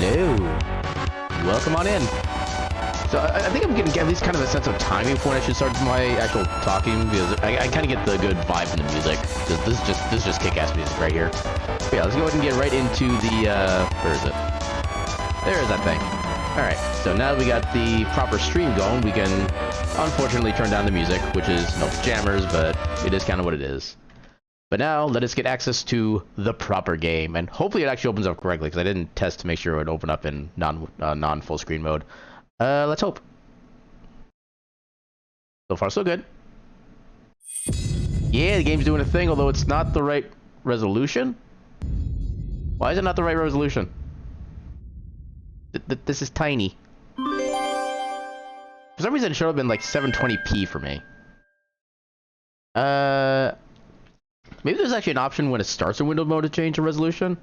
Hello. Welcome on in. So I think I'm getting at least kind of a sense of timing for when I should start my actual talking, because I kind of get the good vibe from the music. This is just kick-ass music right here. But yeah, let's go ahead and get right into the, where is it? There's that thing. Alright, so now that we got the proper stream going, we can unfortunately turn down the music, which is no jammers, but it is kind of what it is. But now, let us get access to the proper game, and hopefully it actually opens up correctly, because I didn't test to make sure it would open up in non-full screen mode. Let's hope. So far, so good. Yeah, the game's doing a thing, although it's not the right resolution. Why is it not the right resolution? This is tiny. For some reason, it should have been like 720p for me. Maybe there's actually an option when it starts in window mode to change the resolution.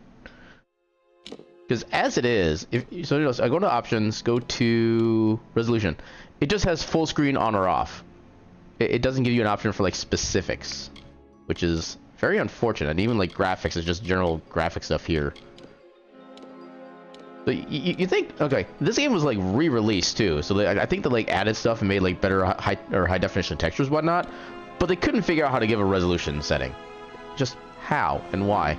Because as it is, I go to options, go to resolution. It just has full screen on or off. It doesn't give you an option for like specifics, which is very unfortunate. And even like graphics is just general graphic stuff here. So you think, okay, this game was like re-released too, so I think they like added stuff and made like better high definition textures and whatnot, but they couldn't figure out how to give a resolution setting. Just how and why.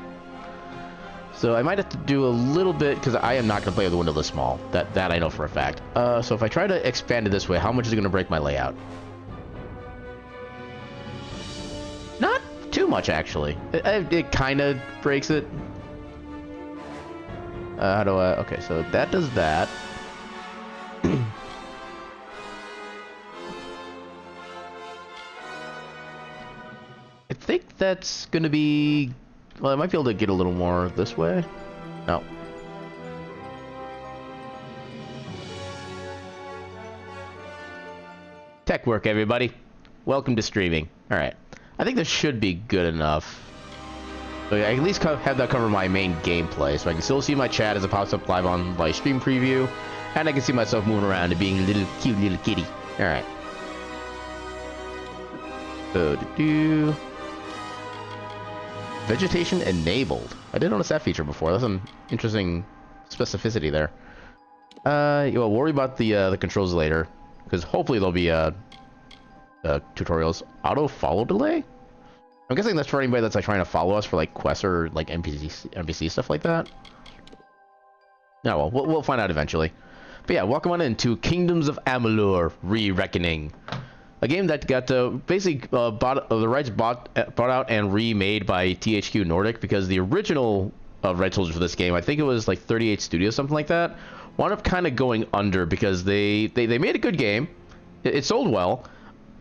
So I might have to do a little bit, because I am not going to play with the window this small. That I know for a fact. So if I try to expand it this way, how much is it going to break my layout? Not too much, actually. It kind of breaks it. How do I... Okay, so that does that. I think that's going to be... Well, I might be able to get a little more this way. No. Tech work, everybody. Welcome to streaming. Alright. I think this should be good enough. So I can at least have that cover my main gameplay, so I can still see my chat as it pops up live on my stream preview, and I can see myself moving around and being a little cute little kitty. Alright. So, vegetation enabled. I didn't notice that feature before. That's an interesting specificity there. You'll worry about the controls later, because hopefully there'll be tutorials. Auto follow delay? I'm guessing that's for anybody that's like trying to follow us for like quests or like NPC stuff like that. Yeah, well, we'll find out eventually. But yeah, welcome on into Kingdoms of Amalur: Re-Reckoning. A game that got basically the rights bought out and remade by THQ Nordic, because the original rights holders for this game, I think it was like 38 Studios, something like that, wound up kind of going under because they made a good game. It sold well,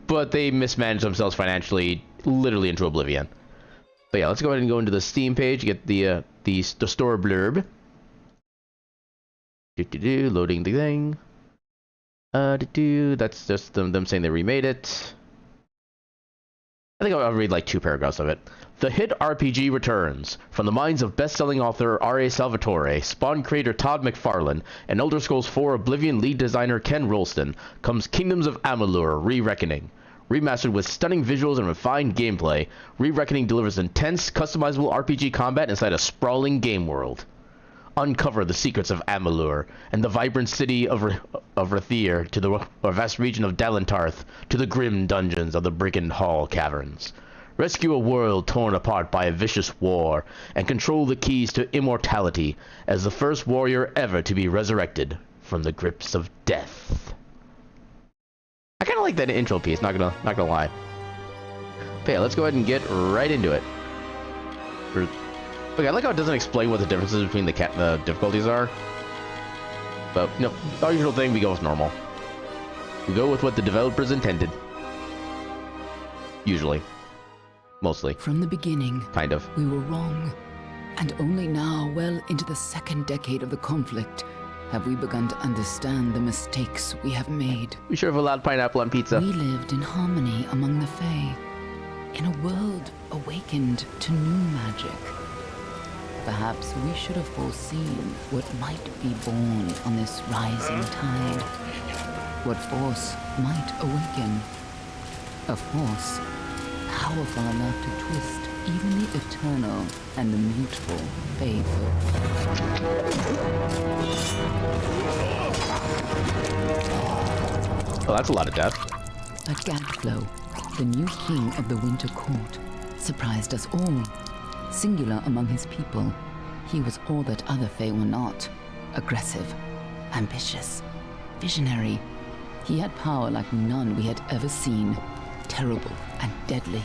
but they mismanaged themselves financially, literally into oblivion. But yeah, let's go ahead and go into the Steam page, get the store blurb. Loading the thing. That's just them saying they remade it. I think I'll read like 2 paragraphs of it. The hit RPG returns. From the minds of best-selling author R.A. Salvatore, Spawn creator Todd McFarlane, and Elder Scrolls 4 Oblivion lead designer Ken Rolston, comes Kingdoms of Amalur: Re-Reckoning. Remastered with stunning visuals and refined gameplay, Re-Reckoning delivers intense, customizable RPG combat inside a sprawling game world. Uncover the secrets of Amalur and the vibrant city of Rathier, to the vast region of Dalentarth, to the grim dungeons of the Brigand Hall caverns. Rescue a world torn apart by a vicious war, and control the keys to immortality as the first warrior ever to be resurrected from the grips of death. I kind of like that intro piece, not gonna lie. But yeah, let's go ahead and get right into it. Okay, I like how it doesn't explain what the differences between the difficulties are. But, no, our usual thing, we go with normal. We go with what the developers intended. Usually. Mostly. From the beginning, kind of. We were wrong. And only now, well into the 2nd decade of the conflict, have we begun to understand the mistakes we have made. We should have allowed pineapple on pizza. We lived in harmony among the Fae, in a world awakened to new magic. Perhaps we should have foreseen what might be born on this rising tide. What force might awaken. A force powerful enough to twist even the eternal and the mutable fade Oh, that's a lot of death. But Gadflow, the new king of the Winter Court, surprised us all. Singular among his people, he was all that other Fae were not. Aggressive, ambitious, visionary. He had power like none we had ever seen. Terrible and deadly.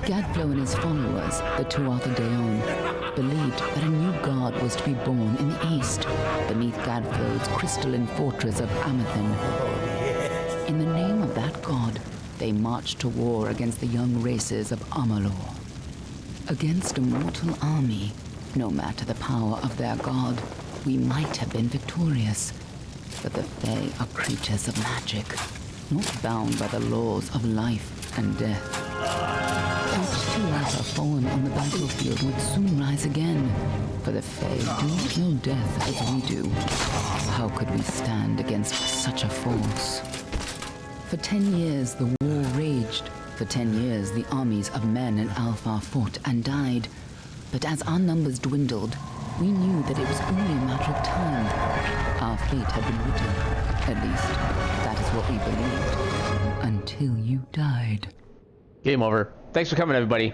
Gadflow and his followers, the Tuatha Deon, believed that a new god was to be born in the east, beneath Gadflow's crystalline fortress of Amathan. In the name of that god, they marched to war against the young races of Amalur. Against a mortal army, no matter the power of their god, we might have been victorious. But the Fae are creatures of magic, not bound by the laws of life and death. Those Tuatha fallen on the battlefield would soon rise again, for the Fae do not know death as we do. How could we stand against such a force? For 10 years the war raged. For 10 years the armies of men and Alpha fought and died. But as our numbers dwindled, we knew that it was only a matter of time. Our fate had been written. At least, that is what we believed. Until you died. Game over. Thanks for coming, everybody.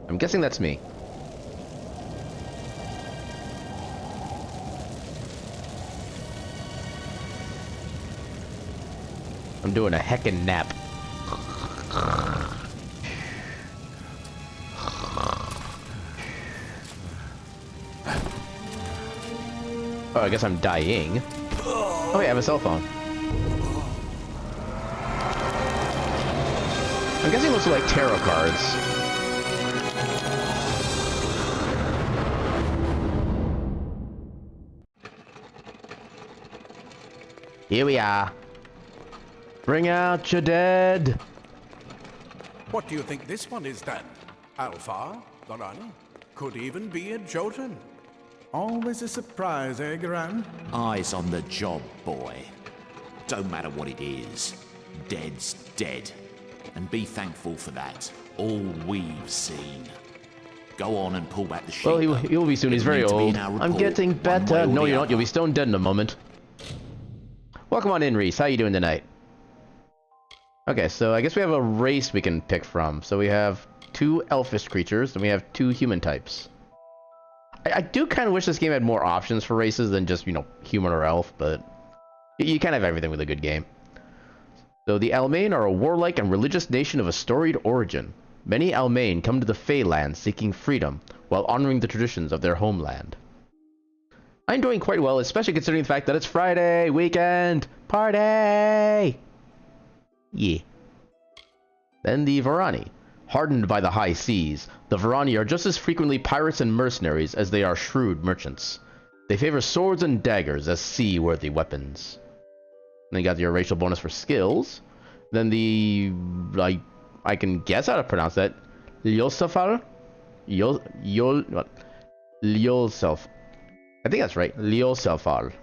I'm guessing that's me. I'm doing a heckin' nap. Oh, I guess I'm dying. Oh, yeah, I have a cell phone. I'm guessing those are like tarot cards. Here we are. Bring out your dead. What do you think this one is then? Alpha? Gorani? Could even be a Jotun. Always a surprise, eh, Garan? Eyes on the job, boy. Don't matter what it is. Dead's dead. And be thankful for that. All we've seen. Go on and pull back the sheet. Well, he will be soon. He's very old. I'm getting better. No, you're not. You'll be stone dead in a moment. Welcome on in, Reese. How you doing tonight? Okay, so I guess we have a race we can pick from. So we have 2 elfish creatures, and we have 2 human types. I do kind of wish this game had more options for races than just, you know, human or elf, but you kind of have everything with a good game. So the Almain are a warlike and religious nation of a storied origin. Many Almain come to the Feyland seeking freedom, while honoring the traditions of their homeland. I'm doing quite well, especially considering the fact that it's Friday, weekend, party! Yeah. Then the Varani. Hardened by the high seas, the Varani are just as frequently pirates and mercenaries as they are shrewd merchants. They favor swords and daggers as sea-worthy weapons. Then you got your racial bonus for skills. Then the... I can guess how to pronounce that. Lyosafar? Lyosaf. I think that's right. Lyosafar.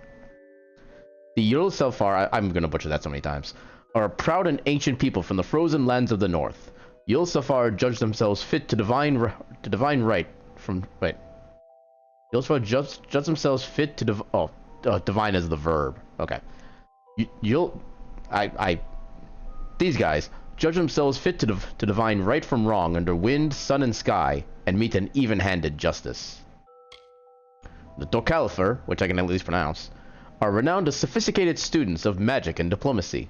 The Lyosafar, I'm gonna butcher that so many times, are a proud and ancient people from the frozen lands of the north. Yul-Safar judge themselves fit to divine right from... Wait. Yul-Safar judge themselves fit to divine as the verb. Okay. These guys judge themselves fit to divine right from wrong under wind, sun, and sky, and meet an even-handed justice. The Dokalfer, which I can at least pronounce, are renowned as sophisticated students of magic and diplomacy.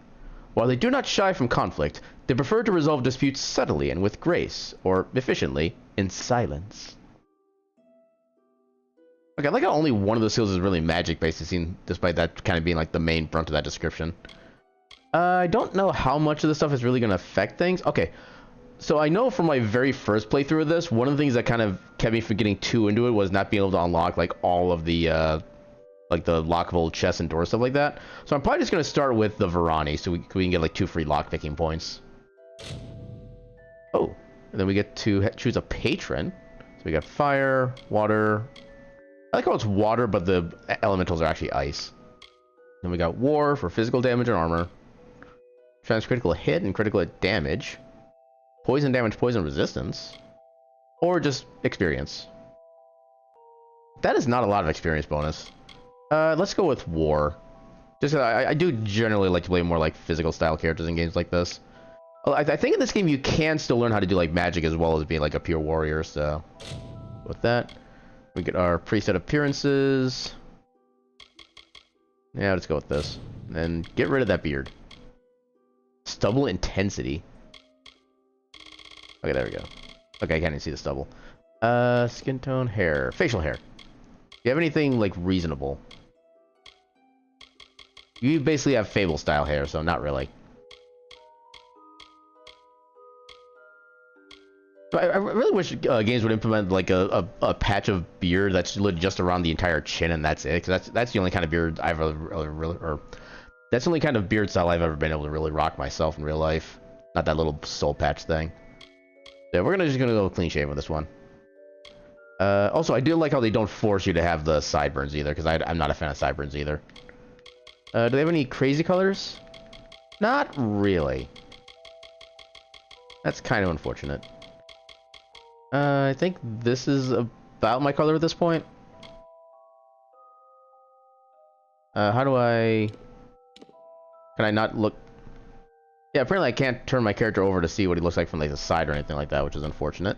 While they do not shy from conflict, they prefer to resolve disputes subtly and with grace, or efficiently, in silence. Okay, I like how only one of the skills is really magic-based, it seems, despite that kind of being like the main brunt of that description. I don't know how much of this stuff is really going to affect things. Okay, so I know from my very first playthrough of this, one of the things that kind of kept me from getting too into it was not being able to unlock like all of the like the lockable chests and doors, stuff like that. So I'm probably just going to start with the Varani, so we can get like 2 free lockpicking points. Oh, and then we get to choose a patron. So we got fire, water, I like how it's water, but the elementals are actually ice. Then we got war for physical damage and armor. Transcritical hit and critical hit damage. Poison damage, poison resistance. Or just experience. That is not a lot of experience bonus. Let's go with war. Just I do generally like to play more like physical style characters in games like this. I think in this game you can still learn how to do like magic as well as being like a pure warrior. So with that, we get our preset appearances. Yeah, let's go with this. And get rid of that beard. Stubble intensity. Okay, there we go. Okay, I can't even see the stubble. Skin tone, hair, facial hair. Do you have anything like reasonable? You basically have Fable style hair, so not really. I really wish games would implement like a patch of beard that's just around the entire chin and that's it. Cause that's the only kind of beard I've ever that's the only kind of beard style I've ever been able to really rock myself in real life. Not that little soul patch thing. Yeah, we're just gonna go clean shave with this one. Also, I do like how they don't force you to have the sideburns either, because I'm not a fan of sideburns either. Do they have any crazy colors? Not really. That's kind of unfortunate. I think this is about my color at this point. How do I... Can I not look... Yeah, apparently I can't turn my character over to see what he looks like from like the side or anything like that, which is unfortunate.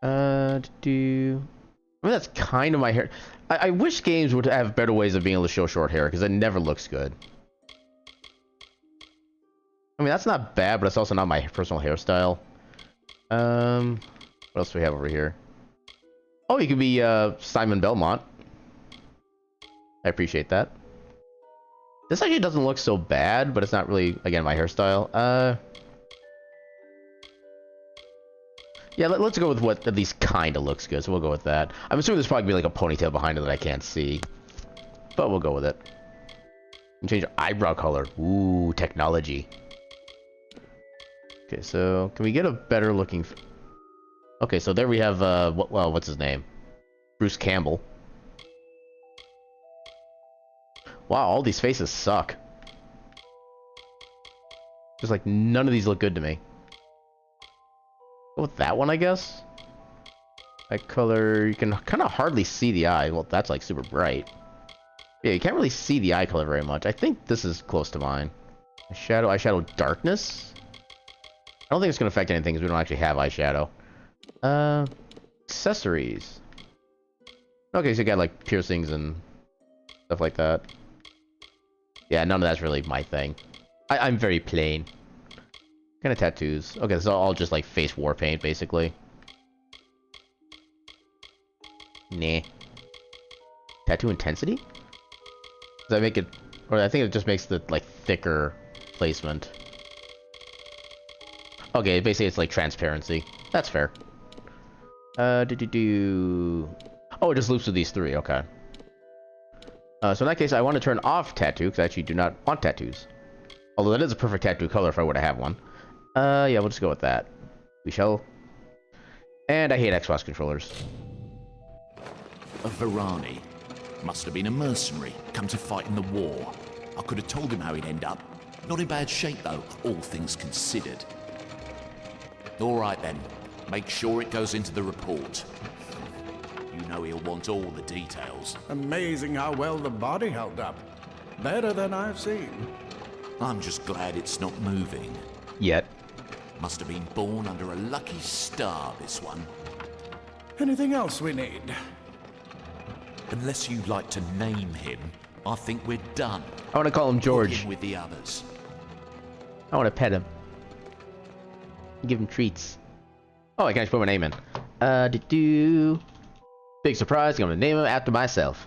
I mean, that's kind of my hair. I wish games would have better ways of being able to show short hair, because it never looks good. I mean, that's not bad, but it's also not my personal hairstyle. What else do we have over here? Oh, you could be Simon Belmont. I appreciate that. This actually doesn't look so bad, but it's not really, again, my hairstyle. Yeah, let's go with what at least kind of looks good, so we'll go with that. I'm assuming there's probably gonna be like a ponytail behind it that I can't see. But we'll go with it. And change our eyebrow color. Ooh, technology. Okay, so can we get a better looking... Okay, so there we have, what's his name? Bruce Campbell. Wow, all these faces suck. Just like, none of these look good to me. Go with that one, I guess? That color, you can kind of hardly see the eye. Well, that's like super bright. Yeah, you can't really see the eye color very much. I think this is close to mine. Eyeshadow darkness? I don't think it's going to affect anything because we don't actually have eyeshadow. Accessories. Okay, so you got like piercings and stuff like that. Yeah, none of that's really my thing. I'm very plain. Kind of tattoos. Okay, this is all just like face war paint, basically. Nah. Tattoo intensity? Does that make it... Or I think it just makes the, like, thicker placement. Okay, basically it's like transparency. That's fair. Oh, it just loops with these three, okay. So in that case, I want to turn off tattoo, because I actually do not want tattoos. Although that is a perfect tattoo color if I were to have one. Yeah, we'll just go with that. We shall. And I hate Xbox controllers. A Varani. Must have been a mercenary, come to fight in the war. I could have told him how he'd end up. Not in bad shape, though, all things considered. All right, then. Make sure it goes into the report. You know he'll want all the details. Amazing how well the body held up. Better than I've seen. I'm just glad it's not moving. Yet. Must have been born under a lucky star, this one. Anything else we need? Unless you'd like to name him, I think we're done. I want to call him Put George. him with the others. I want to pet him. Give him treats. Oh, I can just put my name in. Big surprise, I'm going to name him after myself.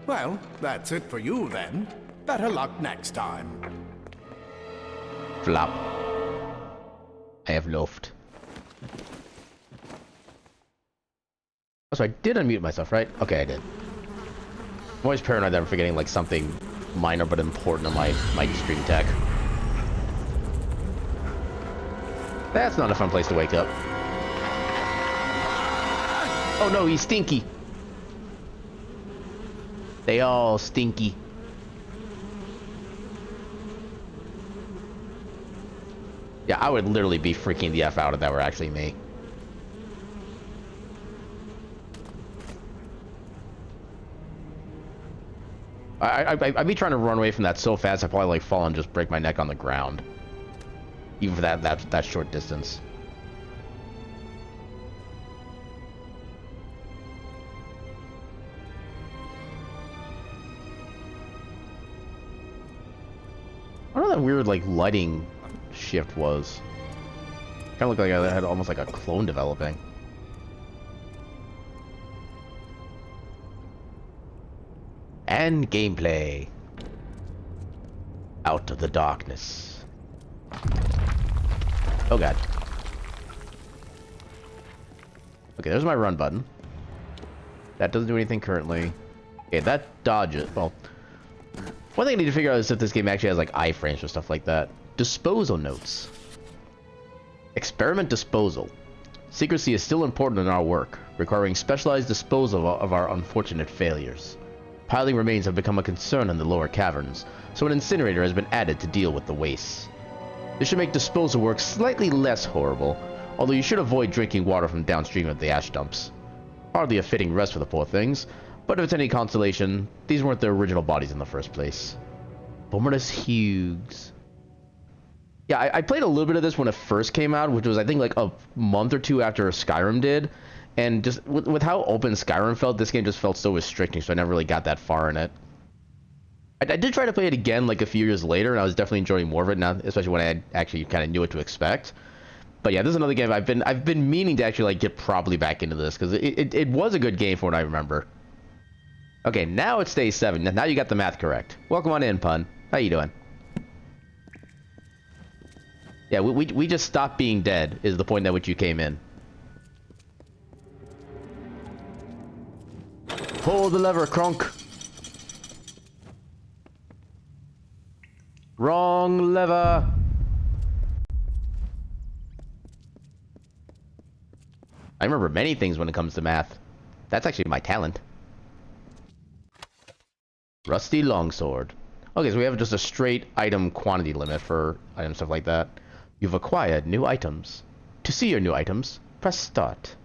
Well, that's it for you then. Better luck next time. Flop. I have loafed. Oh, so I did unmute myself, right? Okay, I did. I'm always paranoid that I'm forgetting like something minor but important on my stream tech. That's not a fun place to wake up. Oh no, he's stinky. They all stinky. Yeah, I would literally be freaking the F out if that were actually me. I'd be trying to run away from that so fast I'd probably like fall and just break my neck on the ground. Even for that short distance. I don't know what that weird like lighting shift was. Kind of looked like I had almost like a clone developing. And gameplay. Out of the darkness. Oh god. Okay, there's my run button. That doesn't do anything currently. Okay, that dodges. Well, one thing I need to figure out is if this game actually has like iframes or stuff like that. Disposal notes. Experiment disposal. Secrecy is still important in our work, requiring specialized disposal of our unfortunate failures. Piling remains have become a concern in the lower caverns, so an incinerator has been added to deal with the wastes. This should make disposal work slightly less horrible, although you should avoid drinking water from downstream of the ash dumps. Hardly a fitting rest for the poor things, but if it's any consolation, these weren't their original bodies in the first place. Bummerless Hughes. Yeah, I played a little bit of this when it first came out, which was I think like a month or two after Skyrim did. And just with how open Skyrim felt, this game just felt so restricting, so I never really got that far in it. I did try to play it again like a few years later, and I was definitely enjoying more of it now, especially when I actually kind of knew what to expect. But yeah, this is another game I've been meaning to actually like get properly back into this, because it was a good game from what I remember. Okay, now it's day 7. Now you got the math correct. Welcome on in, Pun. How you doing? Yeah, we just stopped being dead, is the point at which you came in. Pull the lever, Kronk. Wrong lever. I remember many things when it comes to math. That's actually my talent. Rusty longsword. Okay, so we have just a straight item quantity limit for item stuff like that. You've acquired new items. To see your new items, press start.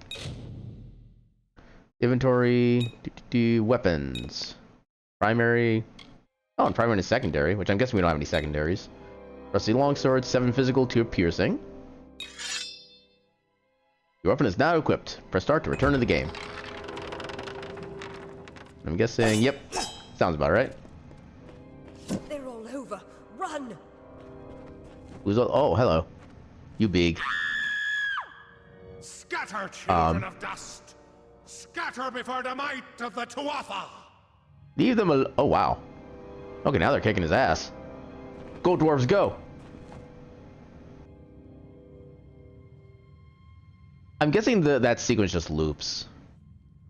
Inventory, weapons, primary. Oh, and primary and secondary, which I'm guessing we don't have any secondaries. Rusty longsword, 7 physical, 2 piercing. Your weapon is now equipped. Press start to return to the game. I'm guessing, yep, sounds about right. They're all over. Run! Who's oh, hello. You big. Scatter, children of dust! Scatter before the might of the Tuatha! Leave them alone. Oh, wow. Okay, now they're kicking his ass. Go, dwarves, go! I'm guessing that sequence just loops.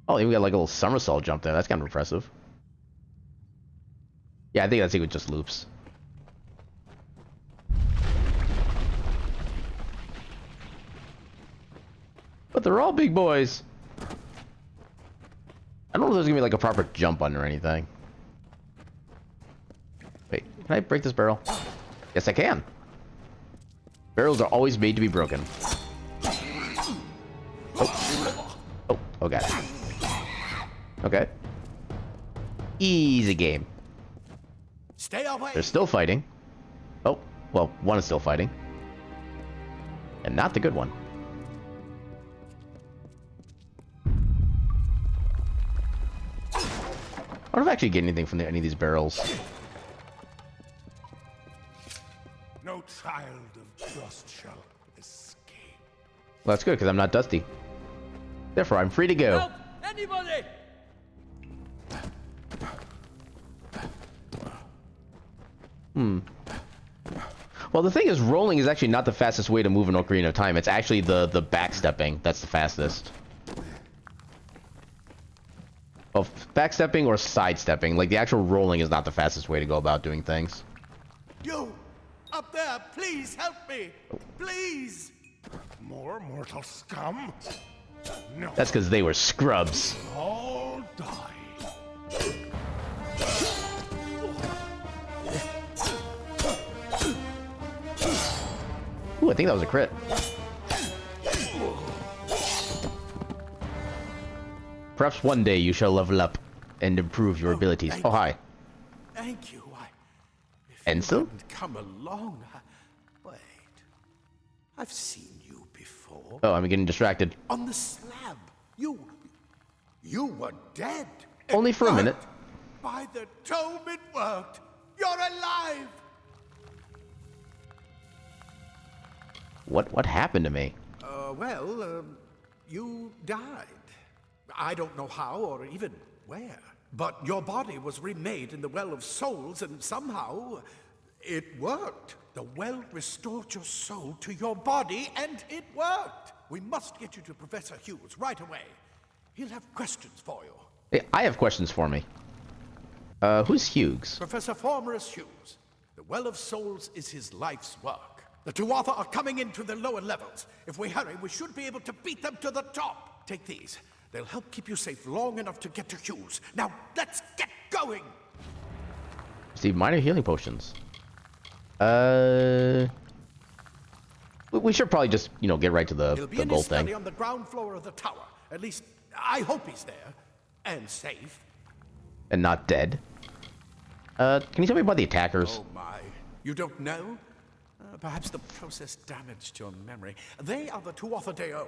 Oh, we got like a little somersault jump there. That's kind of impressive. Yeah, I think that sequence just loops. But they're all big boys. I don't know if there's gonna be like a proper jump button or anything. Wait, can I break this barrel? Yes, I can. Barrels are always made to be broken. Oh god. Okay. Easy game. Stay away! They're still fighting. Oh, well, one is still fighting. And not the good one. I don't know if I actually get anything from any of these barrels. No child of dust shall escape. Well, that's good, because I'm not dusty. Therefore, I'm free to go. Help! Anybody! Well, the thing is, rolling is actually not the fastest way to move in Ocarina of Time. It's actually the backstepping that's the fastest. Well, backstepping or sidestepping. Like, the actual rolling is not the fastest way to go about doing things. You! Up there! Please help me! Please! more mortal scum? No. That's because they were scrubs. All die. Ooh, I think that was a crit. Perhaps one day you shall level up and improve your abilities. Oh, hi. Thank you. Ensign? Hadn't come along. Wait. I've seen you before. Oh, I'm getting distracted. On the slab. You were dead. Only for a minute. By the tome it worked. You're alive. What happened to me? You died. I don't know how or even where. But your body was remade in the Well of Souls, and somehow it worked. The well restored your soul to your body, and it worked. We must get you to Professor Hughes right away. He'll have questions for you. Hey, I have questions for me. Who's Hughes? Professor Formerus Hughes. The Well of Souls is his life's work. The Tuatha are coming into the lower levels. If we hurry, we should be able to beat them to the top. Take these. They'll help keep you safe long enough to get to Hughes. Now, let's get going! Receive minor healing potions. We should probably just, get right to the He'll be in gold his study thing. on the ground floor of the tower. At least, I hope he's there. And safe. And not dead. Can you tell me about the attackers? Oh my. You don't know? Perhaps the process damaged your memory. They are the Tuatha Deon,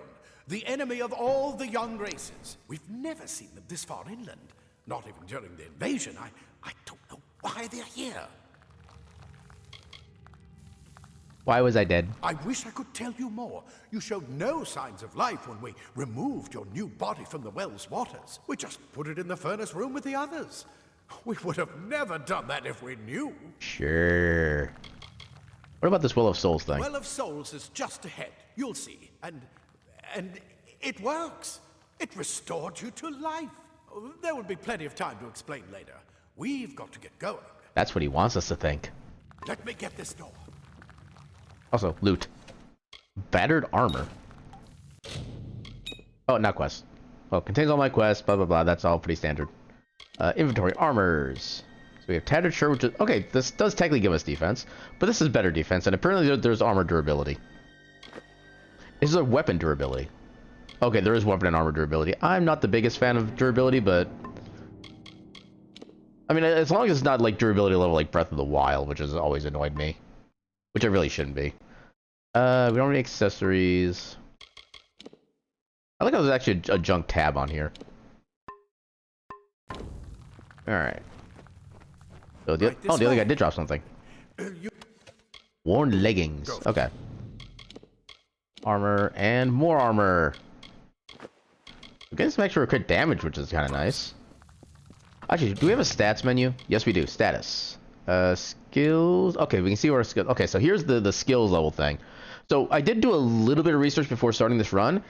the enemy of all the young races. We've never seen them this far inland. Not even during the invasion. I don't know why they're here. Why was I dead? I wish I could tell you more. You showed no signs of life when we removed your new body from the well's waters. We just put it in the furnace room with the others. We would have never done that if we knew. Sure. What about this Well of Souls thing? Well of Souls is just ahead. You'll see. And it works. It restored you to life. There will be plenty of time to explain later. We've got to get going. That's what he wants us to think. Let me get this door. Also, loot. Battered armor. Oh, not quest. Well, contains all my quests, blah, blah, blah. That's all pretty standard. Inventory, armors. So we have tattered shirt, which is... Okay, this does technically give us defense, but this is better defense, and apparently there's armor durability. This is a weapon durability. Okay, there is weapon and armor durability. I'm not the biggest fan of durability, but... I mean, as long as it's not, like, durability level like Breath of the Wild, which has always annoyed me. Which it really shouldn't be. We don't have any accessories. I like how there's actually a junk tab on here. Alright. So the other guy did drop something. Worn leggings. Okay. Armor and more armor. We get some extra crit damage, which is kind of nice. Actually, do we have a stats menu? Yes, we do. Status. Skills. Okay, we can see where our skills. Okay, so here's the skills level thing. So I did do a little bit of research before starting this run.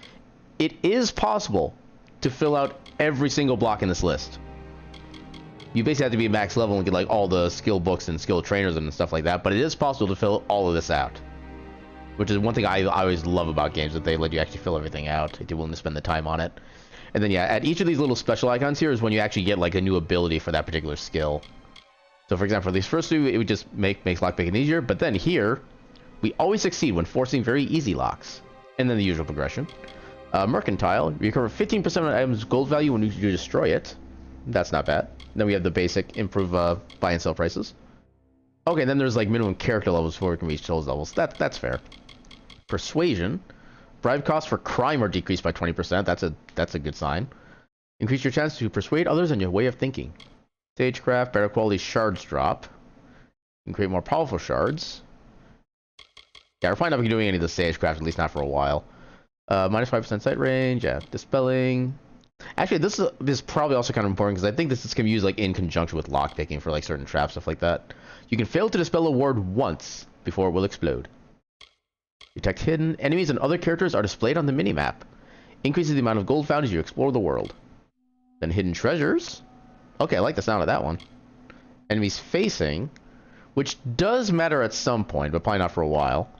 It is possible to fill out every single block in this list. You basically have to be max level and get like all the skill books and skill trainers and stuff like that. But it is possible to fill all of this out, which is one thing I always love about games, that they let you actually fill everything out if you're willing to spend the time on it. And then yeah, at each of these little special icons here is when you actually get like a new ability for that particular skill. So for example, for these first two, it would just makes lockpicking easier. But then here, we always succeed when forcing very easy locks. And then the usual progression. Mercantile, you recover 15% of an item's gold value when you destroy it. That's not bad. Then we have the basic improve buy and sell prices. Okay, then there's like minimum character levels before we can reach those levels. That's fair. Persuasion, bribe costs for crime are decreased by 20%. That's a good sign. Increase your chance to persuade others on your way of thinking. Stagecraft, better quality shards drop. You can create more powerful shards. Yeah, we're probably not going to be doing any of the stagecraft, at least not for a while. Minus 5% sight range, yeah. Dispelling. Actually, this is probably also kind of important because I think this can be used like in conjunction with lockpicking for like certain traps, stuff like that. You can fail to dispel a ward once before it will explode. Detect hidden. Enemies and other characters are displayed on the minimap. Increases the amount of gold found as you explore the world. Then hidden treasures. Okay, I like the sound of that one. Enemies facing, which does matter at some point, but probably not for a while.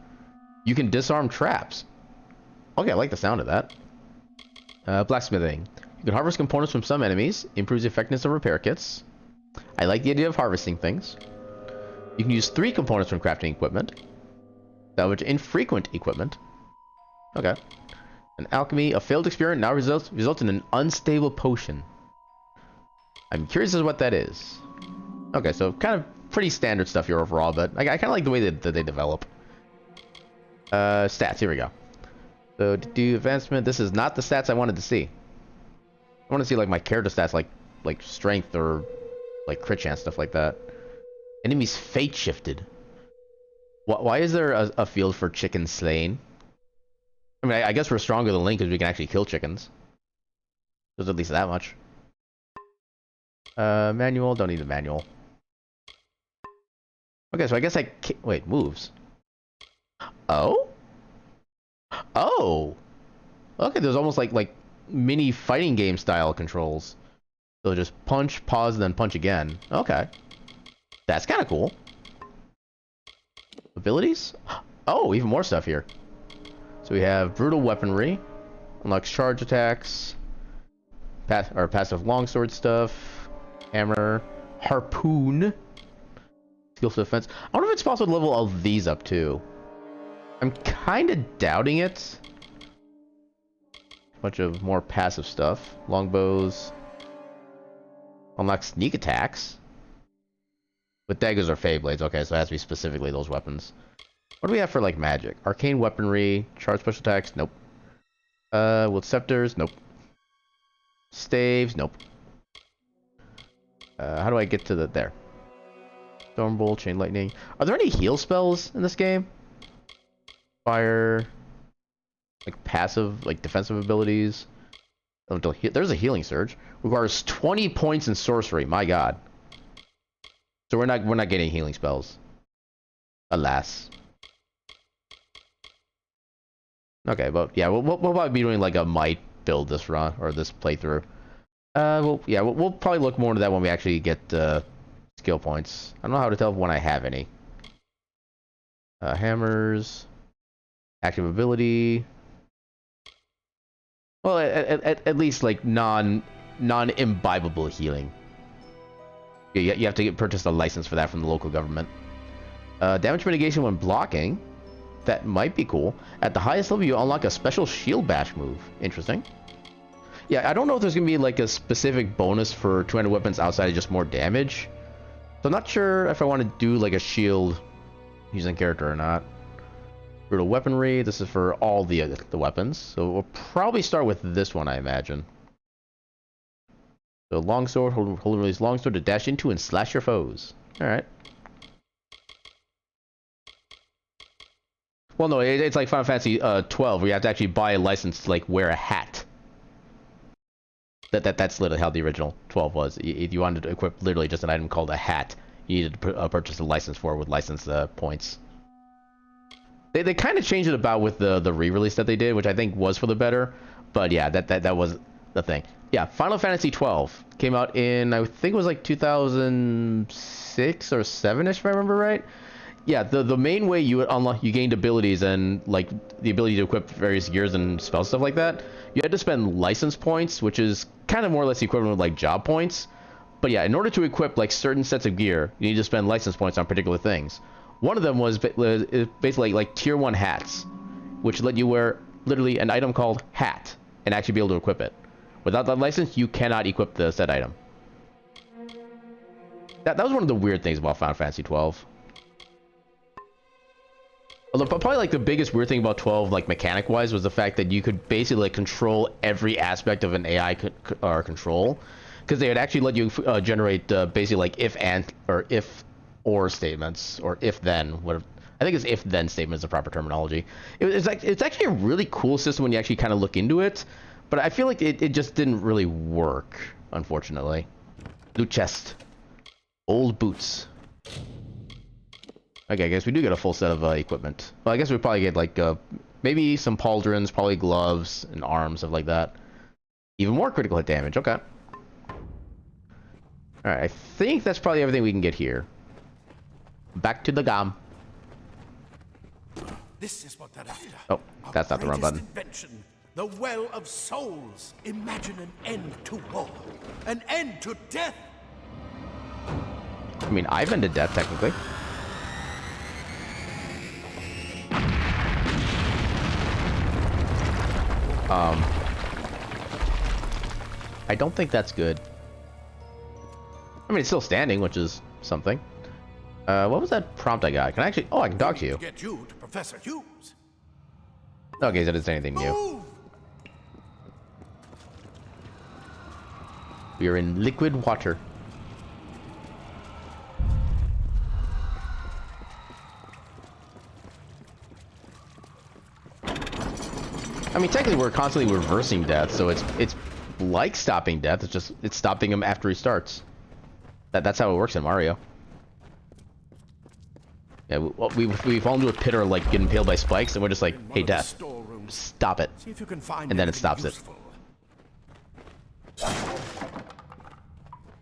You can disarm traps. Okay, I like the sound of that. Blacksmithing. You can harvest components from some enemies. Improves the effectiveness of repair kits. I like the idea of harvesting things. You can use 3 components from crafting equipment. Salvage infrequent equipment. Okay. An alchemy. A failed experiment now results in an unstable potion. I'm curious as to what that is. Okay, so kind of pretty standard stuff here overall, but I kind of like the way that they develop. Stats, here we go. So to do advancement, this is not the stats I wanted to see. I want to see like my character stats, like strength or like crit chance, stuff like that. Enemy's fate shifted. Why is there a field for chicken slain? I mean, I guess we're stronger than Link because we can actually kill chickens. There's at least that much. Manual, don't need the manual. Okay, so I guess I can't... Wait, moves. Oh? Oh! Okay, there's almost like mini fighting game style controls. So just punch, pause, then punch again. Okay. That's kind of cool. Abilities? Oh, even more stuff here. So we have brutal weaponry. Unlocks charge attacks. Passive longsword stuff. Hammer. Harpoon. Skillful defense. I wonder if it's possible to level all these up too. I'm kind of doubting it. Bunch of more passive stuff. Longbows. Unlock sneak attacks. With daggers or fey blades. Okay, so it has to be specifically those weapons. What do we have for like magic? Arcane weaponry. Charge special attacks. Nope. With scepters. Nope. Staves. Nope. How do I get to the... There. Stormbolt, chain lightning. Are there any heal spells in this game? Fire. Like passive, like defensive abilities. There's a healing surge. Requires 20 points in sorcery. My god. So we're not getting healing spells. Alas. Okay, but yeah, we'll probably be doing like a might build this run or this playthrough. We'll probably look more into that when we actually get skill points. I don't know how to tell when I have any. Hammers. Active ability. Well, at least like non-imbibable healing. Yeah, you have to purchase a license for that from the local government. Damage mitigation when blocking. That might be cool. At the highest level, you unlock a special shield bash move. Interesting. Yeah, I don't know if there's going to be like a specific bonus for 200 weapons outside of just more damage. So I'm not sure if I want to do like a shield using character or not. Brutal weaponry. This is for all the weapons. So we'll probably start with this one, I imagine. So longsword, hold release longsword to dash into and slash your foes. Alright. Well, no, it's like Final Fantasy 12, where you have to actually buy a license to like wear a hat. That's literally how the original 12 was. If you wanted to equip literally just an item called a hat, you needed to purchase a license for it with license points. They kind of changed it about with the re-release that they did, which I think was for the better. But yeah, that was the thing. Yeah, Final Fantasy 12 came out in, I think it was like 2006 or 7ish, if I remember right. Yeah, the main way you would unlock, you gained abilities and like the ability to equip various gears and spell stuff like that. You had to spend license points, which is kind of more or less the equivalent of like job points. But yeah, in order to equip like certain sets of gear, you need to spend license points on particular things. One of them was basically like tier 1 hats, which let you wear literally an item called hat and actually be able to equip it. Without that license, you cannot equip the said item. That was one of the weird things about Final Fantasy 12. Although probably like the biggest weird thing about 12, like mechanic wise, was the fact that you could basically like control every aspect of an AI control, because they would actually let you generate basically like if or statements, or if then, whatever. I think it's if then statement is the proper terminology. It's actually a really cool system when you actually kind of look into it, but I feel like it just didn't really work, unfortunately. Loot chest, old boots. Okay, I guess we do get a full set of equipment. Well, I guess we probably get like maybe some pauldrons, probably gloves and arms, stuff like that. Even more critical hit damage. Okay. All right, I think that's probably everything we can get here. Back to the GOM. This is what they're after. Oh, that's not the wrong Greatest button. Invention, the Well of Souls. Imagine an end to war, an end to death. I mean, I've ended death, technically. I don't think that's good. I mean, it's still standing, which is something. What was that prompt I got? Can I actually... Oh, I can talk to you. Get you to Professor Hughes. Okay, so that didn't say anything new. Move! We are in liquid water. I mean, technically, we're constantly reversing death, so it's like stopping death. It's just it's stopping him after he starts. That's how it works in Mario. Yeah, we fall into a pit or like get impaled by spikes, and we're just like, hey, death, stop it, See if you can find and then it anything stops useful. it.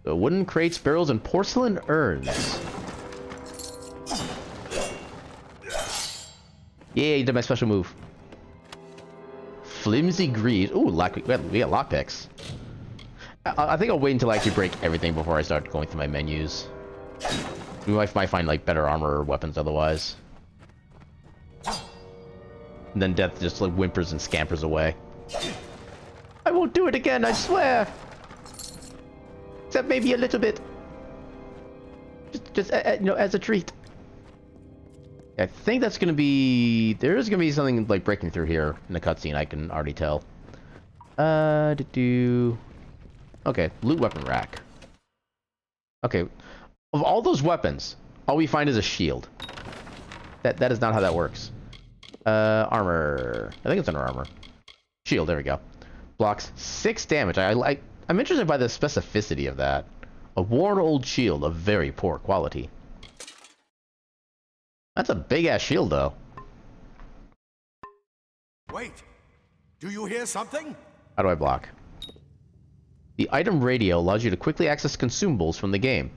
So wooden crates, barrels, and porcelain urns. Yeah, you did my special move. Flimsy greaves. Ooh, we got lockpicks. I think I'll wait until I actually break everything before I start going through my menus. We might find like better armor or weapons otherwise. And then death just like whimpers and scampers away. I won't do it again, I swear. Except maybe a little bit. Just you know, as a treat. I think that's gonna be... There's gonna be something like breaking through here in the cutscene, I can already tell. Okay, loot weapon rack. Okay, of all those weapons, all we find is a shield. That is not how that works. Armor. I think it's under armor. Shield, there we go. Blocks 6 damage. I'm interested by the specificity of that. A worn old shield of very poor quality. That's a big-ass shield, though. Wait, do you hear something? How do I block? The item radio allows you to quickly access consumables from the game.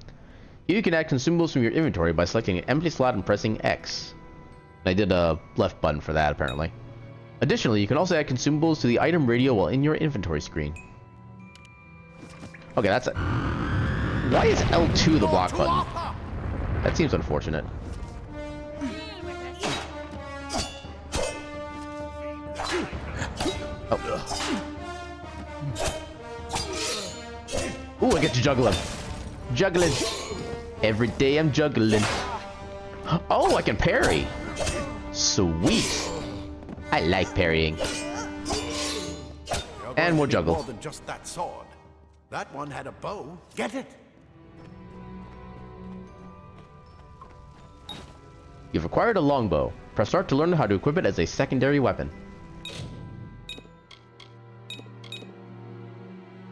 Here you can add consumables from your inventory by selecting an empty slot and pressing X. I did a left button for that, apparently. Additionally, you can also add consumables to the item radio while in your inventory screen. Okay, that's it. Why is L2 the block button? That seems unfortunate. Oh. Ooh, I get to juggle him. Juggling. Every day I'm juggling. Oh, I can parry. Sweet. I like parrying. And more juggle. More than just that sword. That one had a bow. Get it? You've acquired a longbow. Press start to learn how to equip it as a secondary weapon.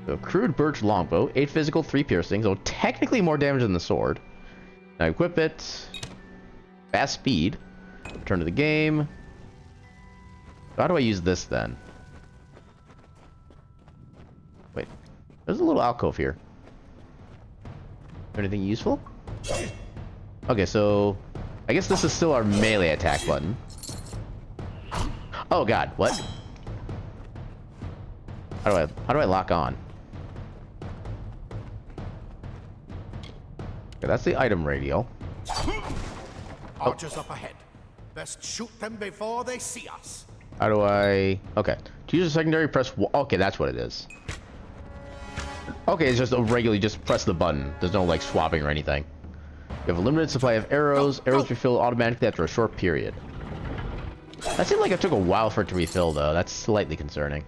So, crude birch longbow, 8 physical, 3 piercing, so technically more damage than the sword. Now equip it. Fast speed. Return to the game. How do I use this then? Wait, there's a little alcove here. Anything useful? Okay, so I guess this is still our melee attack button. Oh god, what? How do I lock on? Okay, that's the item radio. Archers up ahead. Best shoot them before they see us. How do I... Okay. To use a secondary, press... Okay, that's what it is. Okay, it's just a regularly just press the button. There's no, like, swapping or anything. You have a limited supply of arrows. Arrows refill automatically after a short period. That seemed like it took a while for it to refill, though. That's slightly concerning.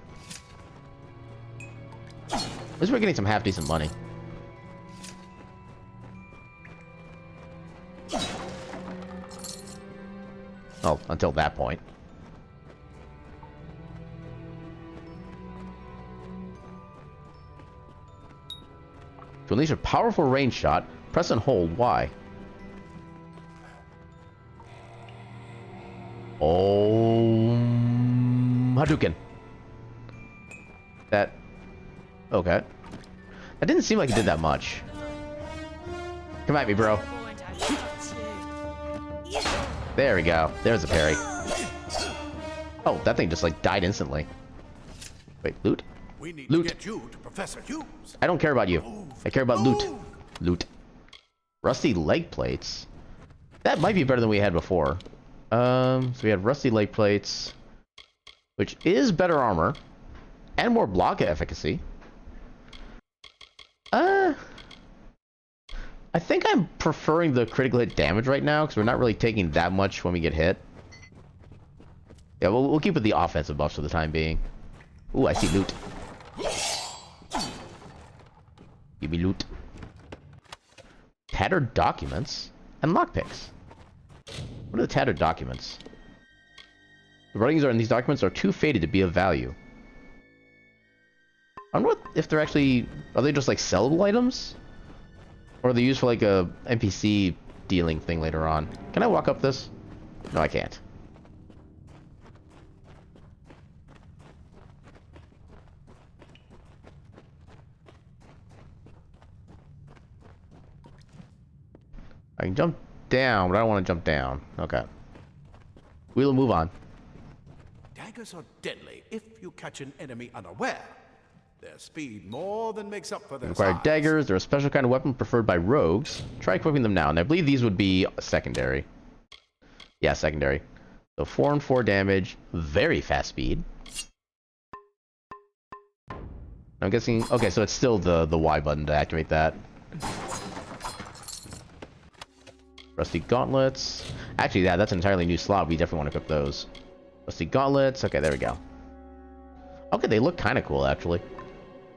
At least we're getting some half-decent money. Well, until that point. To unleash a powerful range shot, press and hold Y. Hadouken. That... Okay. That didn't seem like it did that much. Come at me, bro. There we go. There's a parry. Oh, that thing just like died instantly. Wait, loot? We need Loot. to get you to Professor Hughes. I don't care about you. I care about loot. Move. Loot. Rusty leg plates. That might be better than we had before. So we had rusty leg plates, which is better armor and more block efficacy. I think I'm preferring the critical hit damage right now because we're not really taking that much when we get hit. Yeah, we'll keep with the offensive buffs for the time being. Ooh, I see loot. Give me loot. Tattered documents and lockpicks. What are the tattered documents? The writings in these documents are too faded to be of value. I wonder if they're actually... Are they just like sellable items? Or are they used for like a NPC dealing thing later on? Can I walk up this? No, I can't. I can jump down, but I don't want to jump down. Okay. We'll move on. Daggers are deadly if you catch an enemy unaware. Their speed more than makes up for their Required size. daggers. They're a special kind of weapon preferred by rogues. Try equipping them now, and I believe these would be secondary. Yeah, secondary. So 4 and 4 damage. Very fast speed. I'm guessing... Okay, so it's still the Y button to activate that. Rusty gauntlets. Actually, yeah, that's an entirely new slot. We definitely want to equip those. Rusty gauntlets. Okay, there we go. Okay, they look kind of cool, actually.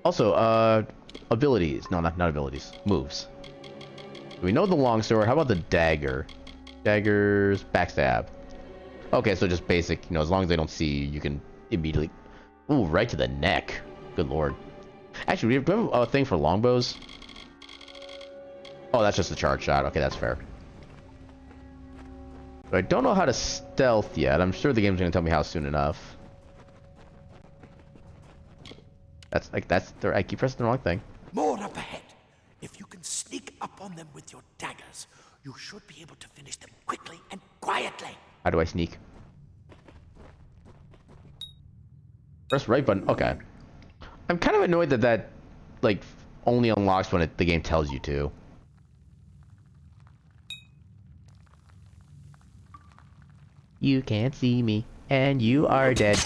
Also, abilities. No, not abilities. Moves. We know the longsword. How about the dagger? Daggers, backstab. Okay, so just basic. You know, as long as they don't see you, you can immediately... Ooh, right to the neck. Good lord. Actually, do we have a thing for longbows? Oh, that's just a charge shot. Okay, that's fair. So I don't know how to stealth yet. I'm sure the game's going to tell me how soon enough. That's like, I keep pressing the wrong thing. More up ahead. If you can sneak up on them with your daggers, you should be able to finish them quickly and quietly. How do I sneak? Press right button. Okay. I'm kind of annoyed that like only unlocks when the game tells you to. You can't see me, and you are dead.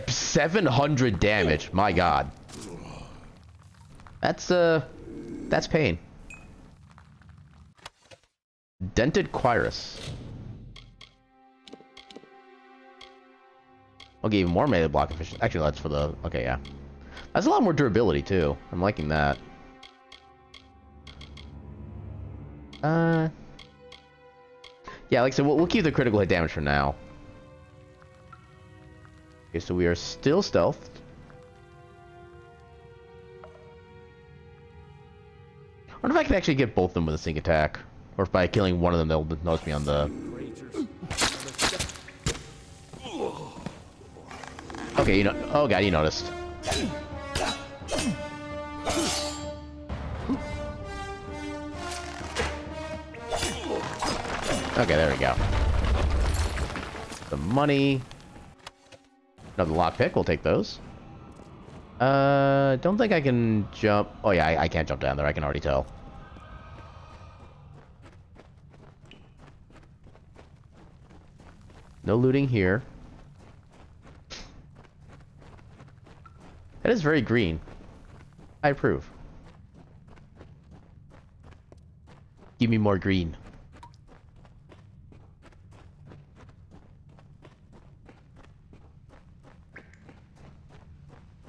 700 damage. My god. That's pain. Dented Quirus. Okay, even more melee block efficiency. Actually, that's for the... Okay, yeah. That's a lot more durability, too. I'm liking that. Yeah, like I said, we'll keep the critical hit damage for now. Okay, so we are still stealthed. I wonder if I can actually get both of them with a sync attack. Or if by killing one of them, they'll notice me on the... Okay, you know... Oh god, you noticed. Okay, there we go. The money. Another lockpick, we'll take those. Don't think I can jump... Oh yeah, I can't jump down there, I can already tell. No looting here. That is very green. I approve. Give me more green.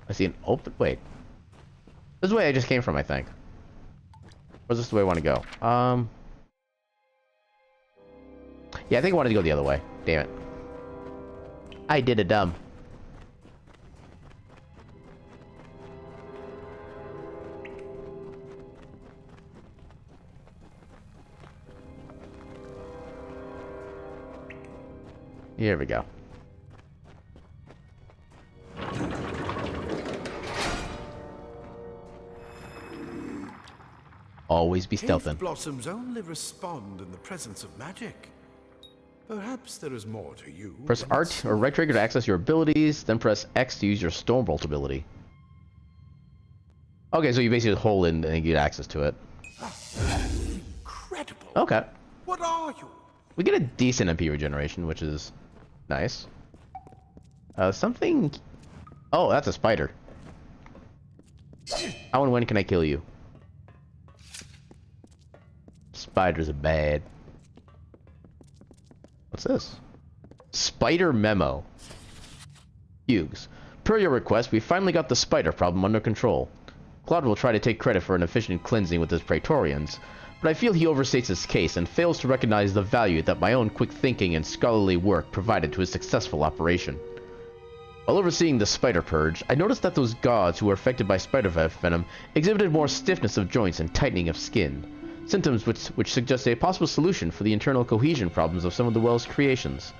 I see an open... Wait. This is the way I just came from, I think. Or is this the way I want to go? Yeah, I think I wanted to go the other way. Damn it. I did a dumb. Here we go. Always be Cave stealthing. blossoms only respond in the presence of magic. Perhaps there is more to you. Press than R or right trigger to access your abilities, then press X to use your Stormbolt ability. Okay, so you basically hold in and get access to it. Incredible. Okay. What are you? We get a decent MP regeneration, which is nice. Something... Oh, that's a spider. How and when can I kill you? Spiders are bad. What's this? Spider memo. Hughes. Per your request, we finally got the spider problem under control. Claude will try to take credit for an efficient cleansing with his Praetorians, but I feel he overstates his case and fails to recognize the value that my own quick thinking and scholarly work provided to his successful operation. While overseeing the spider purge, I noticed that those gods who were affected by spider venom exhibited more stiffness of joints and tightening of skin, symptoms which suggest a possible solution for the internal cohesion problems of some of the well's creations.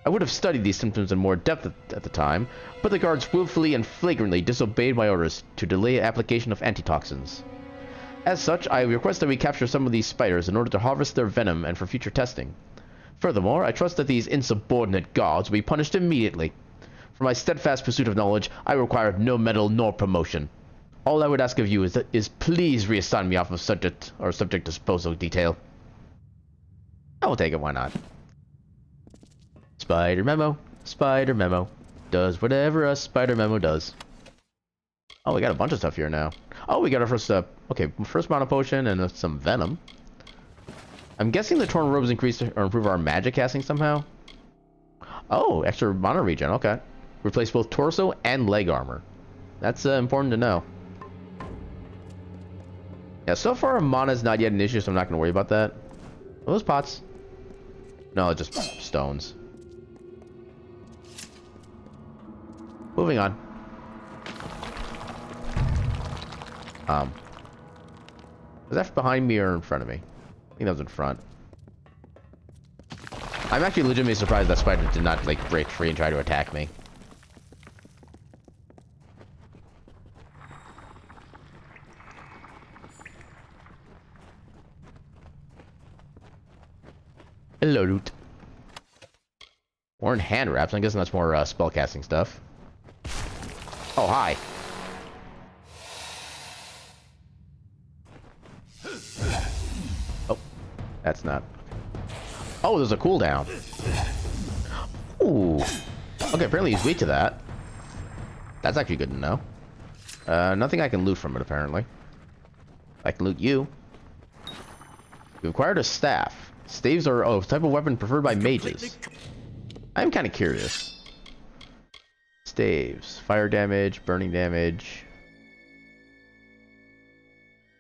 I would have studied these symptoms in more depth at the time, but the guards willfully and flagrantly disobeyed my orders to delay application of antitoxins. As such, I request that we capture some of these spiders in order to harvest their venom and for future testing. Furthermore, I trust that these insubordinate gods will be punished immediately. For my steadfast pursuit of knowledge, I require no medal nor promotion. All I would ask of you is please reassign me off of subject disposal detail. I will take it, why not? Spider memo. Spider memo. Does whatever a spider memo does. Oh, we got a bunch of stuff here now. Oh, we got our first, okay, first mana potion and some venom. I'm guessing the torn robes increase or improve our magic casting somehow. Oh, extra mana regen, okay. Replace both torso and leg armor. That's important to know. Yeah, so far mana is not yet an issue, so I'm not going to worry about that. Are those pots? No, just stones. Moving on. Was that behind me or in front of me? I think that was in front. I'm actually legitimately surprised that spider did not, like, break free and try to attack me. Hello, Loot. Worn hand wraps. I'm guessing that's more spellcasting stuff. Oh, hi. Oh, that's not. Oh, there's a cooldown. Ooh. Okay, apparently he's weak to that. That's actually good to know. Nothing I can loot from it, apparently. I can loot you. You acquired a staff. Staves are a type of weapon preferred by mages. I'm kind of curious. Staves. Fire damage, burning damage.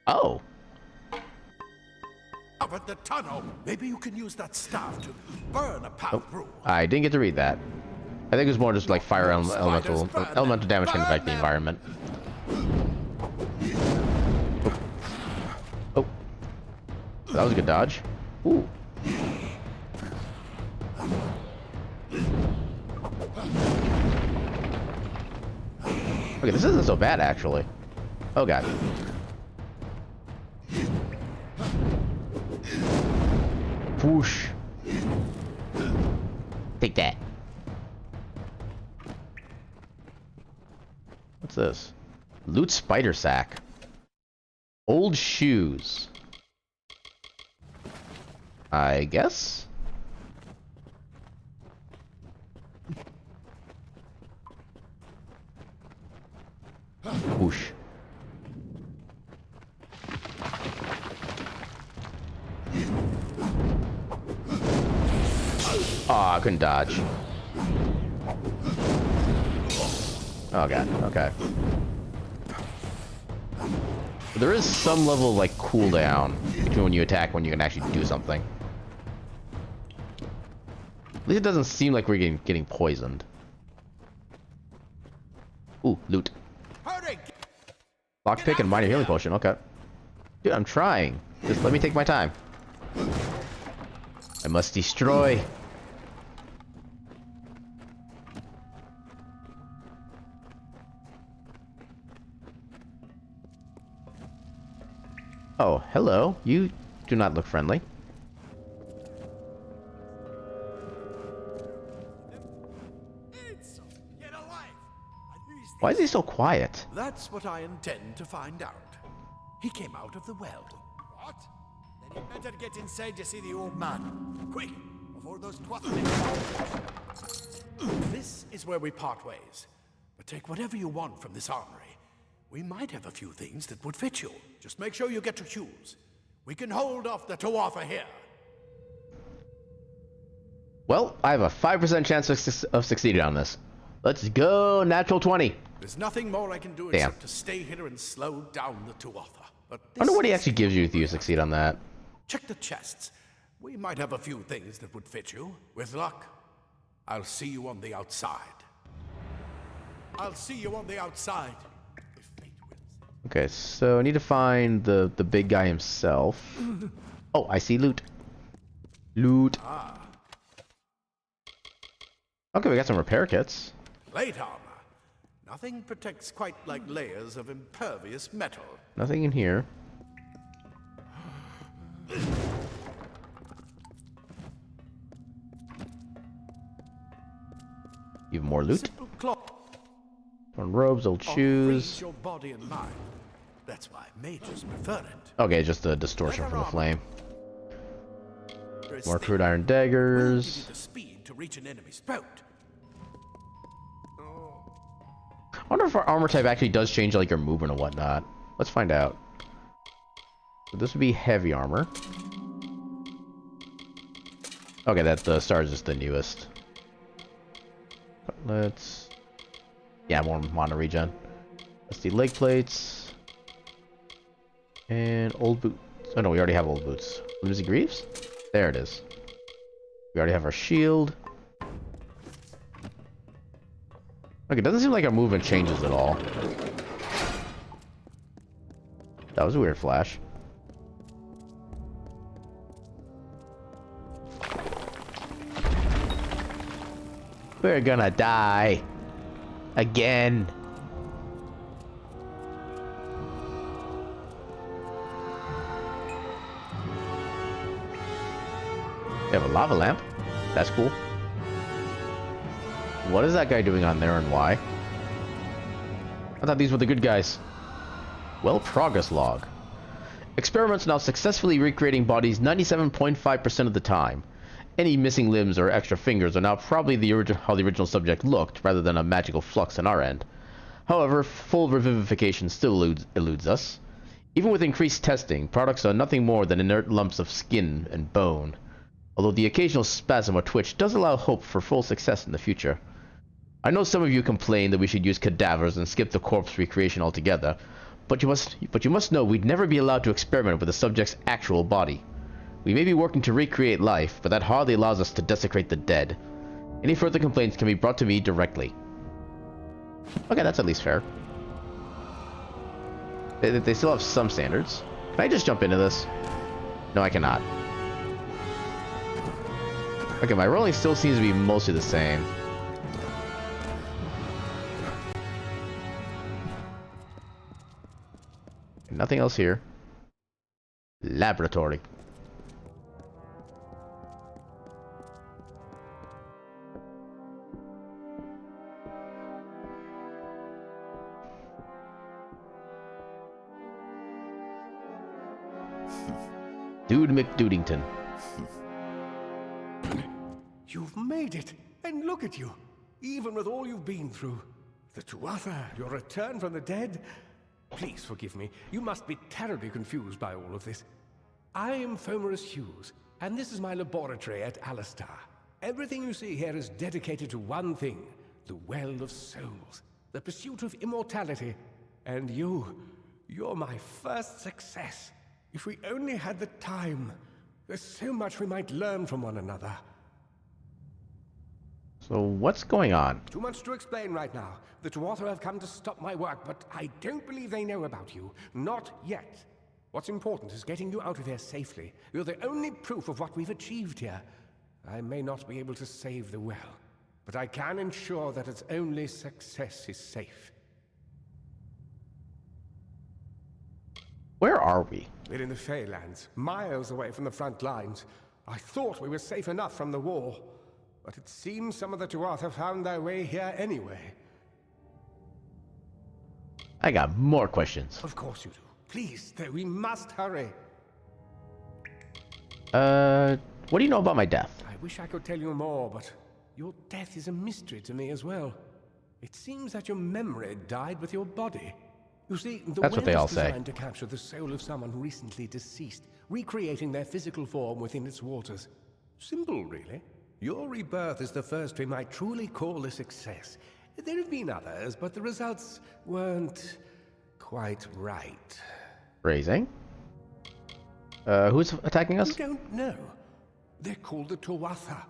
Oh. Up at the tunnel. Maybe you can use that staff to burn a power brew. I didn't get to read that. I think it was more just like fire elemental damage can affect the environment. Oh. That was a good dodge. Ooh. Okay, this isn't so bad, actually. Oh, God. Whoosh. Take that. What's this? Loot spider sack. Old shoes. I guess? Whoosh. Aw, I couldn't dodge. Oh god, okay. There is some level of, like, cooldown between when you attack and when you can actually do something. At least it doesn't seem like we're getting poisoned. Ooh, loot. Lockpick and minor healing potion, okay. Dude, I'm trying. Just let me take my time. I must destroy. Oh, hello. You do not look friendly. Why is he so quiet? That's what I intend to find out. He came out of the well. What? Then you better get inside to see the old man. Quick, before those twats... This is where we part ways. But take whatever you want from this armory. We might have a few things that would fit you. Just make sure you get your shoes. We can hold off the Tuatha here. Well, I have a 5% chance of succeeding on this. Let's go, natural 20. There's nothing more I can do Damn. except to stay here and slow down the Tuatha. But I wonder what he this actually gives you if you succeed on that. Check the chests. We might have a few things that would fit you. With luck, I'll see you on the outside. I'll see you on the outside. If fate wills. Okay, so I need to find the big guy himself. Oh, I see loot. Loot. Okay, we got some repair kits. Plate armor. Nothing protects quite like layers of impervious metal. Nothing in here. Even more loot. Simple cloth. Torn robes, old shoes. Frees your body and mind. That's why mages prefer it. Okay, just the distortion from the flame. There is More thick. crude iron Will give you daggers. the speed to reach an enemy's throat. I wonder if our armor type actually does change like your movement and whatnot. Let's find out. So this would be heavy armor. Okay, that the star is just the newest. Let's... Yeah, more mono regen. Let's see, leg plates. And old boots. Oh no, we already have old boots. Flimsy Greaves? There it is. We already have our shield. Okay, it doesn't seem like our movement changes at all. That was a weird flash. We're gonna die. Again. We have a lava lamp. That's cool. What is that guy doing on there and why? I thought these were the good guys. Well, progress log. Experiments now successfully recreating bodies 97.5% of the time. Any missing limbs or extra fingers are now probably how the original subject looked, rather than a magical flux on our end. However, full revivification still eludes us. Even with increased testing, products are nothing more than inert lumps of skin and bone. Although the occasional spasm or twitch does allow hope for full success in the future. I know some of you complain that we should use cadavers and skip the corpse recreation altogether, but you must know we'd never be allowed to experiment with the subject's actual body. We may be working to recreate life, but that hardly allows us to desecrate the dead. Any further complaints can be brought to me directly. Okay, that's at least fair. They still have some standards. Can I just jump into this? No, I cannot. Okay, my rolling still seems to be mostly the same. Nothing else here. Laboratory. Dude McDudington. You've made it, and look at you. Even with all you've been through. The Tuatha, your return from the dead. Please forgive me. You must be terribly confused by all of this. I am Fomerus Hughes, and this is my laboratory at Alistar. Everything you see here is dedicated to one thing, the Well of Souls, the pursuit of immortality. And you're my first success. If we only had the time, there's so much we might learn from one another. So what's going on? Too much to explain right now. The Tuatha have come to stop my work, but I don't believe they know about you. Not yet. What's important is getting you out of here safely. You're the only proof of what we've achieved here. I may not be able to save the well, but I can ensure that its only success is safe. Where are we? We're in the Feylands, miles away from the front lines. I thought we were safe enough from the war, but it seems some of the Tuatha found their way here anyway. I got more questions. Of course you do. Please, we must hurry. What do you know about my death? I wish I could tell you more, but your death is a mystery to me as well. It seems that your memory died with your body. You see, the That's what they well all is say. designed to capture the soul of someone recently deceased, recreating their physical form within its waters. Simple, really. Your rebirth is the first we might truly call a success. There have been others, but the results weren't quite right. Phrasing. Who's attacking us? You don't know. They're called the Tuatha.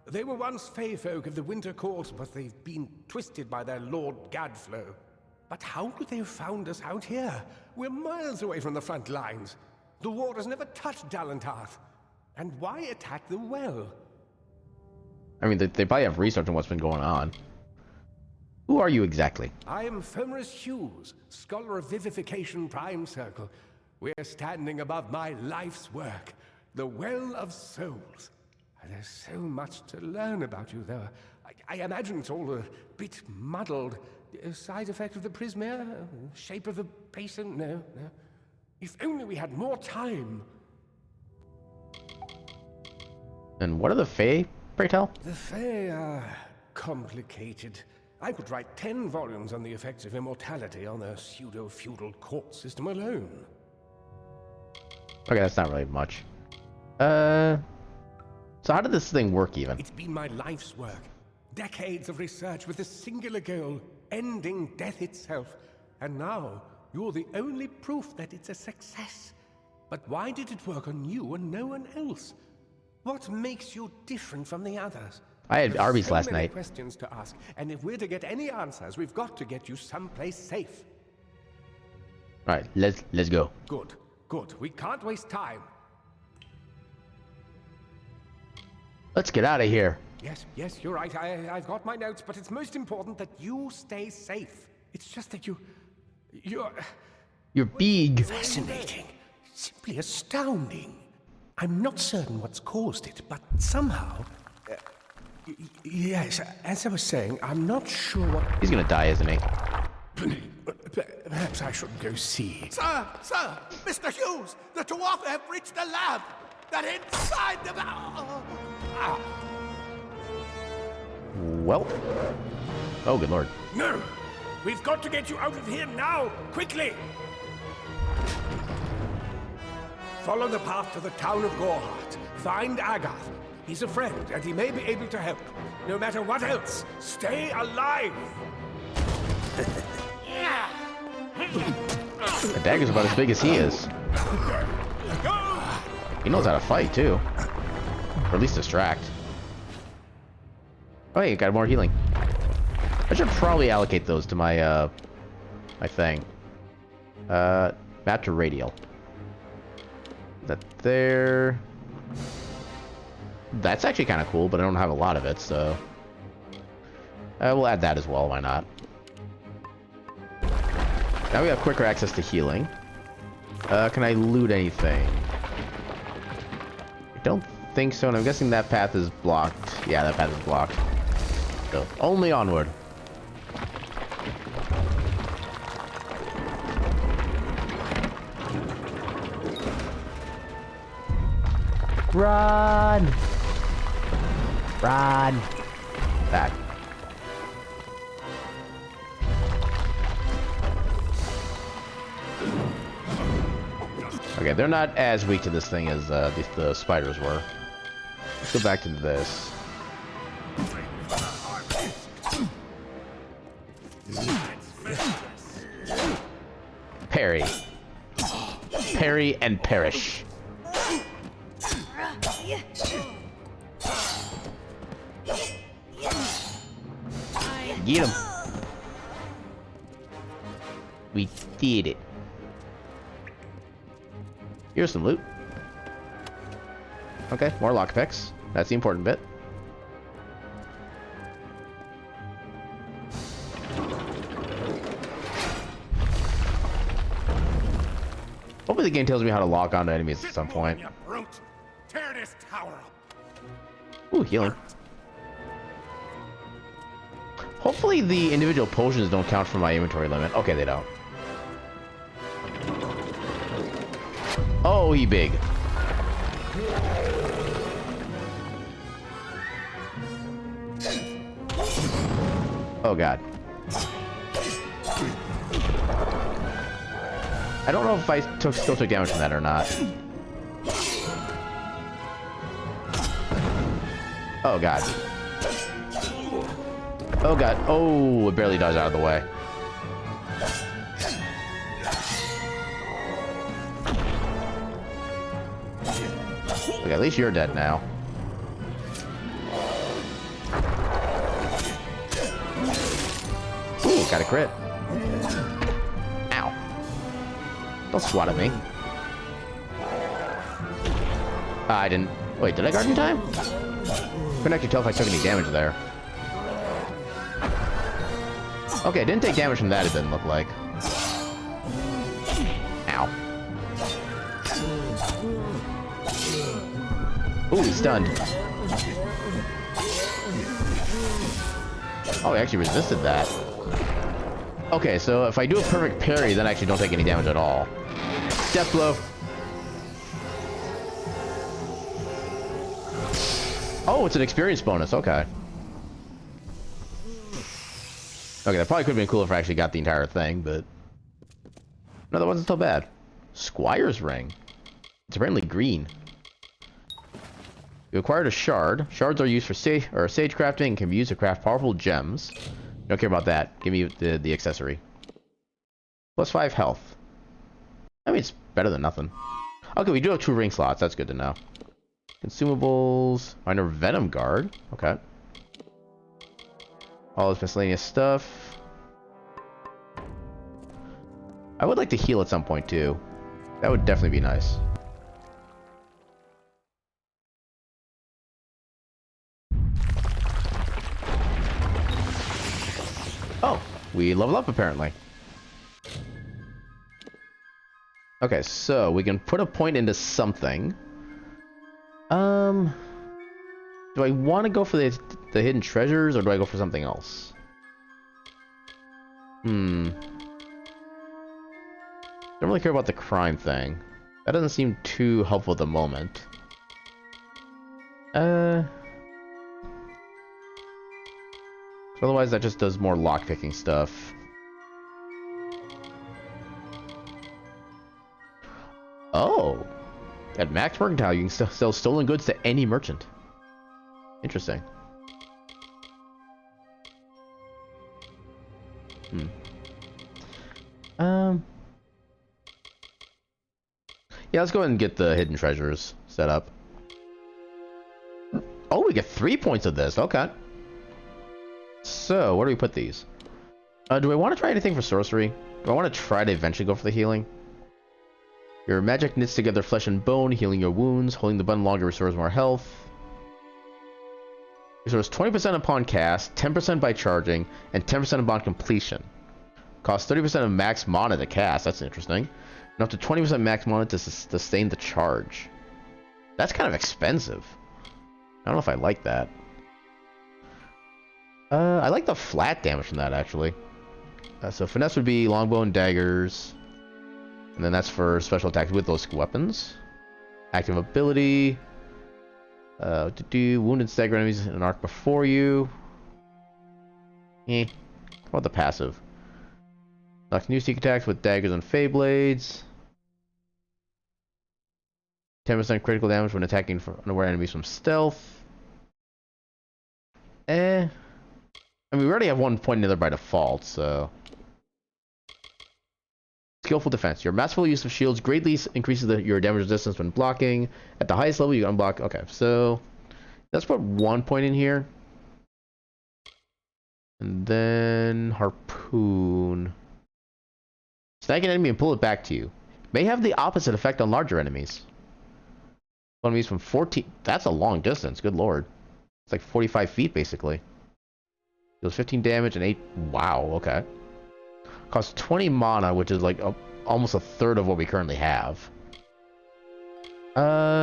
They were once Fey folk of the Winter Court, but they've been twisted by their Lord Gadflow. But how could they have found us out here? We're miles away from the front lines. The war has never touched Dalantarth. And why attack the well? I mean, they probably have research on what's been going on. Who are you exactly? I am Fomorus Hughes, Scholar of Vivification Prime Circle. We're standing above my life's work, the Well of Souls. There's so much to learn about you, though. I imagine it's all a bit muddled. A side effect of the prismere? Shape of the basin? No. If only we had more time. And what are the Fae, pray tell? The Fae are complicated. I could write 10 volumes on the effects of immortality on a pseudo-feudal court system alone. Okay, that's not really much. So how did this thing work even? It's been my life's work. Decades of research with a singular goal, ending death itself. And now, you're the only proof that it's a success. But why did it work on you and no one else? What makes you different from the others? I had There's Arby's so last many night. questions to ask, and if we're to get any answers, we've got to get you someplace safe. Alright, let's go. Good. We can't waste time. Let's get out of here. Yes, you're right. I've got my notes, but it's most important that you stay safe. It's just that You're big. Fascinating. Simply astounding. I'm not certain what's caused it, but somehow... yes, as I was saying, I'm not sure what... He's gonna die, isn't he? Perhaps I should go see. Sir! Mr. Hughes! The Tuatha have reached the lab! They're inside the... Well. Oh, good lord. No! We've got to get you out of here now! Quickly! Follow the path to the town of Gorhart. Find Agath. He's a friend, and he may be able to help. No matter what else, stay alive! The dagger's about as big as he is. He knows how to fight, too. Or at least distract. Oh, hey, got more healing. I should probably allocate those to my, my thing. Map to radial. That there. That's actually kind of cool, but I don't have a lot of it, so... we'll add that as well, why not? Now we have quicker access to healing. Can I loot anything? I don't think so, and I'm guessing that path is blocked. Yeah, that path is blocked. So, only onward. Run! Run! Back. Okay, they're not as weak to this thing as the spiders were. Let's go back to this. Parry. Parry and perish. Get him. We did it. Here's some loot. Okay, more lockpicks. That's the important bit. Hopefully the game tells me how to lock onto enemies at some point. You brute! Tear this tower up! Ooh, healing. Hopefully the individual potions don't count for my inventory limit. Okay, they don't. Oh, he big. Oh god. I don't know if I still took damage from that or not. Oh god. Oh god. Oh, it barely dodged out of the way. Okay, at least you're dead now. Ooh, got a crit. Ow. Don't swat at me. I didn't... Wait, did I guard in time? Couldn't actually tell if I took any damage there. Okay, didn't take damage from that, it didn't look like. Ow. Ooh, he's stunned. Oh, he actually resisted that. Okay, so if I do a perfect parry, then I actually don't take any damage at all. Death blow. Oh, it's an experience bonus. Okay. Okay, that probably could have been cool if I actually got the entire thing, but... No, that wasn't so bad. Squire's Ring. It's apparently green. You acquired a shard. Shards are used for sage crafting and can be used to craft powerful gems. Don't care about that. Give me the accessory. Plus 5 health. I mean, it's better than nothing. Okay, we do have 2 ring slots. That's good to know. Consumables. Minor Venom Guard. Okay. All this miscellaneous stuff. I would like to heal at some point, too. That would definitely be nice. Oh, we level up apparently. Okay, so we can put a point into something. Do I want to go for the hidden treasures or do I go for something else? Don't really care about the crime thing. That doesn't seem too helpful at the moment. Otherwise, that just does more lockpicking stuff. Oh! At Max Mercantile, you can sell stolen goods to any merchant. Interesting. Yeah, let's go ahead and get the hidden treasures set up. Oh, we get 3 points of this. Okay. So, where do we put these? Do I want to try anything for sorcery? Do I want to try to eventually go for the healing? Your magic knits together flesh and bone, healing your wounds. Holding the button longer restores more health. Restores 20% upon cast, 10% by charging, and 10% upon completion. Costs 30% of max mana to cast. That's interesting. And up to 20% max mana to sustain the charge. That's kind of expensive. I don't know if I like that. I like the flat damage from that, actually. So finesse would be longbow and daggers. And then that's for special attacks with those weapons. Active ability. To do wounded stagger enemies in an arc before you. What about the passive? Knocks new sneak attacks with daggers and fey blades. 10% critical damage when attacking unaware enemies from stealth. I mean, we already have 1 point in the other by default, so... Skillful defense. Your masterful use of shields greatly increases your damage resistance when blocking. At the highest level, you unblock. Okay, so... Let's put 1 point in here. And then... Harpoon. Snag an enemy and pull it back to you. May have the opposite effect on larger enemies. Enemies from 14... That's a long distance, good lord. It's like 45 feet, basically. Deals 15 damage and 8... Wow, okay. Costs 20 mana, which is like almost a third of what we currently have.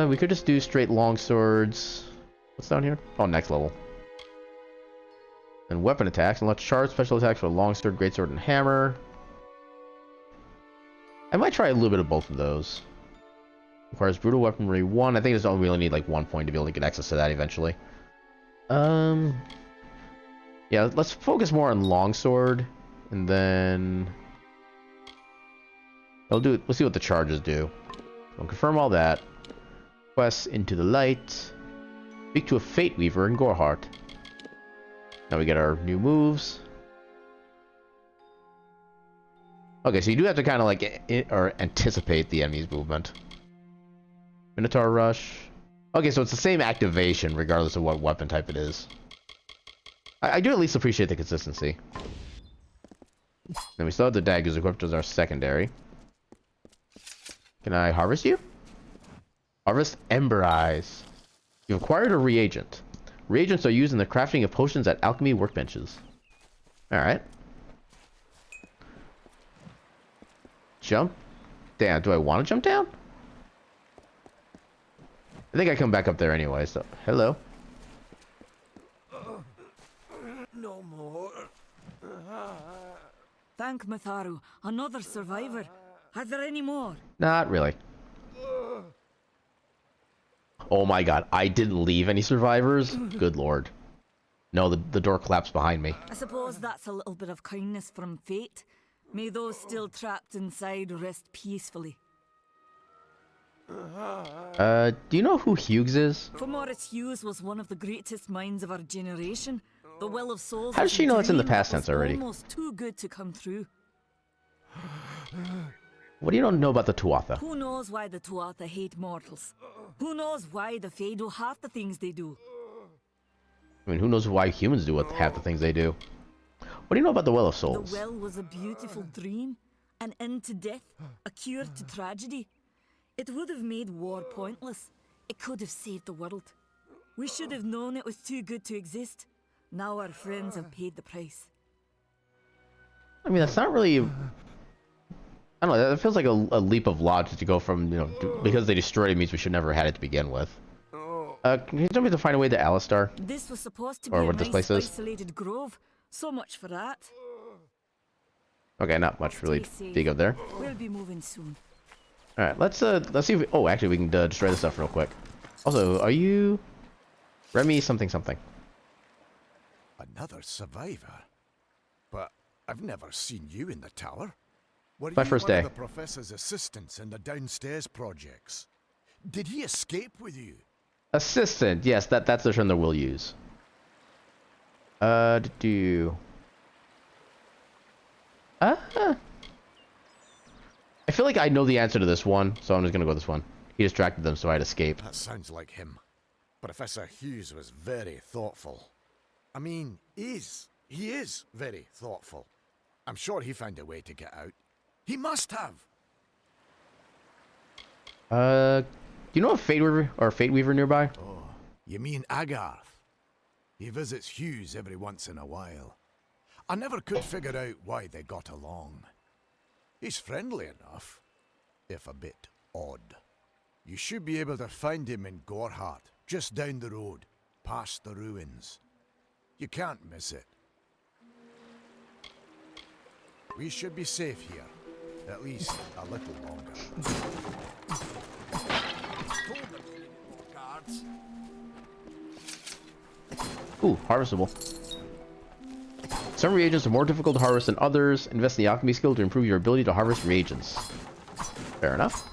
We could just do straight long swords. What's down here? Oh, next level. And weapon attacks. And let's charge special attacks for longsword, greatsword, and hammer. I might try a little bit of both of those. Requires brutal weaponry 1. I think it's only really need like 1 point to be able to get access to that eventually. Yeah, let's focus more on longsword, and then we'll see what the charges do. We'll confirm all that. Quest into the light. Speak to a Fate Weaver in Gorehart. Now we get our new moves. Okay, so you do have to kind of like anticipate the enemy's movement. Minotaur Rush. Okay, so it's the same activation regardless of what weapon type it is. I do at least appreciate the consistency. Then we still have the daggers equipped as our secondary. Can I harvest you? Harvest Ember Eyes. You've acquired a reagent. Reagents are used in the crafting of potions at alchemy workbenches. Alright. Jump down. Do I want to jump down? I think I come back up there anyway, so... Hello. No more. Thank Matharu, another survivor. Are there any more? Not really. Oh my god, I didn't leave any survivors? Good lord. No, the door collapsed behind me. I suppose that's a little bit of kindness from fate. May those still trapped inside rest peacefully. Do you know who Hughes is? For Morris Hughes was one of the greatest minds of our generation. The Well of Souls. How does she know it's in the dream past that was tense already? Almost too good to come true. What do you don't know about the Tuatha? Who knows why the Tuatha hate mortals? Who knows why the Fae do half the things they do? I mean, who knows why humans do what half the things they do? What do you know about the Well of Souls? The well was a beautiful dream, an end to death, a cure to tragedy. It would have made war pointless. It could have saved the world. We should have known it was too good to exist. Now our friends have paid the price. I mean, that's not really... I don't know, that feels like a leap of logic to go from, you know, because they destroyed it means we should never have had it to begin with. Can you tell me to find a way to Alistar? This was supposed to Or be a what this nice place is? isolated grove. So much for that. Okay, not much really big up there. We'll be moving soon. Alright, let's see if we... Oh, actually, we can destroy this stuff real quick. Also, are you... Remy something something. Another survivor? But I've never seen you in the tower. Were My you first one day. of the professor's assistants in the downstairs projects? Did he escape with you? Assistant, yes, that's the term that we'll use. I feel like I know the answer to this one, so I'm just gonna go with this one. He distracted them, so I'd escape. That sounds like him. Professor Hughes was very thoughtful. I mean, he is very thoughtful. I'm sure he found a way to get out. He must have. Do you know a Fate Weaver nearby? Oh, you mean Agarth? He visits Hughes every once in a while. I never could figure out why they got along. He's friendly enough, if a bit odd. You should be able to find him in Gorehart, just down the road, past the ruins. You can't miss it. We should be safe here, at least a little longer. Ooh, harvestable. Some reagents are more difficult to harvest than others. Invest in the alchemy skill to improve your ability to harvest reagents. Fair enough.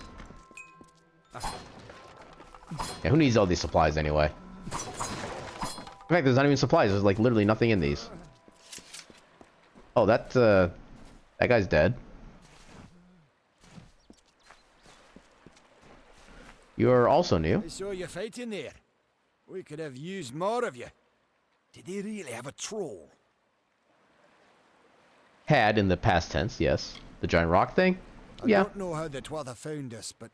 Yeah, who needs all these supplies anyway? In fact, there's not even supplies. There's like literally nothing in these. Oh, that guy's dead. You're also new. I saw you fighting there. We could have used more of you. Did they really have a troll? Had in the past tense, yes. The giant rock thing? I Yeah. don't know how the Twatha found us, but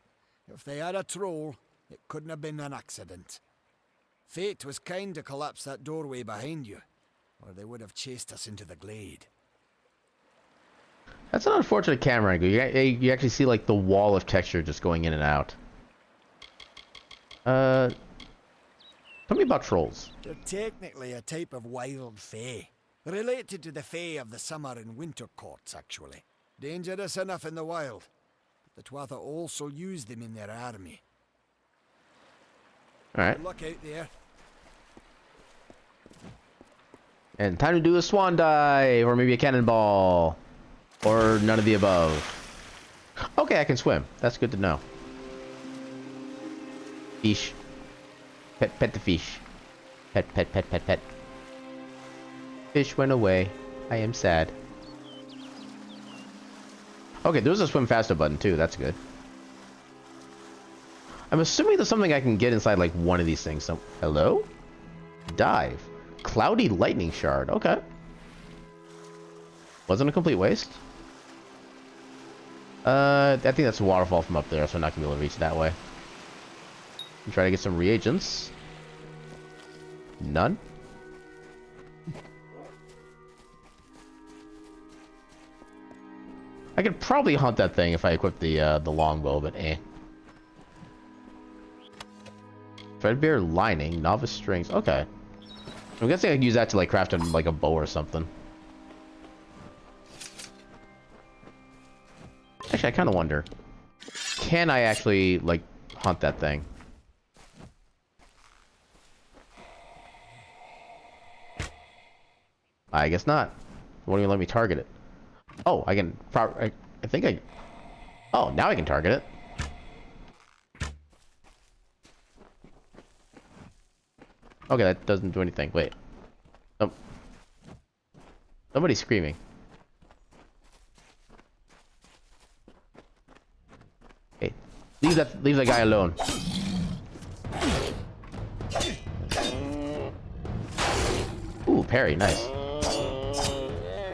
if they had a troll, it couldn't have been an accident. Fate was kind to collapse that doorway behind you, or they would have chased us into the glade. That's an unfortunate camera angle. You actually see like the wall of texture just going in and out. Tell me about trolls. They're technically a type of wild fae, related to the fae of the summer and winter courts, actually. Dangerous enough in the wild, but the Twatha also use them in their army. Alright. Good luck out there. And time to do a swan dive, or maybe a cannonball, or none of the above. Okay, I can swim. That's good to know. Fish. Pet the fish. Pet. Fish went away. I am sad. Okay, there's a swim faster button too. That's good. I'm assuming there's something I can get inside like one of these things. So, hello? Dive. Cloudy lightning shard. Okay. Wasn't a complete waste. I think that's a waterfall from up there, so I'm not gonna be able to reach that way. I'm trying to get some reagents. None. I could probably hunt that thing if I equip the longbow, but eh. Threadbare lining, novice strings. Okay. I'm guessing I can use that to like craft like a bow or something. Actually, I kind of wonder. Can I actually like hunt that thing? I guess not. It won't even let me target it. Oh, I can. I think I. Oh, now I can target it. Okay, that doesn't do anything. Wait. Nope. Somebody's screaming. Hey, leave that guy alone. Ooh, parry, nice.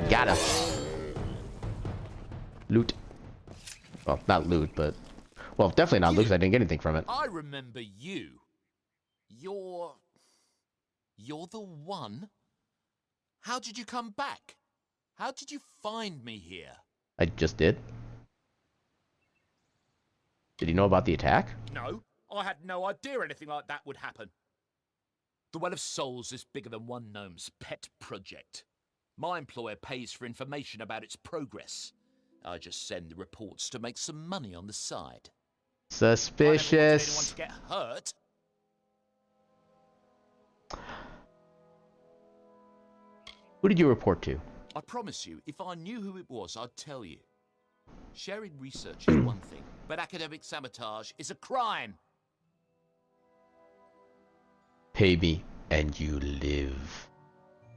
Got him. Loot. Well, not loot, but... Well, definitely not loot, because I didn't get anything from it. I remember you. You're the one? How did you come back? How did you find me here? I just did. Did you know about the attack? No, I had no idea anything like that would happen. The Well of Souls is bigger than one gnome's pet project. My employer pays for information about its progress. I just send the reports to make some money on the side. Suspicious. I never wanted anyone to get hurt. Who did you report to? I promise you, if I knew who it was, I'd tell you. Sharing research is one thing, but academic sabotage is a crime. Pay me and you live.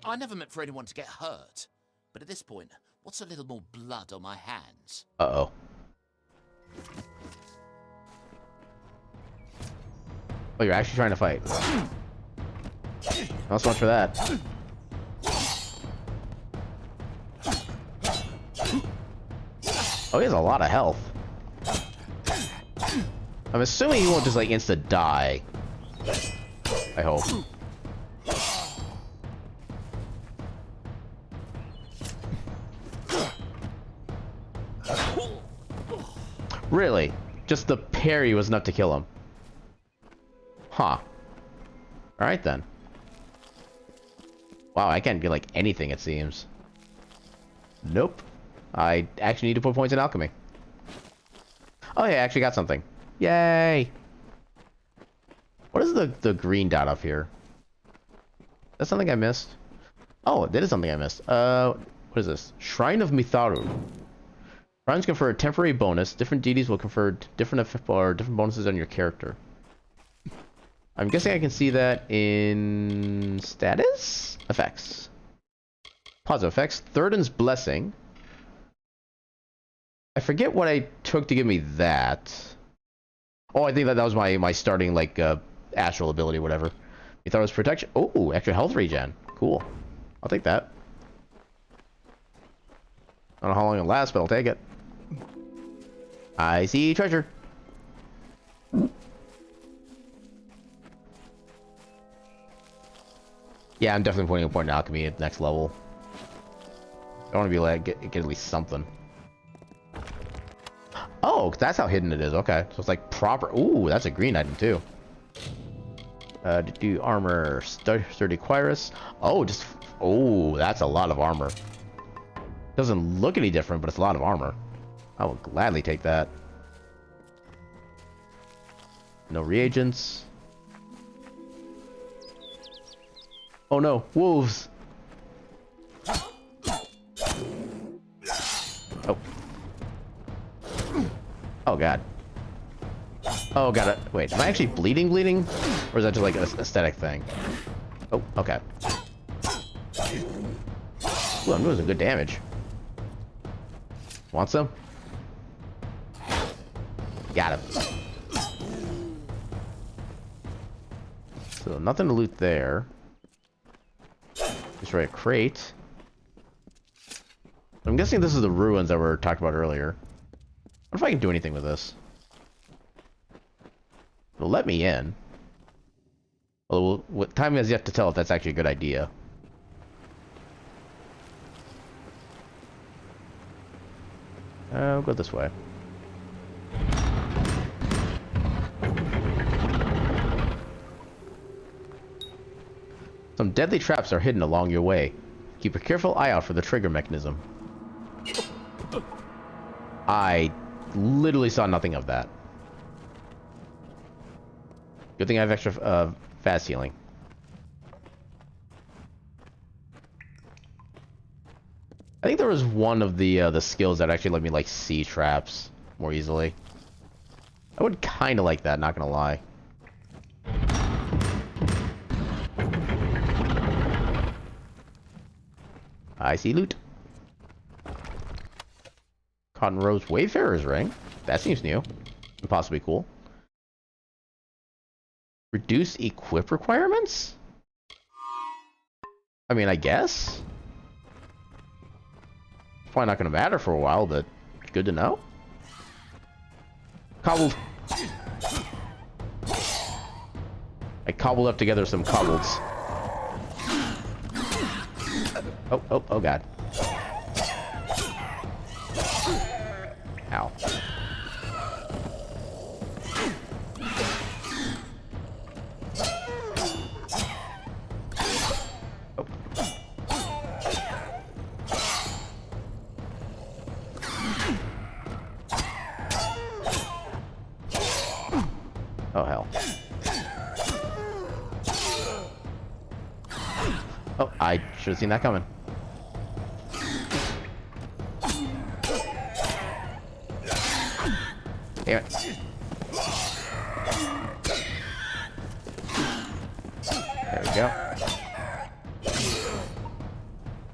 I never meant for anyone to get hurt. But at this point, what's a little more blood on my hands? Uh-oh. Oh, you're actually trying to fight. Not so much for that. Oh, he has a lot of health. I'm assuming he won't just like insta die. I hope. Really? Just the parry was enough to kill him. Huh. Alright then. Wow, I can't get like anything it seems. Nope. I actually need to put points in alchemy. Oh yeah, I actually got something. Yay! What is the green dot up here? That's something I missed. Oh, that is something I missed. What is this? Shrine of Mitharu. Shrines confer a temporary bonus. Different deities will confer different bonuses on your character. I'm guessing I can see that in status effects. Positive effects. Thurden's Blessing. I forget what I took to give me that. Oh, I think that was my starting like astral ability, or whatever. You thought it was protection. Oh, extra health regen. Cool. I'll take that. I don't know how long it'll last, but I'll take it. I see treasure. Yeah, I'm definitely putting a point in alchemy at next level. I want to be like get at least something. Oh, that's how hidden it is. Okay, so it's like proper. Ooh, that's a green item too. Do armor sturdy cuirass. Oh, just that's a lot of armor. Doesn't look any different, but it's a lot of armor. I will gladly take that. No reagents. Oh no, wolves! Oh. Oh god. Oh god, wait, am I actually bleeding? Or is that just like an aesthetic thing? Oh, okay. Ooh, I'm doing some good damage. Want some? Got him. So nothing to loot there. Destroy a crate. I'm guessing this is the ruins that were talked about earlier. What if I can do anything with this? It'll let me in. Well, time has yet to tell if that's actually a good idea. I'll go this way. Some deadly traps are hidden along your way. Keep a careful eye out for the trigger mechanism. I literally saw nothing of that. Good thing I have extra fast healing. I think there was one of the skills that actually let me like see traps more easily. I would kind of like that, not gonna lie. I see loot. Cotton Rose Wayfarer's Ring. That seems new. And possibly cool. Reduce equip requirements? I mean, I guess. Probably not going to matter for a while, but good to know. Cobbled. I cobbled up together some cobbles. Oh god. Ow. Oh hell. Oh, I should have seen that coming. Damn it. There we go.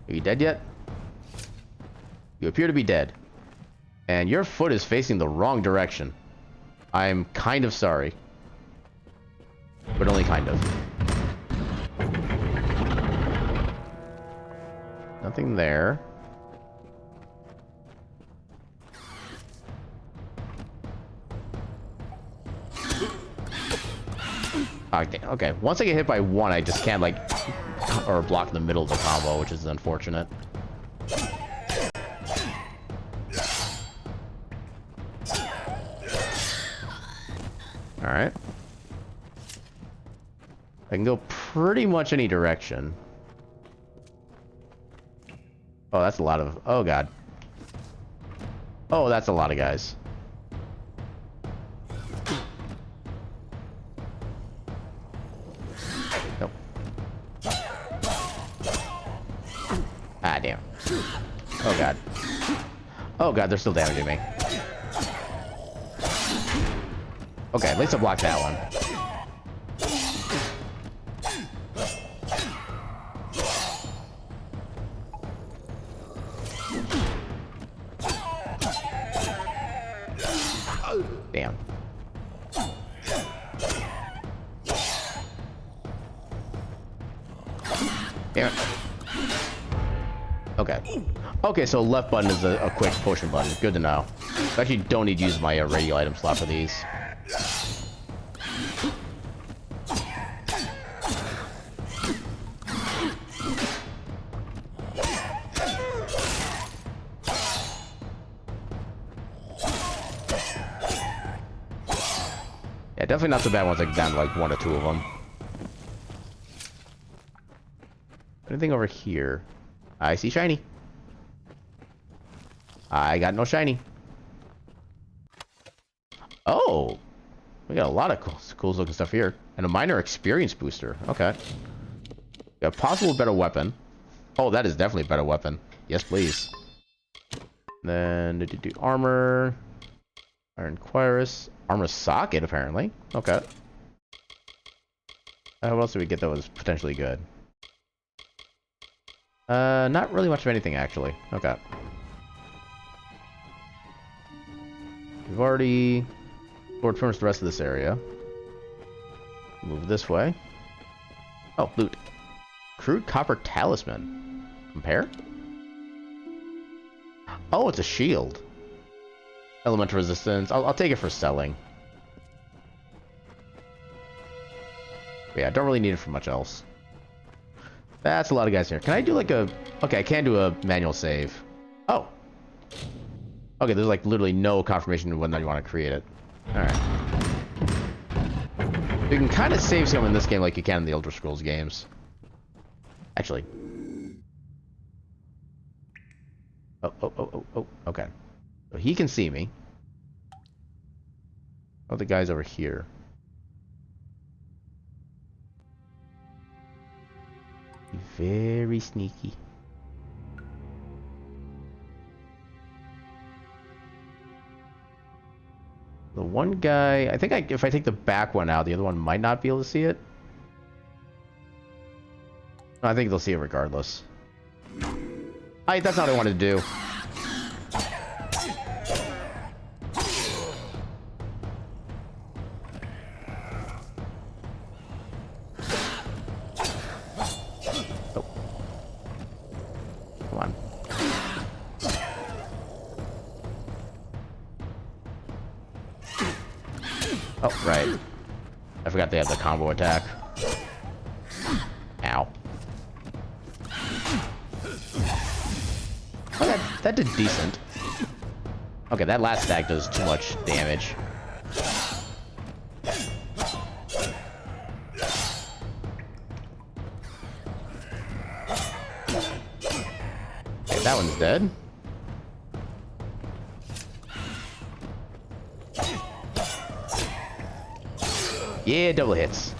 Are you dead yet? You appear to be dead. And your foot is facing the wrong direction. I'm kind of sorry. But only kind of. Nothing there. Okay, once I get hit by one, I just can't, like, or block in the middle of the combo, which is unfortunate. Alright. I can go pretty much any direction. Oh, that's a lot of... Oh, God. Oh, that's a lot of guys. Nope. Ah, damn. Oh, God. Oh, God, they're still damaging me. Okay, at least I blocked that one. Damn. Damn it. Okay. Okay, so left button is a quick potion button. Good to know. I actually don't need to use my radio item slot for these. Yeah, definitely not so bad once I get down to like 1 or 2 of them. Anything over here? I see shiny. I got no shiny. Oh! We got a lot of cool looking stuff here. And a minor experience booster. Okay. A possible better weapon. Oh, that is definitely a better weapon. Yes, please. Then do armor. Iron Cuirass. Armor socket, apparently. Okay. What else did we get that was potentially good? Not really much of anything, actually. Okay. We've already explored pretty much the rest of this area. Move this way. Oh, loot. Crude copper talisman. Compare? Oh, it's a shield. Elemental resistance. I'll take it for selling. But yeah, I don't really need it for much else. That's a lot of guys here. Can I do like a... Okay, I can do a manual save. Oh. Okay, there's like literally no confirmation of whether you want to create it. Alright. You can kind of save some in this game like you can in the Elder Scrolls games. Actually. Oh, okay. So he can see me. Oh, the guy's over here. Very sneaky. The one guy, I think if I take the back one out, the other one might not be able to see it. No, I think they'll see it regardless. That's not what I wanted to do. Oh. Come on. Oh, right. I forgot they have the combo attack. Ow. Oh, that did decent. Okay, that last stack does too much damage. Okay, that one's dead. Yeah, double hits.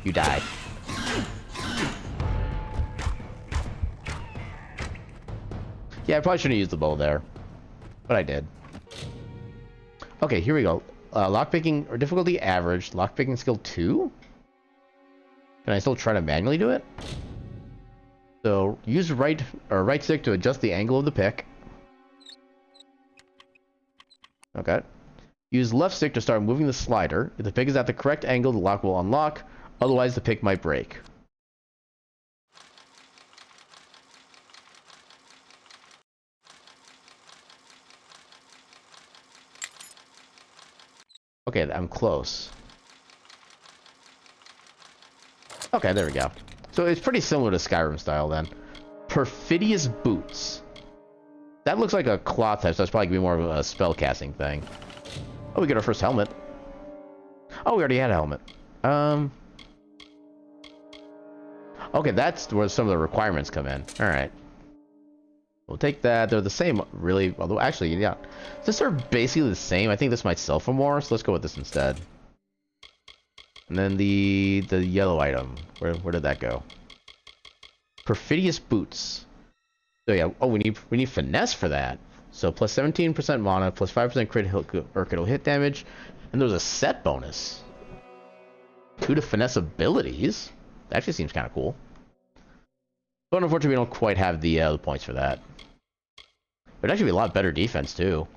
You die. Yeah, I probably shouldn't have used the bow there. But I did. Okay, here we go. Lockpicking, or difficulty average. Lockpicking skill 2? Can I still try to manually do it? So, use right stick to adjust the angle of the pick. Okay. Use left stick to start moving the slider. If the pick is at the correct angle, the lock will unlock. Otherwise, the pick might break. Okay, I'm close. Okay, there we go. So it's pretty similar to Skyrim style then. Perfidious Boots. That looks like a cloth type, so that's probably going to be more of a spell casting thing. Oh, we got our first helmet. Oh, we already had a helmet. Okay, that's where some of the requirements come in. Alright. We'll take that. They're the same, really. Although, actually, yeah. Since they're basically the same, I think this might sell for more, so let's go with this instead. And then the yellow item. Where did that go? Perfidious Boots. So yeah, oh, we need finesse for that. So plus 17% mana, plus 5% critical hit damage, and there's a set bonus. 2 to finesse abilities. That actually seems kind of cool. But unfortunately, we don't quite have the points for that. It'd actually be a lot better defense too.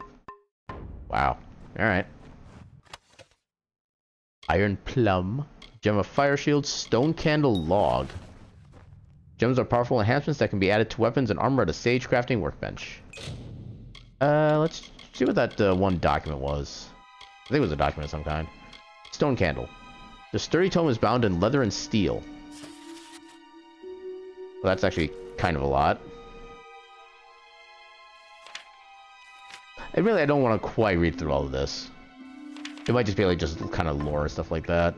Wow. All right. Iron Plum, Gem of Fire Shield, Stone Candle Log. Gems are powerful enhancements that can be added to weapons and armor at a sage crafting workbench. Let's see what that one document was. I think it was a document of some kind. Stone Candle. The sturdy tome is bound in leather and steel. Well, that's actually kind of a lot. And really, I don't want to quite read through all of this. It might just be like just kind of lore and stuff like that.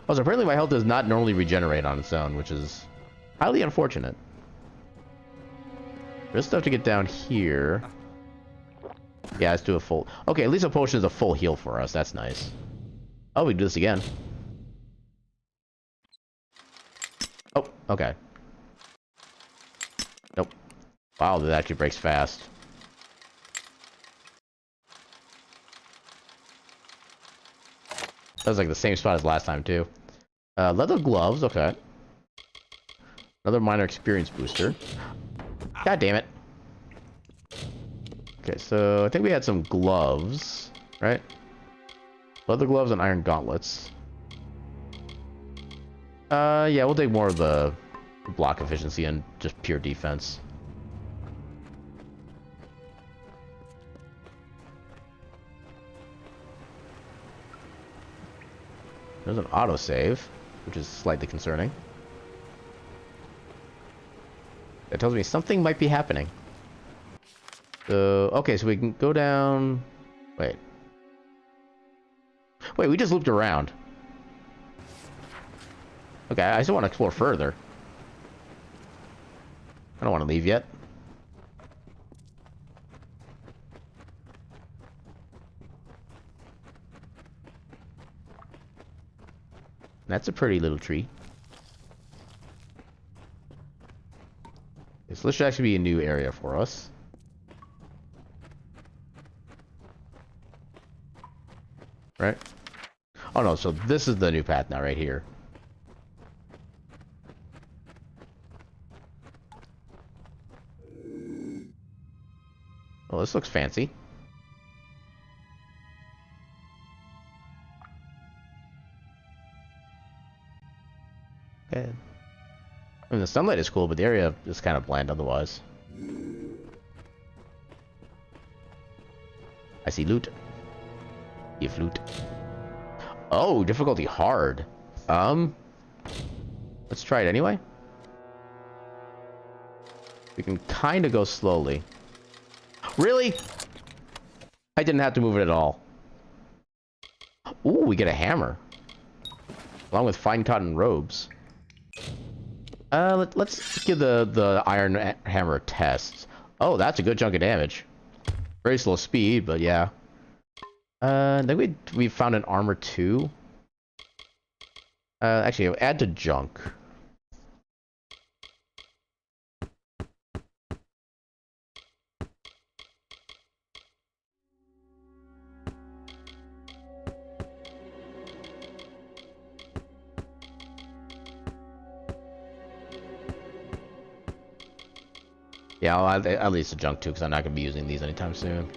Also, apparently my health does not normally regenerate on its own, which is highly unfortunate. There's stuff to get down here. Yeah, let's do a full... Okay, at least a potion is a full heal for us. That's nice. Oh, we can do this again. Oh, okay. Nope. Wow, that actually breaks fast. That was like the same spot as last time, too. Leather gloves, okay. Another minor experience booster. God damn it. Okay, so I think we had some gloves, right? Leather gloves and iron gauntlets. Yeah, we'll take more of the block efficiency and just pure defense. There's an autosave, which is slightly concerning. That tells me something might be happening. So, okay, so we can go down... Wait, we just looped around. Okay, I still want to explore further. I don't want to leave yet. That's a pretty little tree. So this should actually be a new area for us. Right? Oh no, so this is the new path now, right here. Oh, this looks fancy. Okay. I mean, the sunlight is cool, but the area is kind of bland otherwise. I see loot. You flute. Oh, difficulty hard. Let's try it anyway. We can kind of go slowly. Really? I didn't have to move it at all. Ooh, we get a hammer. Along with fine cotton robes. Let's give the iron hammer a test. Oh, that's a good chunk of damage. Very slow speed, but yeah. I think we found an armor too. Actually, add to junk. Yeah, I'll add at least a junk too, because I'm not going to be using these anytime soon.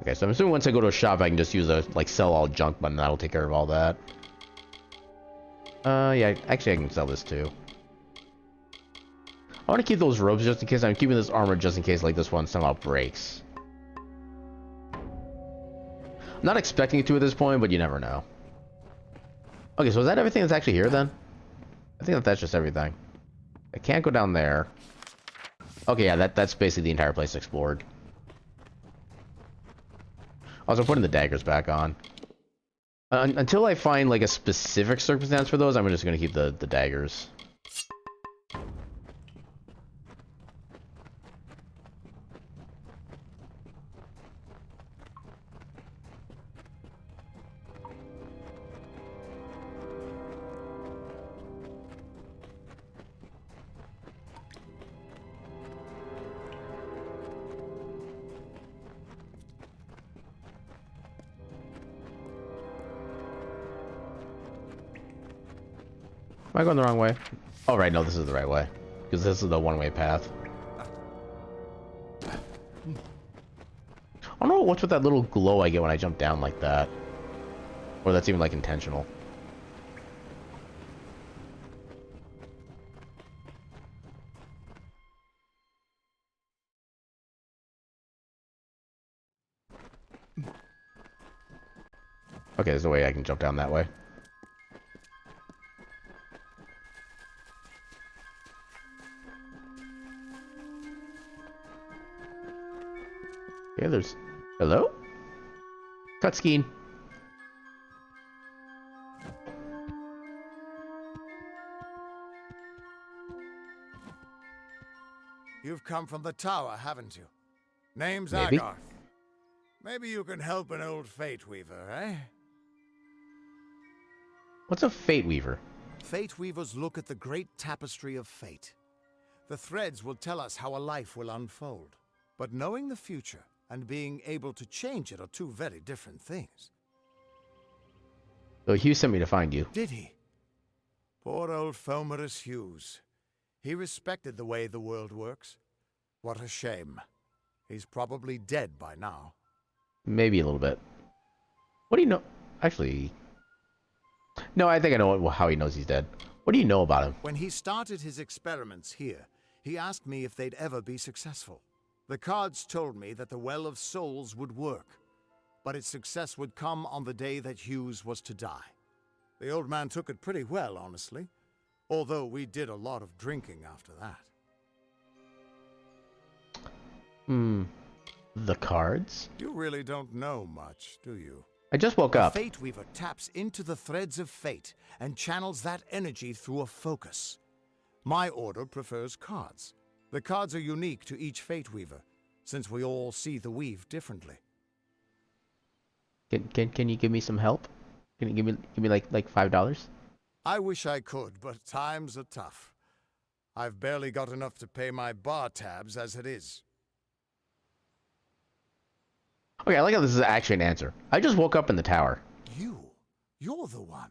Okay, so I'm assuming once I go to a shop, I can just use a, like, sell all junk button. That'll take care of all that. Yeah, actually I can sell this too. I want to keep those robes just in case. I'm keeping this armor just in case, like, this one somehow breaks. I'm not expecting it to at this point, but you never know. Okay, so is that everything that's actually here, then? I think that's just everything. I can't go down there. Okay, yeah, that's basically the entire place explored. Also, putting the daggers back on. Until I find, like, a specific circumstance for those, I'm just going to keep the daggers. Am I going the wrong way? Oh, right, no, this is the right way. Because this is the one-way path. I don't know what's with that little glow I get when I jump down like that. Or that's even, like, intentional. Okay, there's no way I can jump down that way. Okay, there's... Hello? Cutscene. You've come from the tower, haven't you? Name's Maybe. Agarth. Maybe you can help an old Fate Weaver, eh? What's a Fate Weaver? Fate Weavers look at the great tapestry of fate. The threads will tell us how a life will unfold. But knowing the future and being able to change it are two very different things. So Hugh sent me to find you. Did he? Poor old Fomerus Hughes. He respected the way the world works. What a shame. He's probably dead by now. Maybe a little bit. What do you know? Actually... No, I think I know how he knows he's dead. What do you know about him? When he started his experiments here, he asked me if they'd ever be successful. The cards told me that the Well of Souls would work, but its success would come on the day that Hughes was to die. The old man took it pretty well, honestly, although we did a lot of drinking after that. The cards? You really don't know much, do you? I just woke up. The Fate Weaver taps into the threads of fate and channels that energy through a focus. My order prefers cards. The cards are unique to each Fate Weaver, since we all see the weave differently. Can you give me some help? Can you give me like $5? I wish I could, but times are tough. I've barely got enough to pay my bar tabs as it is. Okay, I like how this is actually an answer. I just woke up in the tower. You're the one.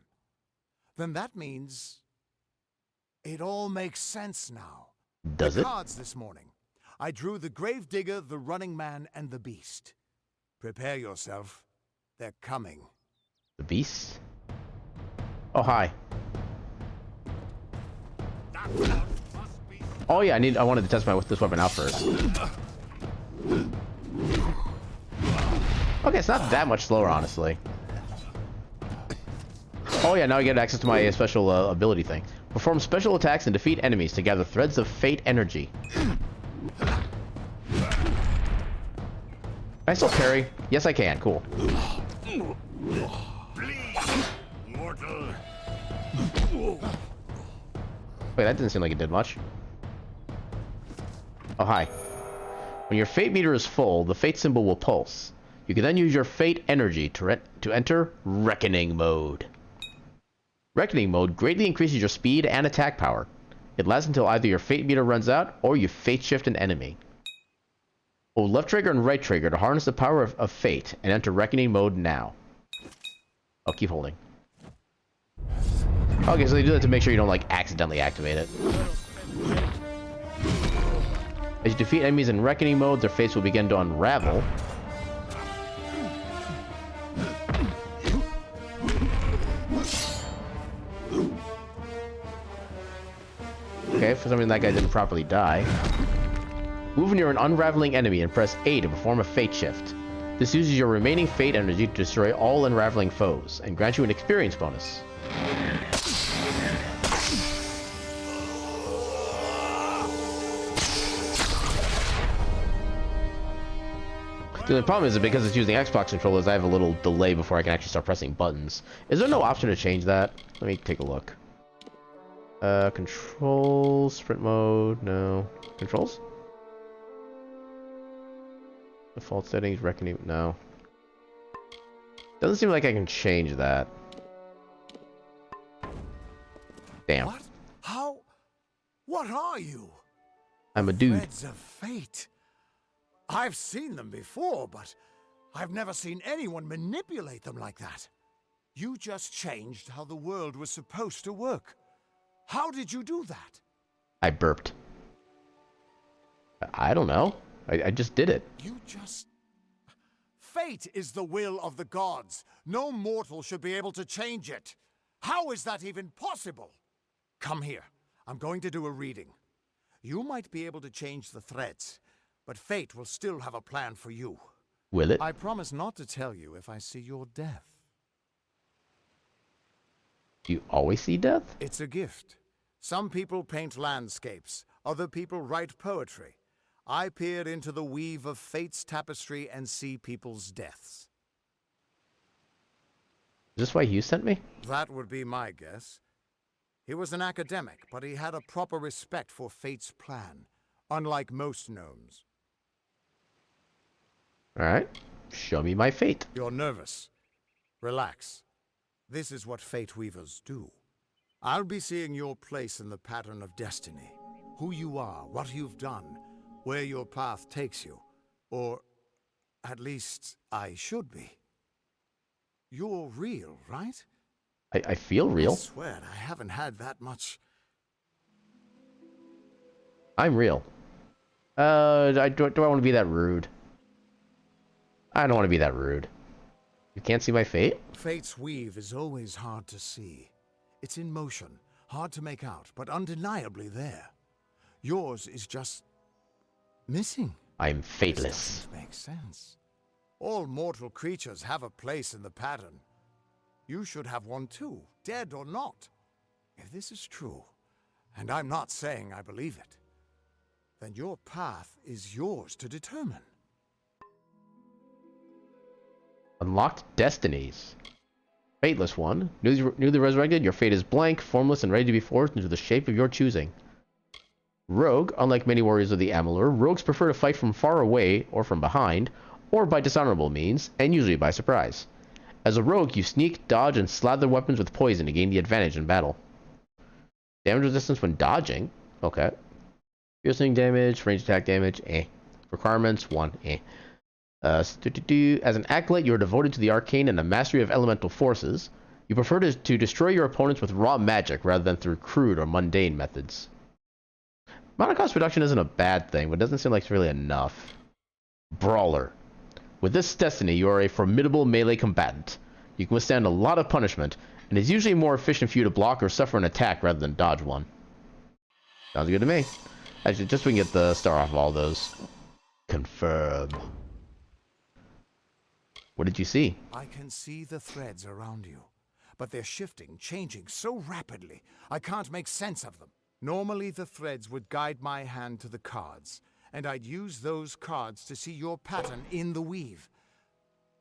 Then that means it all makes sense now. Does The it? cards this morning. I drew the Gravedigger, the Running Man, and the Beast. Prepare yourself. They're coming. The beast? Oh, hi. Oh yeah, I wanted to test this weapon out first. Okay, it's not that much slower, honestly. Oh yeah, now I get access to my special ability thing. Perform special attacks and defeat enemies to gather threads of fate energy. Can I still parry? Yes, I can. Cool. Wait, that didn't seem like it did much. Oh, hi. When your fate meter is full, the fate symbol will pulse. You can then use your fate energy to enter Reckoning mode. Reckoning mode greatly increases your speed and attack power. It lasts until either your fate meter runs out or you fate shift an enemy. Hold left trigger and right trigger to harness the power of fate and enter Reckoning mode now. I'll keep holding. Okay, so they do that to make sure you don't like accidentally activate it. As you defeat enemies in Reckoning mode, their fates will begin to unravel. Okay, for some reason that guy didn't properly die. Move near an unraveling enemy and press A to perform a fate shift. This uses your remaining fate energy to destroy all unraveling foes, and grants you an experience bonus. The only problem is that because it's using Xbox controllers, I have a little delay before I can actually start pressing buttons. Is there no option to change that? Let me take a look. Controls, sprint mode, no. Controls? Default settings, reckoning, no. Doesn't seem like I can change that. Damn. What? How? What are you? I'm a dude. Threads of fate. I've seen them before, but I've never seen anyone manipulate them like that. You just changed how the world was supposed to work. How did you do that? I burped. I don't know. I just did it. You just... Fate is the will of the gods. No mortal should be able to change it. How is that even possible? Come here. I'm going to do a reading. You might be able to change the threads, but fate will still have a plan for you. Will it? I promise not to tell you if I see your death. Do you always see death? It's a gift. Some people paint landscapes, other people write poetry. I peer into the weave of fate's tapestry and see people's deaths. Is this why you sent me? That would be my guess. He was an academic, but he had a proper respect for fate's plan. unlike most gnomes. Alright. Show me my fate. You're nervous. Relax. This is what Fate Weavers do. I'll be seeing your place in the pattern of destiny. Who you are, what you've done, where your path takes you. Or, at least, I should be. You're real, right? I feel real. I swear, I haven't had that much. I'm real. Do I want to be that rude? I don't want to be that rude. You can't see my fate? Fate's weave is always hard to see. It's in motion, hard to make out, but undeniably there. Yours is just missing. I'm This fateless. doesn't make sense. All mortal creatures have a place in the pattern. You should have one too, dead or not. If this is true, and I'm not saying I believe it, then your path is yours to determine. Unlocked destinies. Fateless one. Newly resurrected, your fate is blank, formless, and ready to be forged into the shape of your choosing. Rogue. Unlike many warriors of the Amalur, rogues prefer to fight from far away, or from behind, or by dishonorable means, and usually by surprise. As a rogue, you sneak, dodge, and slather weapons with poison to gain the advantage in battle. Damage resistance when dodging. Okay. Piercing damage, range attack damage, eh. Requirements, 1, eh. As an acolyte, you are devoted to the arcane and the mastery of elemental forces. You prefer to destroy your opponents with raw magic rather than through crude or mundane methods. Mana cost reduction isn't a bad thing, but it doesn't seem like it's really enough. Brawler. With this destiny, you are a formidable melee combatant. You can withstand a lot of punishment, and it's usually more efficient for you to block or suffer an attack rather than dodge one. Sounds good to me. Actually, just so we can get the star off of all those. Confirm. What did you see? I can see the threads around you, but they're shifting, changing so rapidly, I can't make sense of them. Normally, the threads would guide my hand to the cards, and I'd use those cards to see your pattern in the weave.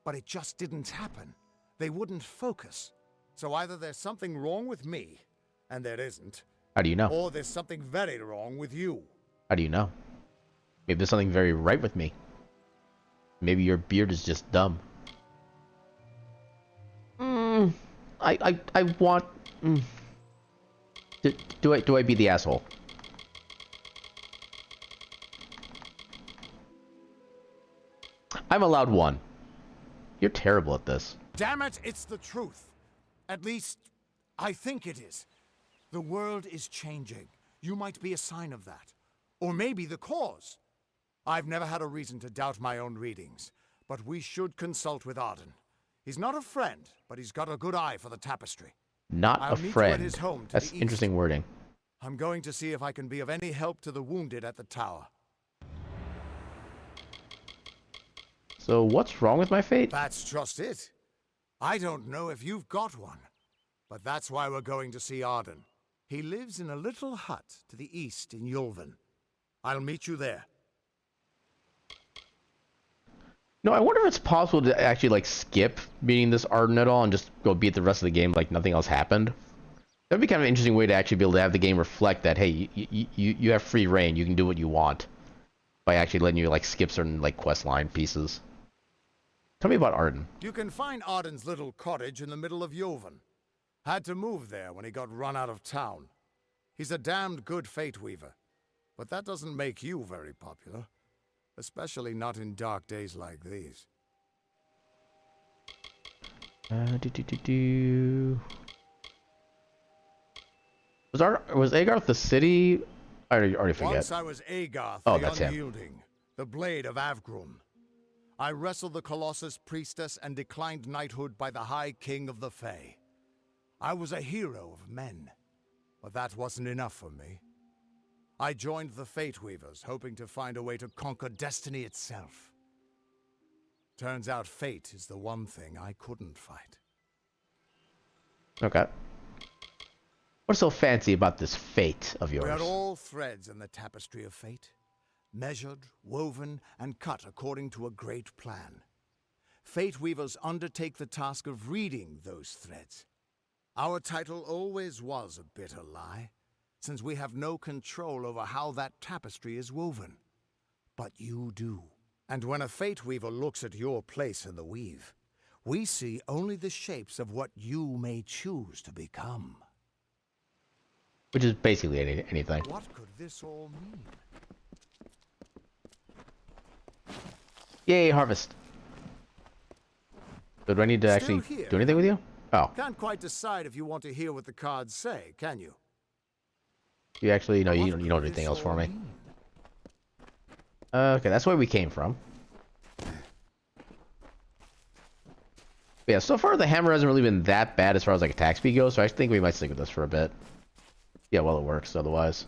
But it just didn't happen. They wouldn't focus. So either there's something wrong with me, and there isn't, How do you know? or there's something very wrong with you. How do you know? Maybe there's something very right with me. Maybe your beard is just dumb. I want... Do I be the asshole? I'm allowed one. You're terrible at this. Damn it, it's the truth. At least, I think it is. The world is changing. You might be a sign of that. Or maybe the cause. I've never had a reason to doubt my own readings, but we should consult with Arden. He's not a friend, but he's got a good eye for the tapestry. Not I'll a meet you at friend. his home to That's the east. interesting wording. I'm going to see if I can be of any help to the wounded at the tower. So what's wrong with my fate? That's just it. I don't know if you've got one, but that's why we're going to see Arden. He lives in a little hut to the east in Yulven. I'll meet you there. No, I wonder if it's possible to actually like skip meeting this Arden at all and just go beat the rest of the game like nothing else happened. That'd be kind of an interesting way to actually be able to have the game reflect that, hey, you have free reign, you can do what you want by actually letting you like skip certain like quest line pieces. Tell me about Arden. You can find Arden's little cottage in the middle of Yulven. Had to move there when he got run out of town. He's a damned good fate weaver, but that doesn't make you very popular. Especially not in dark days like these. Was Agarth the city? I already forget. Once I was Agarth, Oh, the that's him. Unyielding, the blade of Avgrum. I wrestled the Colossus priestess and declined knighthood by the High King of the Fae. I was a hero of men, but that wasn't enough for me. I joined the Fate Weavers, hoping to find a way to conquer destiny itself. Turns out fate is the one thing I couldn't fight. Okay. What's so fancy about this fate of We are yours? all threads in the tapestry of fate, measured, woven, and cut according to a great plan. Fate Weavers undertake the task of reading those threads. Our title always was a bitter lie. since we have no control over how that tapestry is woven. But you do. And when a fate weaver looks at your place in the weave, we see only the shapes of what you may choose to become. Which is basically anything. What could this all mean? Yay, harvest. So do I need to actually do anything with you? Oh. Can't quite decide if you want to hear what the cards say, can you? You actually, no, you don't do anything else for me. Okay, that's where we came from. Yeah, so far the hammer hasn't really been that bad as far as like attack speed goes, so I think we might stick with this for a bit. Yeah, well it works otherwise.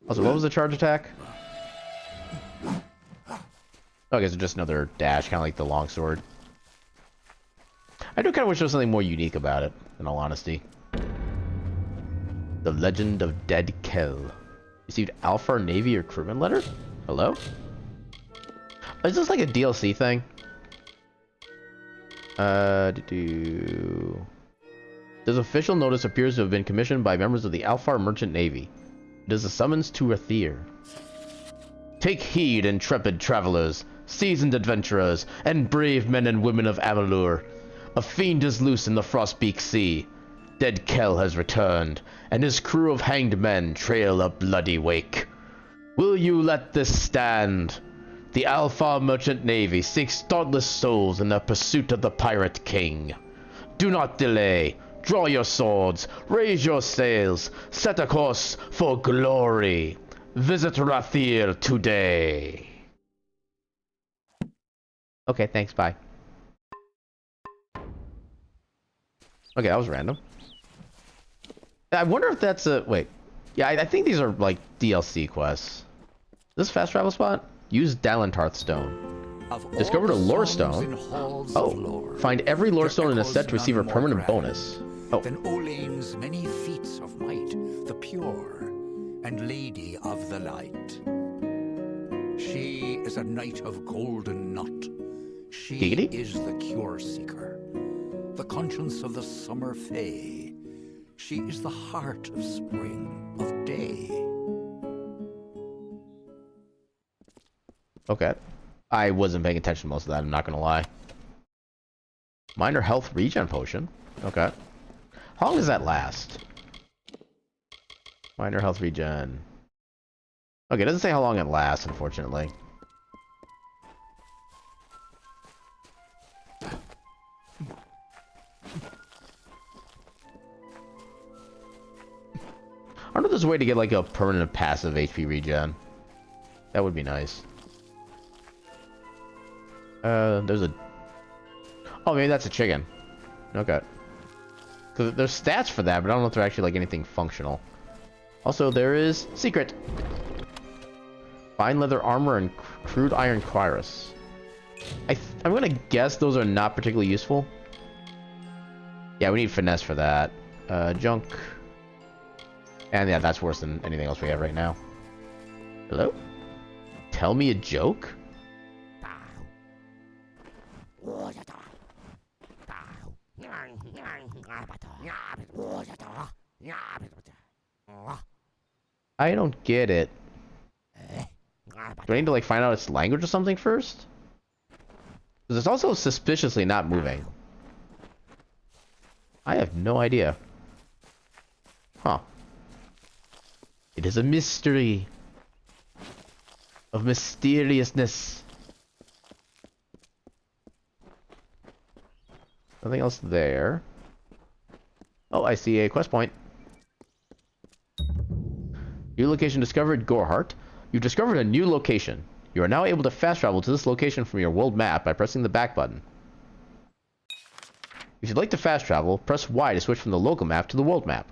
Also, what was the charge attack? Okay, so just another dash, kind of like the longsword. I do kind of wish there was something more unique about it, in all honesty. The Legend of Dead Kell. Received Alpha Navy recruitment letter? Hello? Is this like a DLC thing? This official notice appears to have been commissioned by members of the Alpha Merchant Navy. It is a summons to Rathir. Take heed, intrepid travelers, seasoned adventurers, and brave men and women of Amalur. A fiend is loose in the Frostbeak Sea. Dead Kell has returned, and his crew of hanged men trail a bloody wake. Will you let this stand? The Alpha Merchant Navy seeks dauntless souls in the pursuit of the Pirate King. Do not delay. Draw your swords, raise your sails, set a course for glory. Visit Rathir today. Okay, thanks, bye. Okay, that was random. I wonder if that's a... Wait. Yeah, I think these are, like, DLC quests. This fast travel spot? Use Dalentarth Stone. Discovered a lore stone. Oh, find every lore stone in a set to receive a permanent bonus. Oh. Than Olene's many feats of might, the pure and lady of the light. She is a knight of golden knot. She Giggity? is the cure seeker, the conscience of the summer fae. She is the heart of spring, of day. Okay. I wasn't paying attention to most of that, I'm not gonna lie. Minor health regen potion. Okay. How long does that last? Minor health regen. Okay, it doesn't say how long it lasts, unfortunately. I wonder if there's a way to get like a permanent passive HP regen. That would be nice. There's a... Oh, maybe that's a chicken. Okay. Because there's stats for that, but I don't know if they're actually like anything functional. Also, there is secret. Fine leather armor and crude iron cuirass. I'm gonna guess those are not particularly useful. Yeah, we need finesse for that. Junk. And yeah, that's worse than anything else we have right now. Hello? Tell me a joke? I don't get it. Do I need to like find out its language or something first? Because it's also suspiciously not moving. I have no idea. Huh. It is a mystery of mysteriousness. Nothing else there. Oh, I see a quest point. New location discovered, Gorhart. You've discovered a new location. You are now able to fast travel to this location from your world map by pressing the back button. If you'd like to fast travel, press Y to switch from the local map to the world map.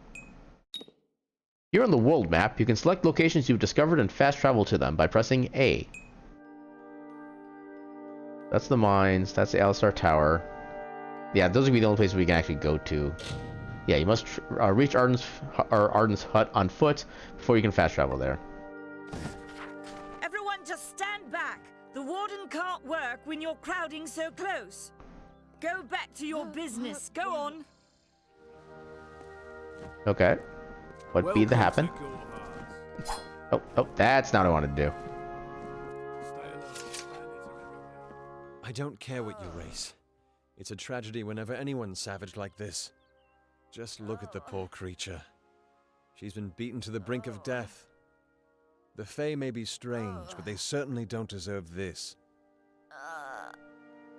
Here on the world map, you can select locations you've discovered and fast travel to them by pressing A. That's the mines, that's the Alistar Tower. Yeah, those would be the only places we can actually go to. Yeah, you must reach Arden's hut on foot before you can fast travel there. Everyone just stand back. The warden can't work when you're crowding so close. Go back to your business. Go on. Okay. what be the happen? Oh, that's not what I wanted to do. I don't care what you race. It's a tragedy whenever anyone's savage like this. Just look at the poor creature. She's been beaten to the brink of death. The Fae may be strange, but they certainly don't deserve this.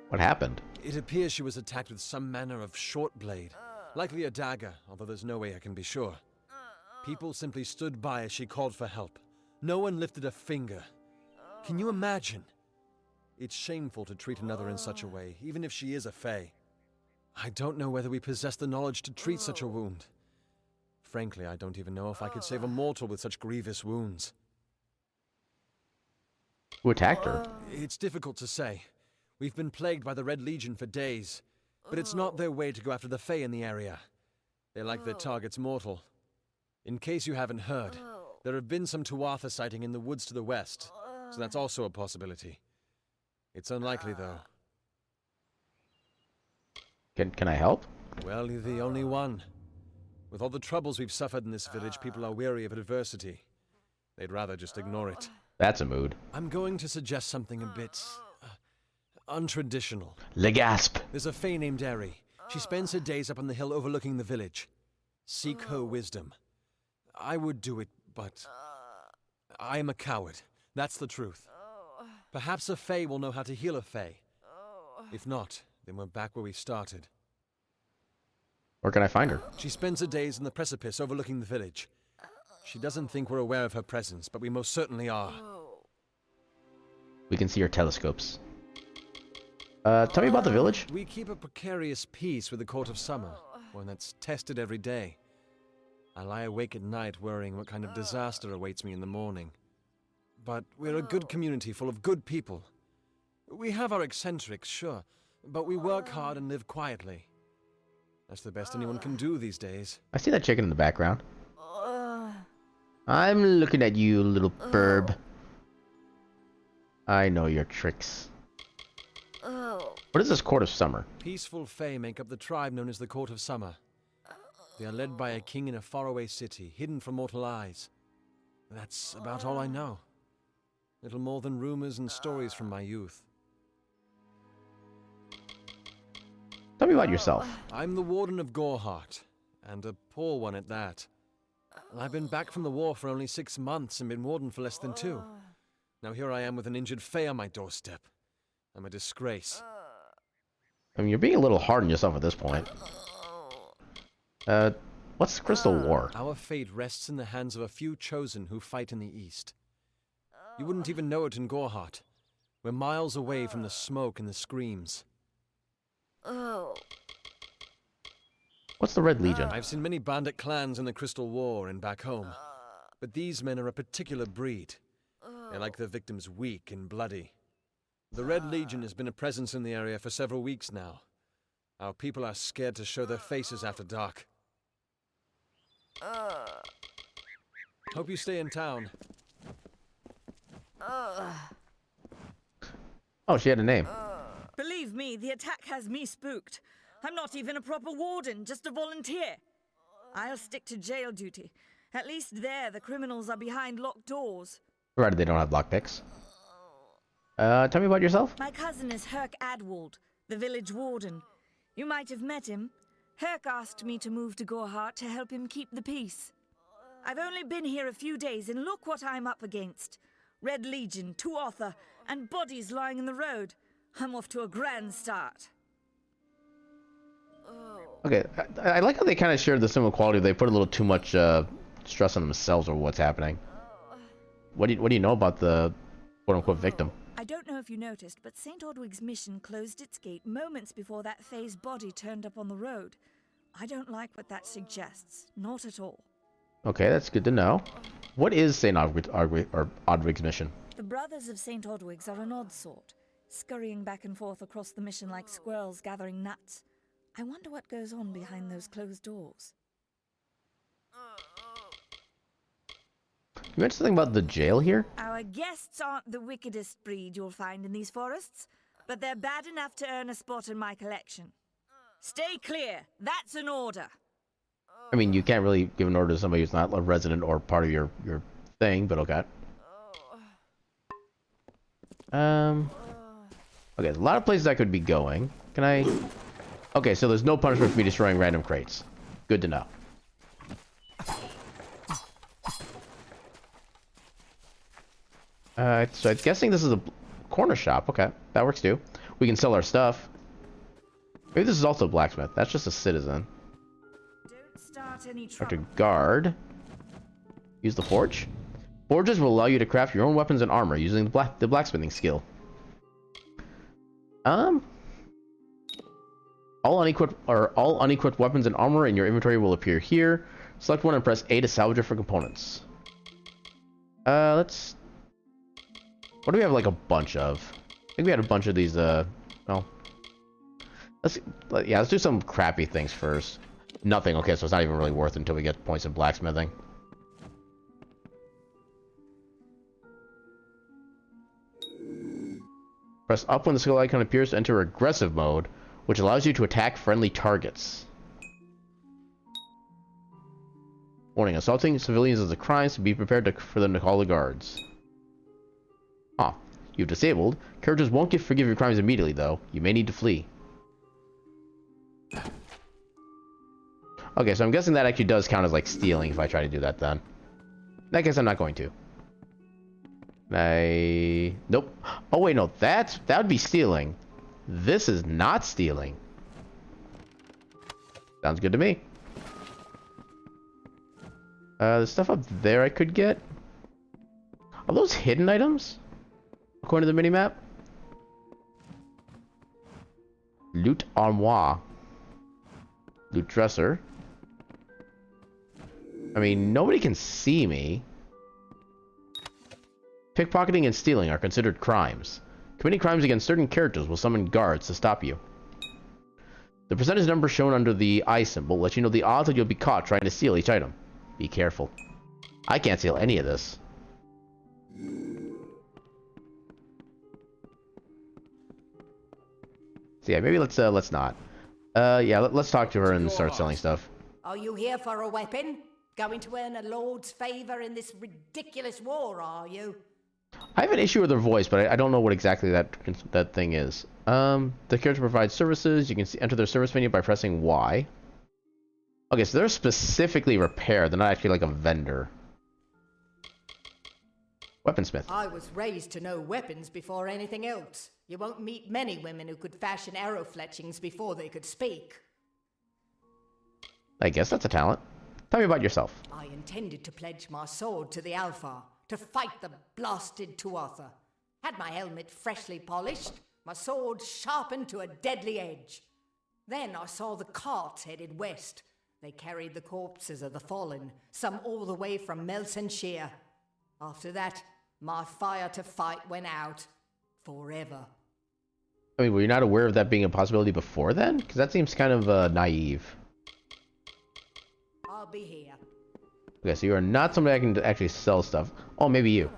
What happened? It appears she was attacked with some manner of short blade, likely a dagger, although there's no way I can be sure. People simply stood by as she called for help. No one lifted a finger. Can you imagine? It's shameful to treat another in such a way, even if she is a Fae. I don't know whether we possess the knowledge to treat such a wound. Frankly, I don't even know if I could save a mortal with such grievous wounds. Who attacked her? It's difficult to say. We've been plagued by the Red Legion for days, but it's not their way to go after the Fae in the area. They like their targets mortal. In case you haven't heard, there have been some Tuatha sighting in the woods to the west, so that's also a possibility. It's unlikely, though. Can I help? Well, you're the only one. With all the troubles we've suffered in this village, people are weary of adversity. They'd rather just ignore it. That's a mood. I'm going to suggest something a bit untraditional. Le gasp. There's a Fae named Eri. She spends her days up on the hill overlooking the village. Seek her wisdom. I would do it, but I am a coward. That's the truth. Perhaps a Fae will know how to heal a Fae. If not, then we're back where we started. Where can I find her? She spends her days in the precipice overlooking the village. She doesn't think we're aware of her presence, but we most certainly are. We can see her telescopes. Tell me about the village. We keep a precarious peace with the Court of Summer, one that's tested every day. I lie awake at night worrying what kind of disaster awaits me in the morning. But we're a good community full of good people. We have our eccentrics, sure, but we work hard and live quietly. That's the best anyone can do these days. I see that chicken in the background. I'm looking at you, little burb. I know your tricks. What is this Court of Summer? Peaceful Fae make up the tribe known as the Court of Summer. They are led by a king in a faraway city, hidden from mortal eyes. That's about all I know. Little more than rumors and stories from my youth. Tell me about yourself. I'm the Warden of Goreheart, and a poor one at that. I've been back from the war for only 6 months and been Warden for less than 2. Now here I am with an injured Fae on my doorstep. I'm a disgrace. I mean, you're being a little hard on yourself at this point. What's the Crystal War? Our fate rests in the hands of a few chosen who fight in the east. You wouldn't even know it in Goreheart. We're miles away from the smoke and the screams. What's the Red Legion? I've seen many bandit clans in the Crystal War and back home. But these men are a particular breed. They like their victims weak and bloody. The Red Legion has been a presence in the area for several weeks now. Our people are scared to show their faces after dark. Hope you stay in town. Oh, she had a name. Believe me, the attack has me spooked. I'm not even a proper warden, just a volunteer. I'll stick to jail duty. At least there, the criminals are behind locked doors. Provided they don't have lockpicks. Tell me about yourself. My cousin is Herc Adwald, the village warden. You might have met him. Herc asked me to move to Goreheart to help him keep the peace. I've only been here a few days, and look what I'm up against. Red Legion, Tuatha, and bodies lying in the road. I'm off to a grand start. Okay, I like how they kind of shared the similar quality. They put a little too much stress on themselves over what's happening. What do you know about the quote-unquote victim? I don't know if you noticed, but St. Odwig's mission closed its gate moments before that Fae's body turned up on the road. I don't like what that suggests. Not at all. Okay, that's good to know. What is St. Odwig's mission? The Brothers of St. Odwig's are an odd sort, scurrying back and forth across the mission like squirrels gathering nuts. I wonder what goes on behind those closed doors. You mentioned something about the jail here? Our guests aren't the wickedest breed you'll find in these forests, but they're bad enough to earn a spot in my collection. Stay clear. That's an order. I mean, you can't really give an order to somebody who's not a resident or part of your thing, but okay. Okay, there's a lot of places I could be going. Can I? Okay, so there's no punishment for me destroying random crates. Good to know. So I'm guessing this is a corner shop. Okay, that works too. We can sell our stuff. Maybe this is also a blacksmith. That's just a citizen. Don't start any Have trouble. to guard. Use the forge. Forges will allow you to craft your own weapons and armor using the blacksmithing skill. All unequipped weapons and armor in your inventory will appear here. Select one and press A to salvage it for components. Let's... What do we have like a bunch of? I think we had a bunch of these, well... let's do some crappy things first. Nothing, okay, so it's not even really worth it until we get points in blacksmithing. Press up when the skill icon appears to enter aggressive mode, which allows you to attack friendly targets. Warning, assaulting civilians is a crime, so be prepared for them to call the guards. Huh. You've disabled. Characters won't forgive your crimes immediately, though. You may need to flee. Okay, so I'm guessing that actually does count as, like, stealing if I try to do that, then. In that case, I'm not going to. Nope. Oh, wait, no. That would be stealing. This is not stealing. Sounds good to me. The stuff up there I could get. Are those hidden items? According to the minimap? Loot armoire. Loot dresser. I mean, nobody can see me. Pickpocketing and stealing are considered crimes. Committing crimes against certain characters will summon guards to stop you. The percentage number shown under the eye symbol lets you know the odds that you'll be caught trying to steal each item. Be careful. I can't steal any of this. So yeah, maybe let's not. Yeah, let's talk to her and start selling stuff. Are you here for a weapon? Going to earn a lord's favor in this ridiculous war, are you? I have an issue with her voice, but I don't know what exactly that thing is. The character provides services. You can enter their service menu by pressing Y. Okay, so they're specifically repair. They're not actually like a vendor. Weaponsmith. I was raised to know weapons before anything else. You won't meet many women who could fashion arrow fletchings before they could speak. I guess that's a talent. Tell me about yourself. I intended to pledge my sword to the Alpha, to fight the blasted Tuatha. Had my helmet freshly polished, my sword sharpened to a deadly edge. Then I saw the carts headed west. They carried the corpses of the fallen, some all the way from Melsenshire. After that, my fire to fight went out. Forever. I mean, were you not aware of that being a possibility before then? Because that seems kind of naive. I'll be here. Okay, so you are not somebody I can actually sell stuff. Oh, maybe you.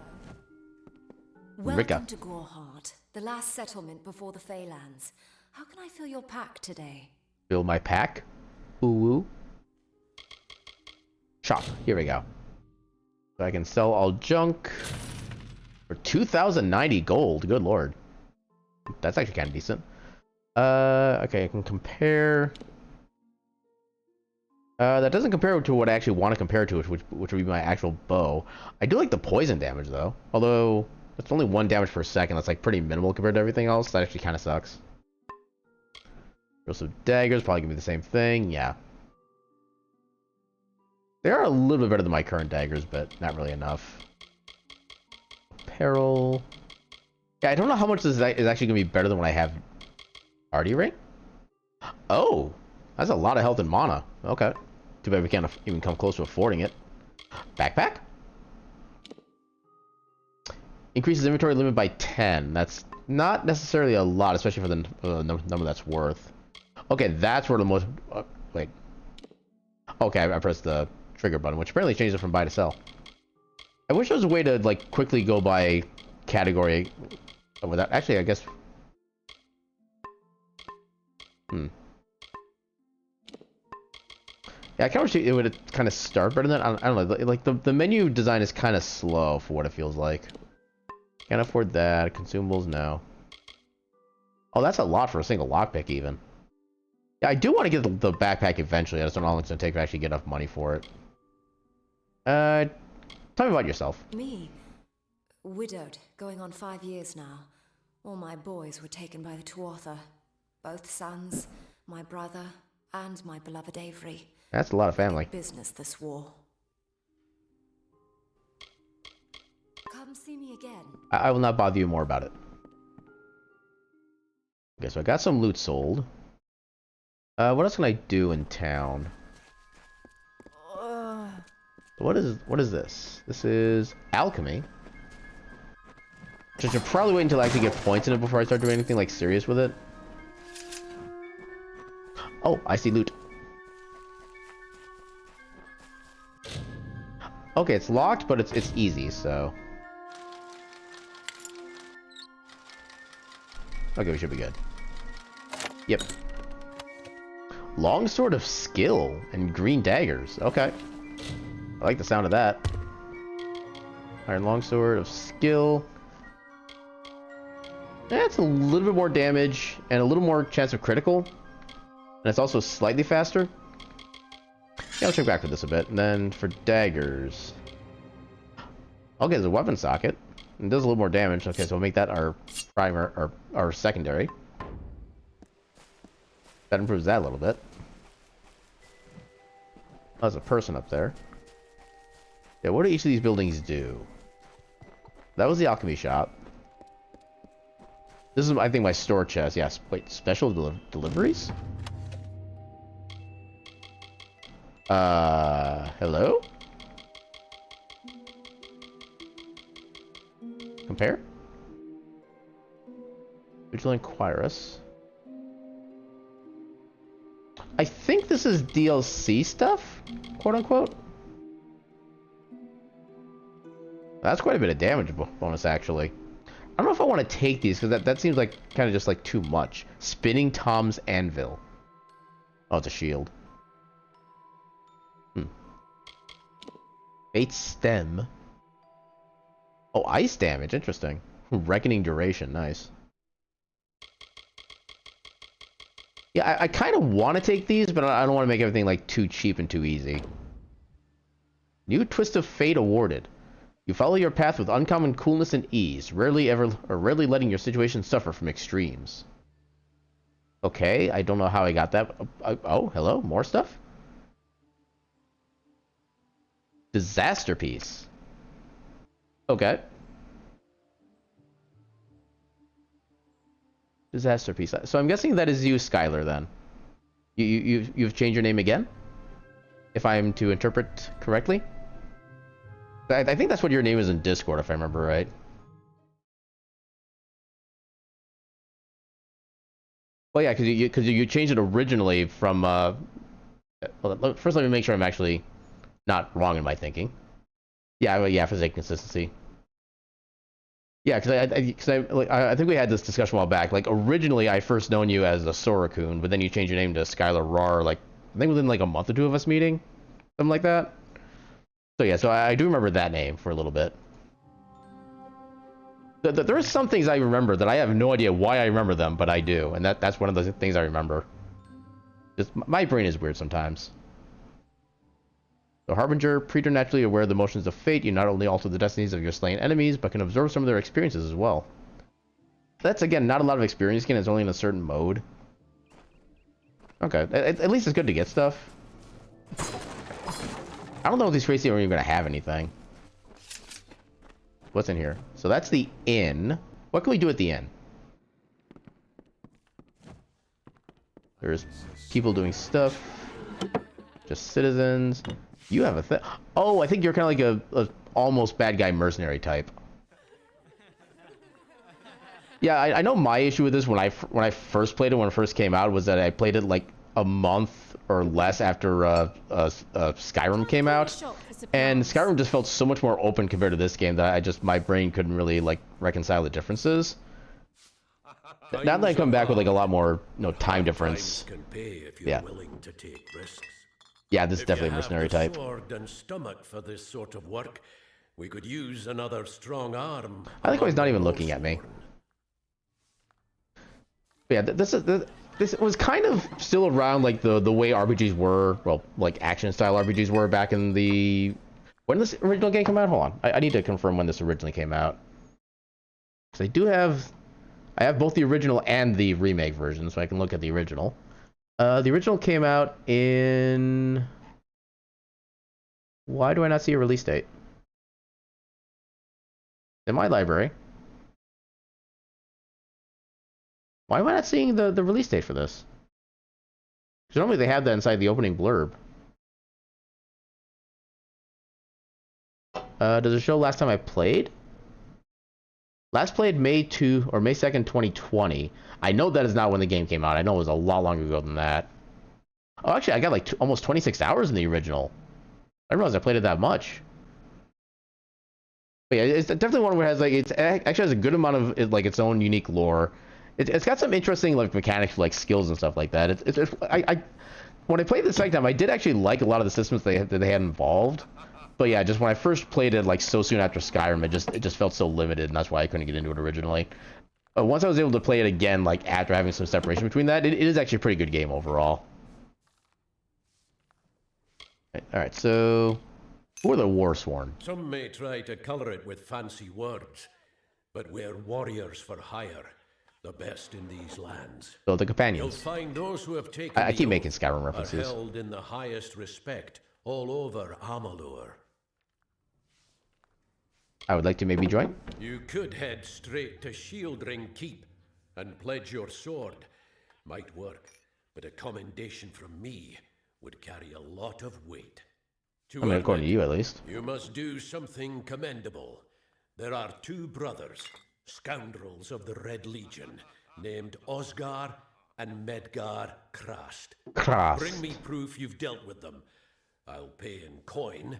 Welcome to Gorehart, the last settlement before the Feylands. How can I fill your pack today? Fill my pack? Ooh. Shop. Here we go. So I can sell all junk for 2,090 gold. Good lord. That's actually kind of decent. Okay, I can compare. That doesn't compare to what I actually want to compare to, which would be my actual bow. I do like the poison damage, though. Although, it's only 1 damage per second. That's, like, pretty minimal compared to everything else. That actually kind of sucks. Also, daggers probably gonna be the same thing. Yeah. They are a little bit better than my current daggers, but not really enough. Apparel. Yeah, I don't know how much this is actually going to be better than what I have. Arty ring? Oh! That's a lot of health and mana. Okay. Too bad we can't even come close to affording it. Backpack? Increases inventory limit by 10. That's not necessarily a lot, especially for the number that's worth. Okay, that's where the most... wait. Okay, I pressed the trigger button, which apparently changes it from buy to sell. I wish there was a way to, like, quickly go by category without... Actually, I guess... Yeah, I kind of wish it would kind of start better than that. I don't know. Like the menu design is kind of slow for what it feels like. Can't afford that. Consumables, no. Oh, that's a lot for a single lockpick, even. Yeah, I do want to get the backpack eventually. I just don't know how long it's going to take to actually get enough money for it. Tell me about yourself. Me? Widowed, going on 5 years now. All my boys were taken by the Tuatha. Both sons, my brother, and my beloved Avery. That's a lot of family. Business, this war. Come see me again. I will not bother you more about it. Okay, so I got some loot sold. What else can I do in town? What is this? This is alchemy. I should probably wait until I actually get points in it before I start doing anything like serious with it. Oh, I see loot. Okay, it's locked, but it's easy, so. Okay, we should be good. Yep. Longsword of skill and green daggers. Okay. I like the sound of that. Iron longsword of skill. That's a little bit more damage and a little more chance of critical. And it's also slightly faster. Yeah, I'll check back for this a bit. And then for daggers. Okay, there's a weapon socket. It does a little more damage. Okay, so we'll make that our primer or our secondary. That improves that a little bit. Oh, there's a person up there. Yeah, what do each of these buildings do? That was the alchemy shop. This is, I think, my store chest. Yes. Wait, special deliveries? Hello? Compare? Vigilant Inquirus. I think this is DLC stuff, quote unquote. That's quite a bit of damage bonus, actually. I don't know if I want to take these, because that seems like kind of just like too much. Spinning Tom's Anvil. Oh, it's a shield. Fate Stem. Oh, ice damage. Interesting. Reckoning duration. Nice. Yeah, I kind of want to take these, but I don't want to make everything like too cheap and too easy. New Twist of Fate awarded. You follow your path with uncommon coolness and ease, rarely letting your situation suffer from extremes. Okay, I don't know how I got that. Oh, hello, more stuff? Disaster piece. Okay. Disaster piece. So I'm guessing that is you, Skylar, then. You've changed your name again? If I'm to interpret correctly? I think that's what your name is in Discord, if I remember right. Well, yeah, because you changed it originally from. Well, first, let me make sure I'm actually not wrong in my thinking. Yeah, well, yeah, for sake of consistency. Yeah, because I think we had this discussion a while back. Like originally, I first known you as a Sorakun, but then you changed your name to Skylar Rar. Like I think within like a month or two of us meeting, something like that. So yeah, so I do remember that name for a little bit. There are some things I remember that I have no idea why I remember them, but I do, and that's one of the things I remember. Just my brain is weird sometimes. So Harbinger, preternaturally aware of the motions of fate, you not only alter the destinies of your slain enemies, but can observe some of their experiences as well. That's again not a lot of experience gain, it's only in a certain mode. Okay, at least it's good to get stuff. I don't know if these races are even going to have anything. What's in here? So that's the inn. What can we do at the inn? There's people doing stuff. Just citizens. You have a thing. Oh, I think you're kind of like a almost bad guy mercenary type. Yeah, I know my issue with this when I first played it, when it first came out, was that I played it like a month or less after Skyrim came out, and Skyrim just felt so much more open compared to this game that my brain couldn't really like reconcile the differences. Now that I come back with like a lot more time difference. Can pay if you're yeah. willing to take risks. Yeah, this is If you definitely a have mercenary the type. sword and stomach for this sort of work, we could use another strong arm. I like how he's not among even the looking at me. Forsworn. But yeah, this was kind of still around like the way RPGs were, well, like action style RPGs were back in the... When did this original game come out? Hold on, I need to confirm when this originally came out. So I have both the original and the remake version, so I can look at the original. The original came out in... Why do I not see a release date? In my library. Why am I not seeing the release date for this? Because normally they have that inside the opening blurb. Does it show last time I played? Last played May 2 or May 2nd, 2020. I know that is not when the game came out. I know it was a lot longer ago than that. Oh, actually, I got like almost 26 hours in the original. I didn't realize I played it that much. But yeah, it's definitely one where it has like it actually has a good amount of like its own unique lore. It's got some interesting like mechanics, like skills and stuff like that. When I played it the second time, I did actually like a lot of the systems that they had involved. But yeah, just when I first played it, like so soon after Skyrim, it just felt so limited, and that's why I couldn't get into it originally. But once I was able to play it again, like after having some separation between that, it is actually a pretty good game overall. All right, so who are the Warsworn? Some may try to color it with fancy words, but we're warriors for hire, the best in these lands. So the You'll companions. find those who have taken I the keep making oath Skyrim are references. held in the highest respect all over Amalur. I would like to maybe join. You could head straight to Shieldring Keep and pledge your sword. Might work, but a commendation from me would carry a lot of weight. I mean, according to you, at least. You must do something commendable. There are two brothers, scoundrels of the Red Legion, named Osgar and Medgar Krast. Krast. Bring me proof you've dealt with them. I'll pay in coin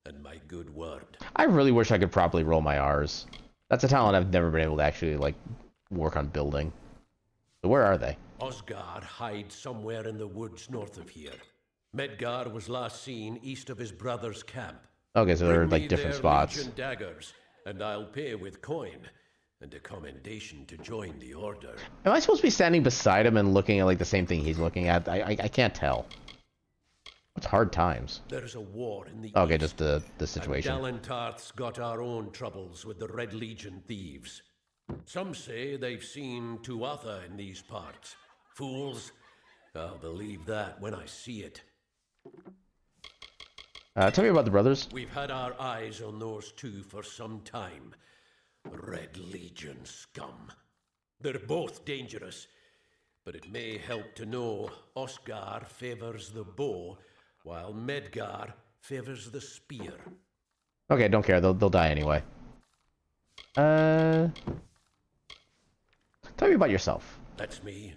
and my good word. I really wish I could properly roll my R's. That's a talent I've never been able to actually, like, work on building. So where are they? Osgar hides somewhere in the woods north of here. Medgar was last seen east of his brother's camp. Okay, so they're, Bring like, me different their spots. Legion daggers, and I'll pay with coin and a commendation to join the order. Am I supposed to be standing beside him and looking at, like, the same thing he's looking at? I can't tell. It's hard times. There's a war in the Okay, east, just the situation. and Galantarth's got our own troubles with the Red Legion thieves. Some say they've seen Tuatha in these parts. Fools. I'll believe that when I see it. Tell me about the brothers. We've had our eyes on those two for some time. Red Legion scum. They're both dangerous, but it may help to know Osgar favors the bow, while Medgar favors the spear. Okay, don't care. They'll die anyway. Tell me about yourself. That's me.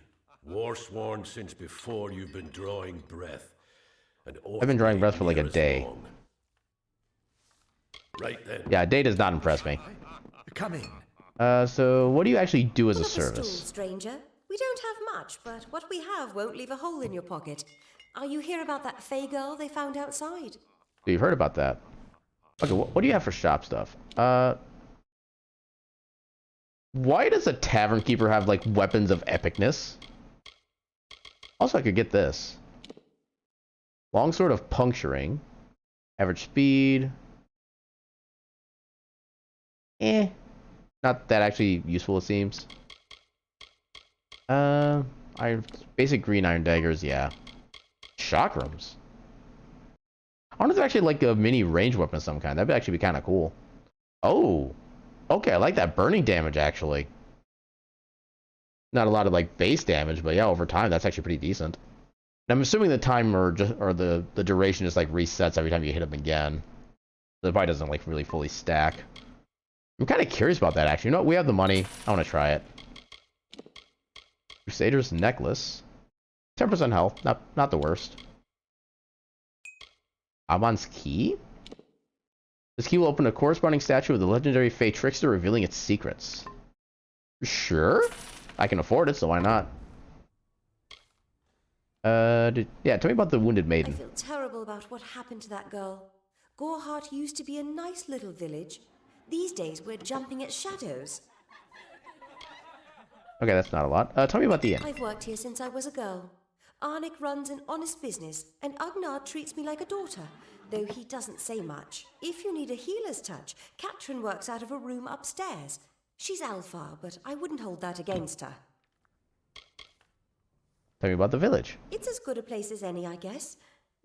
Warsworn since before you've been drawing breath. And I've been drawing breath for like a near as day. long. Right then. Yeah, a day does not impress me. Come in. So what do you actually do as a Pull up stool, service? stranger. We don't have much, but what we have won't leave a hole in your pocket. Are you here about that Fey girl they found outside? You've heard about that. Okay, what do you have for shop stuff? Why does a tavern keeper have, like, weapons of epicness? Also, I could get this. Longsword of puncturing. Average speed. Not that actually useful, it seems. Basic green iron daggers, yeah. Chakrams. I wonder if they're actually like a mini range weapon of some kind. That'd actually be kind of cool. Oh. Okay, I like that burning damage, actually. Not a lot of, like, base damage, but yeah, over time, that's actually pretty decent. And I'm assuming the timer, or the duration just, like, resets every time you hit them again. So it probably doesn't, like, really fully stack. I'm kind of curious about that, actually. You know what? We have the money. I want to try it. Crusader's Necklace. 10% health. Not the worst. Amon's Key? This key will open a corresponding statue of the legendary Fey Trickster, revealing its secrets. Sure? I can afford it, so why not? Yeah, tell me about the Wounded Maiden. I feel terrible terrible about what happened to that girl. Gorehart used to be a nice little village. These days we're jumping at shadows. Okay, that's not a lot. Tell me about the inn. I've worked here since I was a girl. Arnik runs an honest business, and Agnar treats me like a daughter, though he doesn't say much. If you need a healer's touch, Katrin works out of a room upstairs. She's Alpha, but I wouldn't hold that against her. Tell me about the village. It's as good a place as any, I guess.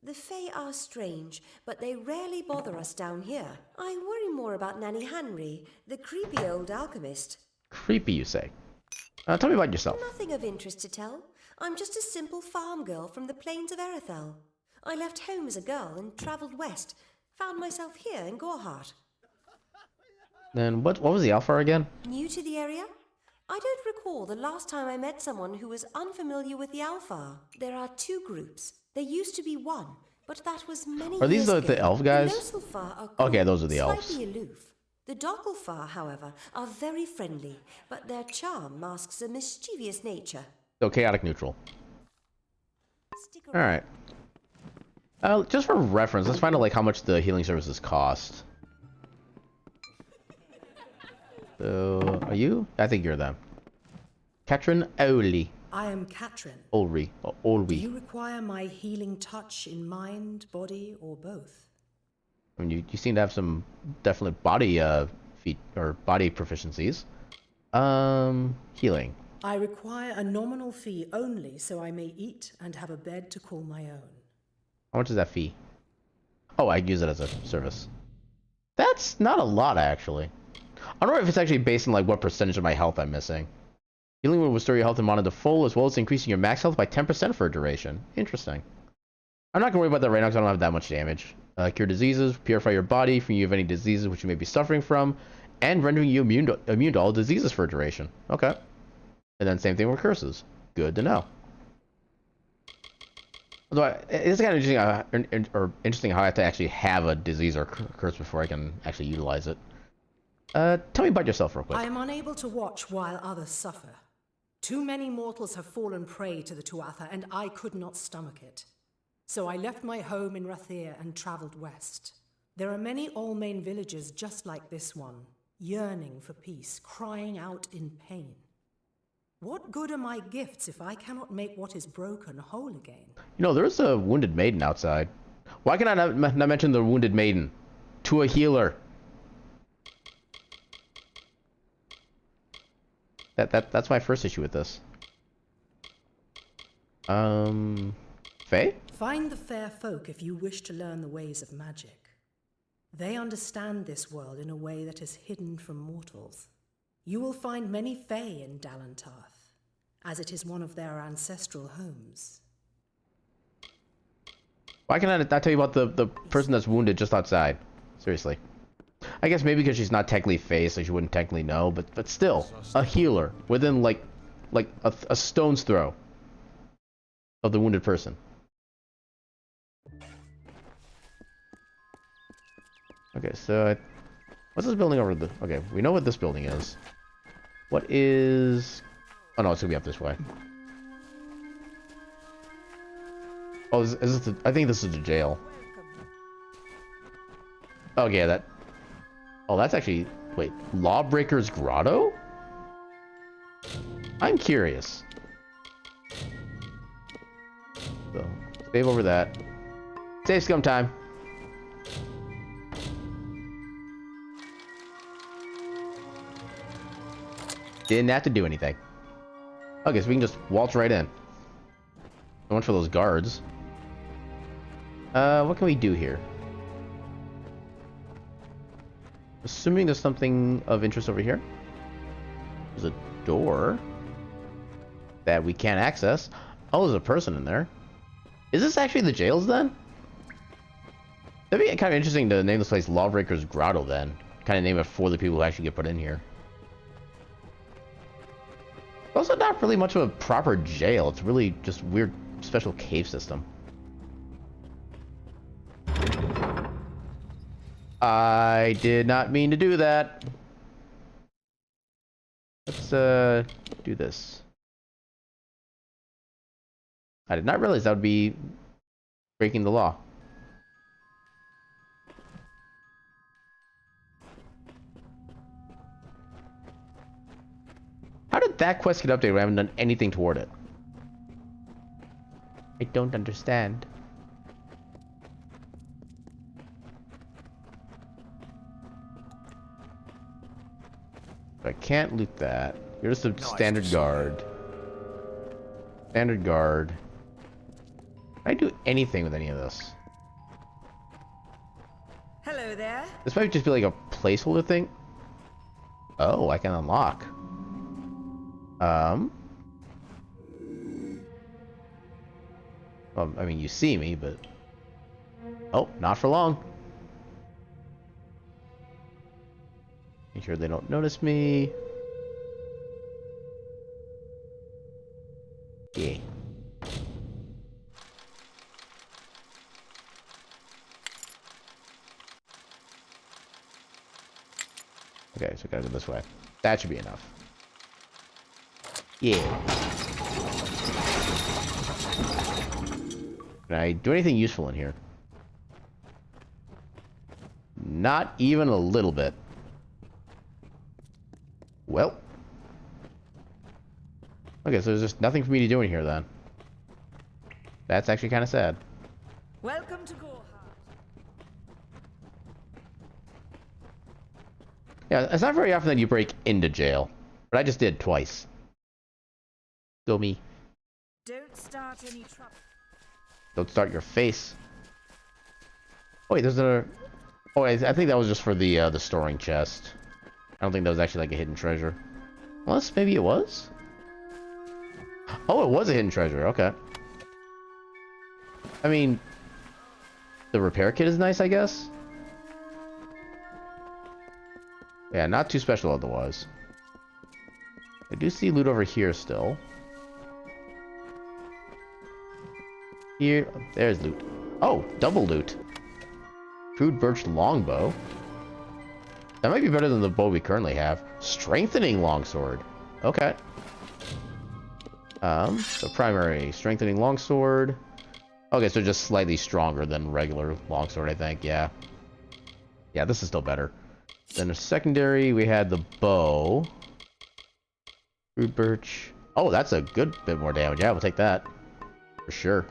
The Fae are strange, but they rarely bother us down here. I worry more about Nanny Henry, the creepy old alchemist. Creepy, you say? Tell me about yourself. Nothing of interest to tell. I'm just a simple farm girl from the plains of Erethel. I left home as a girl and travelled west. Found myself here in Gorehart. Then what was the Alpha again? New to the area? I don't recall the last time I met someone who was unfamiliar with the Alpha. There are two groups. There used to be one, but that was many years ago. Are these the elf guys? The Loselfar are Okay, those are the elves. slightly aloof. The Dogglefar, however, are very friendly, but their charm masks a mischievous nature. So chaotic neutral. Alright. Just for reference, let's find out like how much the healing services cost. So, are you? I think you're them. Katrin Oli. I am Katrin. Olri. Do Olwi. you require my healing touch in mind, body, or both? I mean, you seem to have some definite body feat or body proficiencies. Healing. I require a nominal fee only so I may eat and have a bed to call my own. How much is that fee? Oh, I use it as a service. That's not a lot, actually. I don't know if it's actually based on like what percentage of my health I'm missing. Healing will restore your health and mana to full, as well as increasing your max health by 10% for a duration. Interesting. I'm not gonna worry about that right now because I don't have that much damage. Cure diseases, purify your body, free you of any diseases which you may be suffering from, and rendering you immune to all diseases for a duration. Okay. And then same thing with curses. Good to know. Although it's kind of interesting how I have to actually have a disease or curse before I can actually utilize it. Tell me about yourself real quick. I am unable to watch while others suffer. Too many mortals have fallen prey to the Tuatha, and I could not stomach it. So I left my home in Rathir and travelled west. There are many Almain villages just like this one, yearning for peace, crying out in pain. What good are my gifts if I cannot make what is broken whole again? You know, there's a wounded maiden outside. Why can I not mention the wounded maiden to a healer? That's my first issue with this. Faye? Find the fair folk if you wish to learn the ways of magic. They understand this world in a way that is hidden from mortals. You will find many Fae in Dalantarth, as it is one of their ancestral homes. Why can I not tell you about the person that's wounded just outside? Seriously. I guess maybe because she's not technically Fae, so she wouldn't technically know, but still, a healer within like a stone's throw of the wounded person. Okay, so what's this building over the? Okay, we know what this building is. What is? Oh no, it's gonna be up this way. Oh, is this the? I think this is the jail. Okay, that. Oh, that's actually... Wait, Lawbreaker's Grotto? I'm curious. So, save over that. Save scum time. Didn't have to do anything. Okay, so we can just waltz right in. So much for those guards. What can we do here? Assuming there's something of interest over here. There's a door that we can't access. Oh, there's a person in there. Is this actually the jails then? That'd be kind of interesting to name this place Lawbreaker's Grotto then. Kind of name it for the people who actually get put in here. Also not really much of a proper jail. It's really just weird special cave system. I did not mean to do that. Let's do this. I did not realize that would be breaking the law. did that quest get updated when I haven't done anything toward it? I don't understand. I can't loot that. You're just a standard guard. Standard guard. Can I do anything with any of this? Hello there. This might just be like a placeholder thing. Oh, I can unlock. Well, I mean, you see me, but... Oh, not for long. Make sure they don't notice me. Yeah. Okay, so I gotta go this way. That should be enough. Yeah. Can I do anything useful in here? Not even a little bit. Well. Okay, so there's just nothing for me to do in here then. That's actually kind of sad. Welcome to Goreheart. Yeah, it's not very often that you break into jail. But I just did twice. Go me. Don't start any trouble. Don't start your face. Oh, wait, there's a... Oh, I think that was just for the storing chest. I don't think that was actually like a hidden treasure. Unless maybe it was? Oh, it was a hidden treasure. Okay. I mean, the repair kit is nice, I guess. Yeah, not too special otherwise. I do see loot over here still. Here, there's loot. Oh, double loot. Crude birch longbow. That might be better than the bow we currently have. Strengthening longsword. Okay. So primary strengthening longsword. Okay, so just slightly stronger than regular longsword, I think. Yeah. Yeah, this is still better. Then a secondary, we had the bow. Crude birch. Oh, that's a good bit more damage. Yeah, we'll take that. For sure.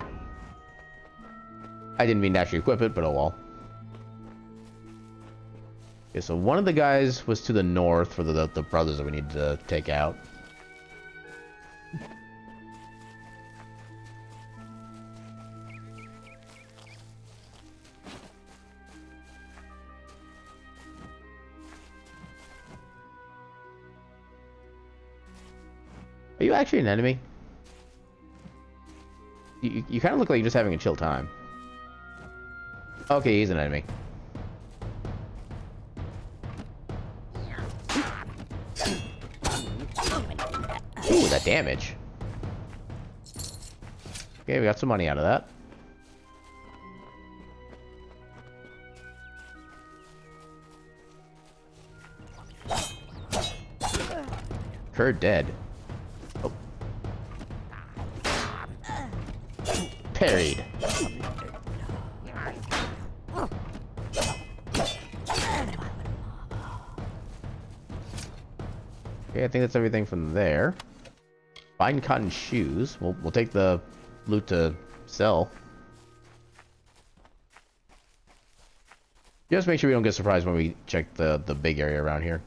I didn't mean to actually equip it, but oh well. Okay, so one of the guys was to the north for the brothers that we need to take out. Are you actually an enemy? You kind of look like you're just having a chill time. Okay, he's an enemy. Ooh, that damage. Okay, we got some money out of that. Kurt dead. Oh. Parried. Okay, I think that's everything from there. Fine cotton shoes. We'll take the loot to sell. Just make sure we don't get surprised when we check the big area around here.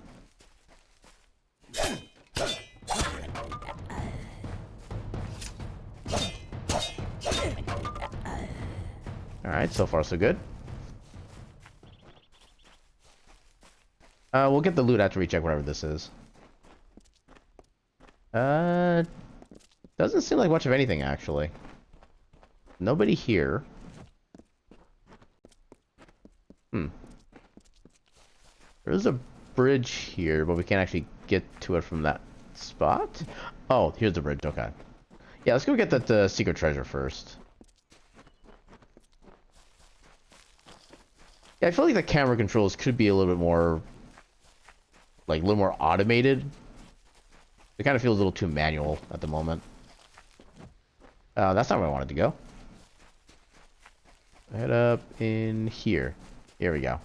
Alright, so far so good. We'll get the loot after we check whatever this is. Doesn't seem like much of anything, actually. Nobody here. There's a bridge here, but we can't actually get to it from that spot. Oh, here's the bridge, okay. Yeah, let's go get that secret treasure first. Yeah, I feel like the camera controls could be a little bit more... like, a little more automated. It kind of feels a little too manual at the moment. That's not where I wanted to go. Head up in here. Here we go.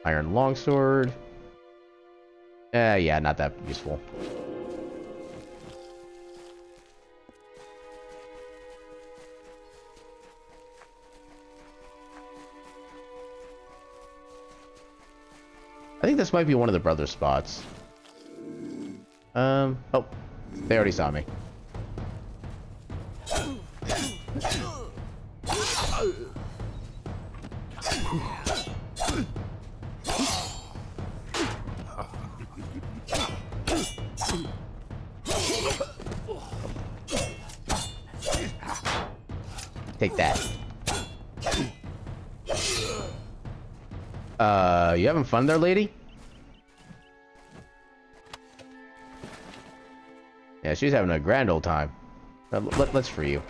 Iron longsword. Yeah, not that useful. I think this might be one of the brother spots. Oh, they already saw me. Take that. You having fun there, lady? Yeah, she's having a grand old time. Let's free you.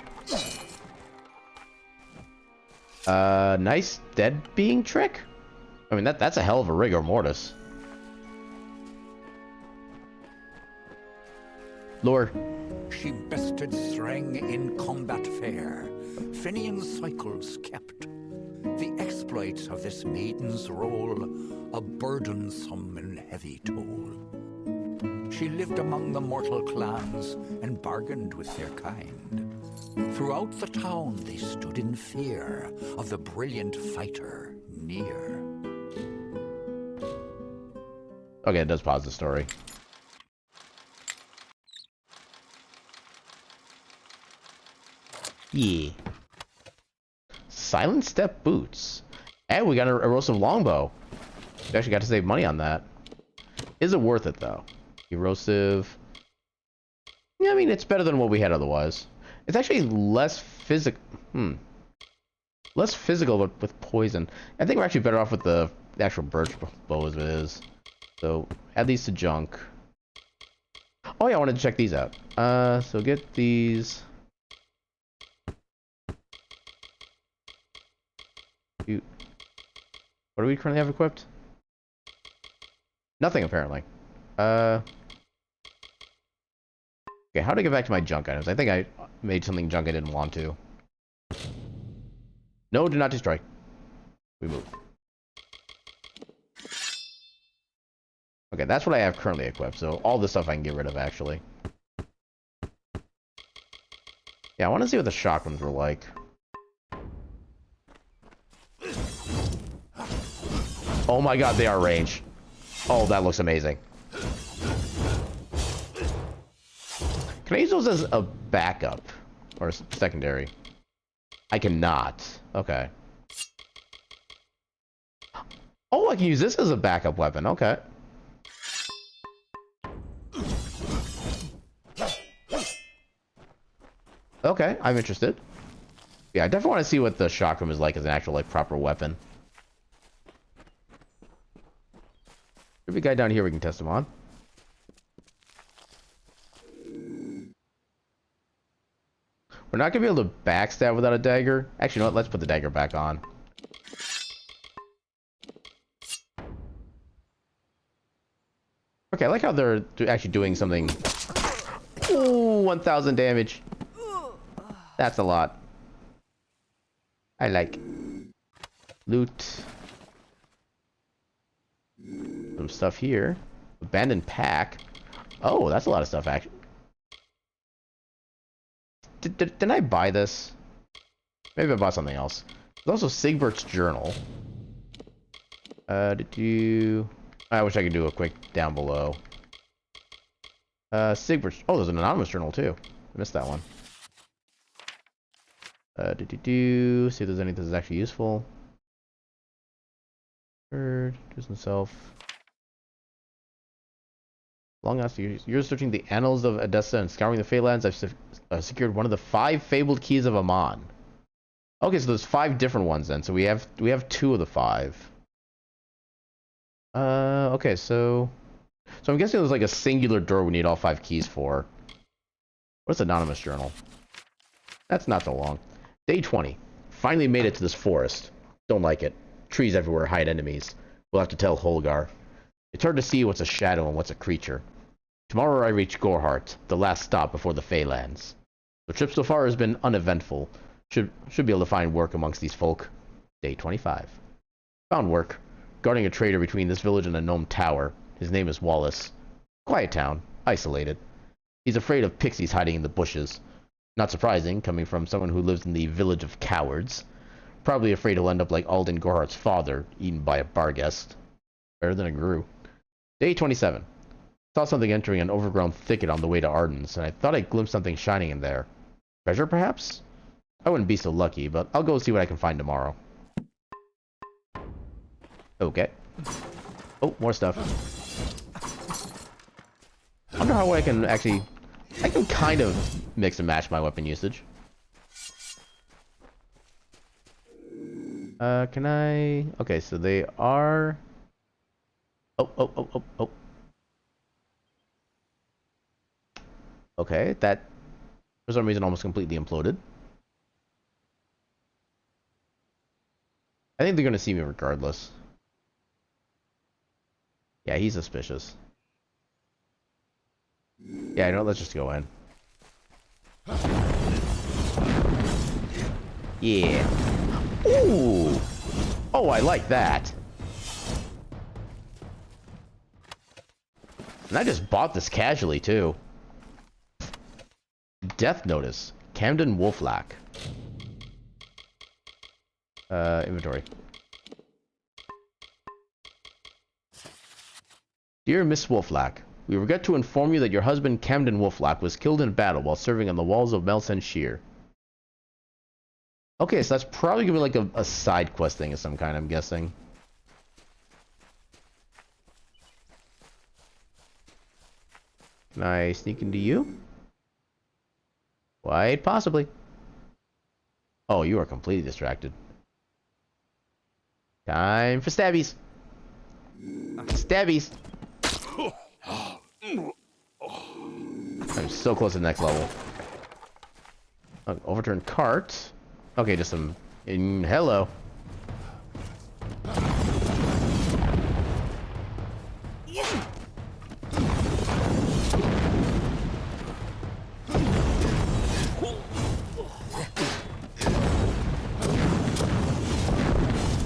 Nice dead being trick? I mean, that's a hell of a rigor mortis. Lord. She bested Threng in combat fair. Finian cycles kept. The exploits of this maiden's role, a burdensome and heavy toll. She lived among the mortal clans and bargained with their kind. Throughout the town they stood in fear of the brilliant fighter near. Okay, it does pause the story. Yeah. Silent Step boots. And we got a erosive longbow. We actually got to save money on that. Is it worth it though? Erosive. Yeah, I mean it's better than what we had otherwise. It's actually less physical. Less physical, but with poison. I think we're actually better off with the actual birch bow as it is. So add these to junk. Oh yeah, I wanted to check these out. So get these. What do we currently have equipped? Nothing, apparently. Okay, how to get back to my junk items? I think I made something junk I didn't want to. No, do not destroy. We move. Okay, that's what I have currently equipped, so all this stuff I can get rid of, actually. Yeah, I want to see what the shotguns were like. Oh my god, they are range. Oh, that looks amazing. Can I use those as a backup? Or secondary? I cannot. Okay. Oh, I can use this as a backup weapon. Okay. Okay, I'm interested. Yeah, I definitely want to see what the shotgun is like as an actual, like, proper weapon. There's a guy down here we can test him on. We're not going to be able to backstab without a dagger. Actually, you know what? Let's put the dagger back on. Okay, I like how they're actually doing something. Ooh, 1,000 damage. That's a lot. I like. Loot. Some stuff here. Abandoned pack. Oh, that's a lot of stuff, actually. Didn't I buy this? Maybe I bought something else. There's also Sigbert's journal. I wish I could do a quick down below. Sigbert's. Oh, there's an anonymous journal too. I missed that one. See if there's anything that's actually useful. Does himself. Long after you're searching the annals of Edessa and scouring the Feylands, I've secured one of the 5 fabled keys of Amon. Okay, so there's 5 different ones then. So we have 2 of the 5. Okay, so I'm guessing there's like a singular door we need all 5 keys for. What's anonymous journal? That's not so long. Day 20. Finally made it to this forest. Don't like it. Trees everywhere hide enemies. We'll have to tell Holgar. It's hard to see what's a shadow and what's a creature. Tomorrow I reach Gorhart, the last stop before the Feylands. The trip so far has been uneventful. Should be able to find work amongst these folk. Day 25. Found work. guarding a trader between this village and a gnome tower. His name is Wallace. Quiet town, isolated. He's afraid of pixies hiding in the bushes. Not surprising, coming from someone who lives in the village of cowards. Probably afraid he'll end up like Alden Gorhart's father, eaten by a barghest. Better than it grew. Day 27. Saw something entering an overgrown thicket on the way to Arden's, and I thought I glimpsed something shining in there. Treasure, perhaps? I wouldn't be so lucky, but I'll go see what I can find tomorrow. Okay. Oh, more stuff. I wonder how I can actually... I can kind of mix and match my weapon usage. Can I... Okay, so they are... Oh. Okay, that for some reason almost completely imploded. I think they're gonna see me regardless. Yeah, he's suspicious. Yeah, no, let's just go in. Yeah. Ooh! Oh, I like that. And I just bought this casually, too. Death Notice. Camden Wolflack. Inventory. Dear Miss Wolflack, we regret to inform you that your husband Camden Wolflack was killed in battle while serving on the walls of Melsen Shear. Okay, so that's probably gonna be like a side quest thing of some kind, I'm guessing. Can I sneak into you? Quite possibly. Oh, you are completely distracted. Time for stabbies. Stabbies. I'm so close to the next level. Overturned cart. Okay, just some... hello.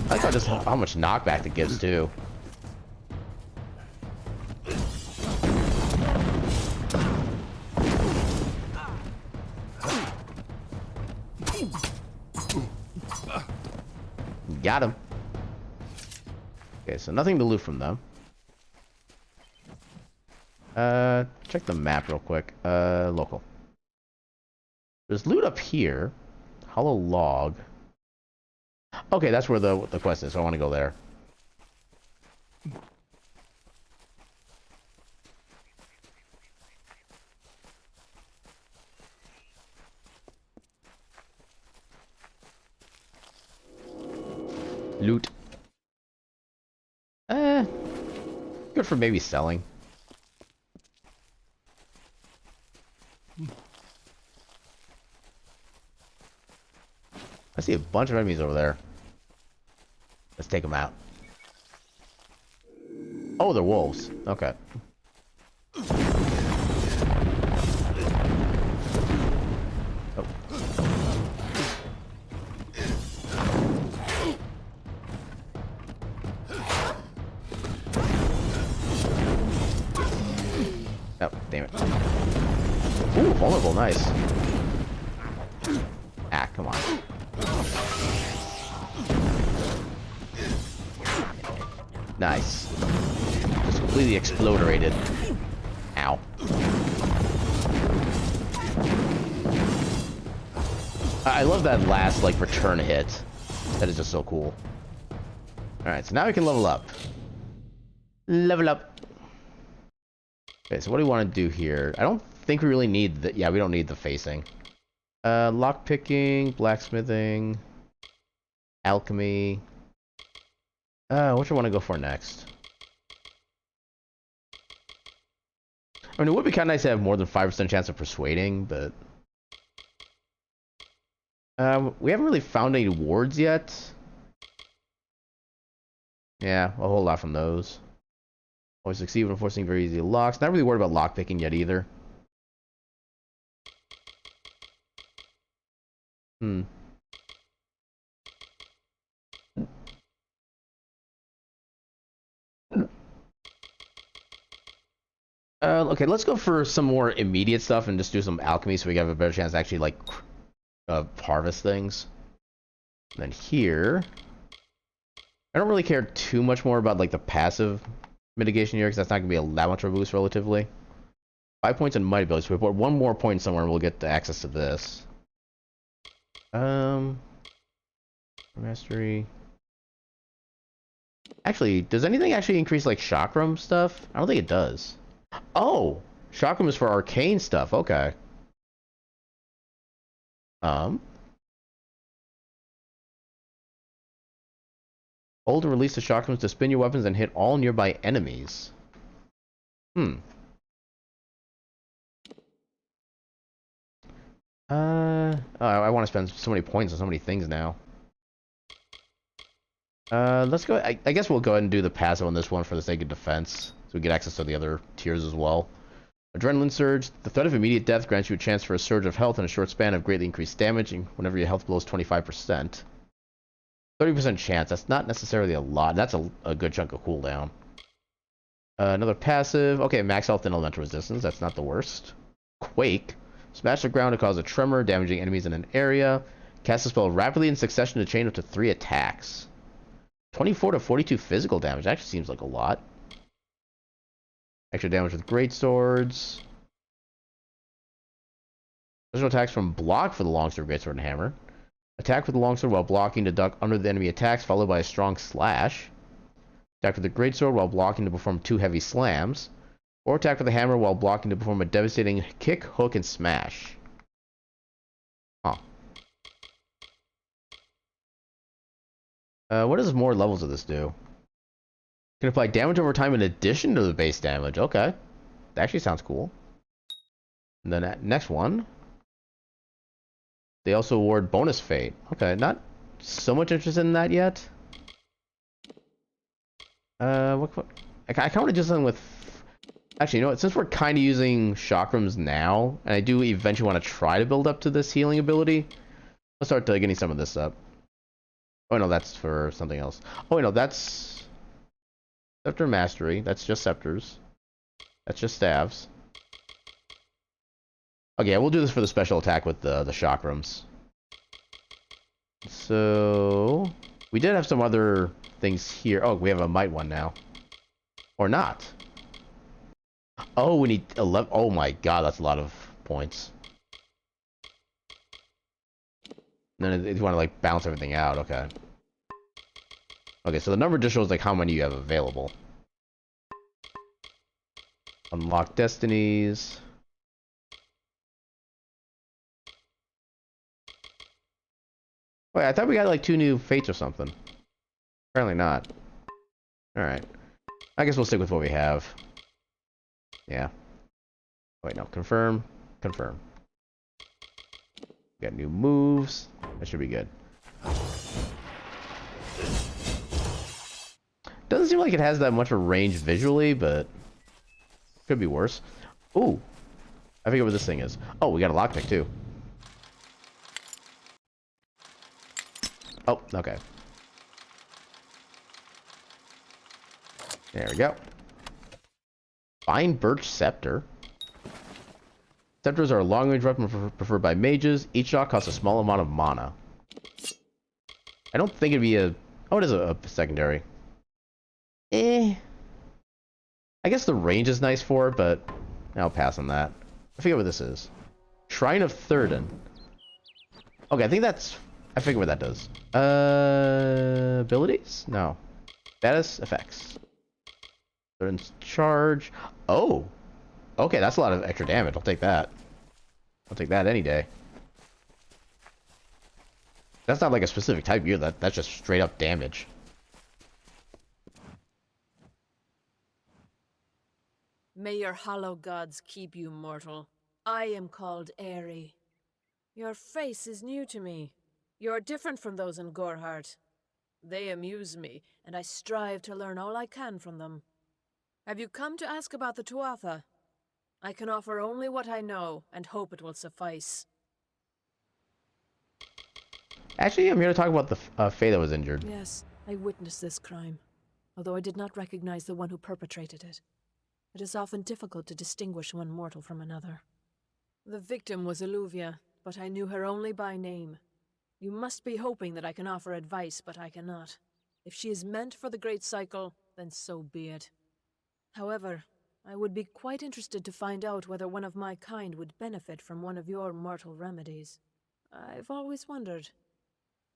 I like just how much knockback it gives, too. Got him. Okay, so nothing to loot from them. Check the map real quick. Local. There's loot up here. Hollow log. Okay, that's where the quest is, so I want to go there. Loot. Good for maybe selling. I see a bunch of enemies over there. Let's take them out. Oh, they're wolves. Okay. Oh. Oh, damn it. Ooh, vulnerable, nice. Ah, come on. Nice. Just completely exploderated. Ow. I love that last, like, return hit. That is just so cool. Alright, so now we can level up. Level up. Okay, so what do we want to do here? I don't think we really need the... Yeah, we don't need the facing. Lockpicking, blacksmithing, alchemy. Which I want to go for next? I mean, it would be kind of nice to have more than 5% chance of persuading, but... we haven't really found any wards yet. Yeah, a whole lot from those. Always succeed when forcing very easy locks. Not really worried about lockpicking yet either. Okay, let's go for some more immediate stuff and just do some alchemy so we have a better chance to actually, like, harvest things. And then here... I don't really care too much more about, like, the passive mitigation here, because that's not going to be that much of a boost relatively. 5 points in might ability, so we put one more point somewhere and we'll get the access to this. Mastery... Actually, does anything actually increase, like, chakram stuff? I don't think it does. Oh! Chakram is for arcane stuff, okay. Hold and release the chakrams to spin your weapons and hit all nearby enemies. Oh, I want to spend so many points on so many things now. Let's go. I guess we'll go ahead and do the passive on this one for the sake of defense, so we get access to the other tiers as well. Adrenaline surge. The threat of immediate death grants you a chance for a surge of health in a short span of greatly increased damage whenever your health blows 25%. 30% chance. That's not necessarily a lot. That's a good chunk of cooldown. Another passive. Okay, max health and elemental resistance. That's not the worst. Quake. Smash the ground to cause a tremor, damaging enemies in an area. Cast a spell rapidly in succession to chain up to 3 attacks. 24 to 42 physical damage. Actually seems like a lot. Extra damage with great swords. Special attacks from block for the longsword, greatsword, and hammer. Attack with the longsword while blocking to duck under the enemy attacks, followed by a strong slash. Attack with the greatsword while blocking to perform 2 heavy slams. Or attack with the hammer while blocking to perform a devastating kick, hook, and smash. Huh. What does more levels of this do? Can apply damage over time in addition to the base damage. Okay. That actually sounds cool. And then next one. They also award bonus fate. Okay, not so much interested in that yet. I kind of want to do something with... Actually, you know what? Since we're kind of using chakrams now, and I do eventually want to try to build up to this healing ability, let's start getting some of this up. Oh, no, that's for something else. Oh, no, that's... Scepter Mastery. That's just scepters. That's just staves. Okay, yeah, we'll do this for the special attack with the chakrams. So... We did have some other things here. Oh, we have a might one now. Or not. Oh, we need 11. Oh my god, that's a lot of points. And then if you want to, like, balance everything out, okay. Okay, so the number just shows, like, how many you have available. Unlock destinies. Wait, I thought we got, like, 2 new fates or something. Apparently not. Alright. I guess we'll stick with what we have. Yeah. Wait, no. Confirm. Confirm. Got new moves. That should be good. Doesn't seem like it has that much of a range visually, but could be worse. Ooh. I forget what this thing is. Oh, we got a lockpick too. Oh, okay. There we go. Fine Birch Scepter. Scepters are a long-range weapon preferred by mages. Each shot costs a small amount of mana. I don't think it'd be a... Oh, it is a secondary. I guess the range is nice for it, but I'll pass on that. I forget what this is. Shrine of Thurden. Okay, I think that's... I figure what that does. Abilities? No. Status effects. Thurden's charge. Oh! Okay, that's a lot of extra damage. I'll take that. I'll take that any day. That's not like a specific type gear. That's just straight up damage. May your hollow gods keep you mortal. I am called Aerie. Your face is new to me. You're different from those in Gorhart. They amuse me, and I strive to learn all I can from them. Have you come to ask about the Tuatha? I can offer only what I know, and hope it will suffice. Actually, I'm here to talk about the Fae that was injured. Yes, I witnessed this crime, although I did not recognize the one who perpetrated it. It is often difficult to distinguish one mortal from another. The victim was Illuvia, but I knew her only by name. You must be hoping that I can offer advice, but I cannot. If she is meant for the Great Cycle, then so be it. However, I would be quite interested to find out whether one of my kind would benefit from one of your mortal remedies. I've always wondered.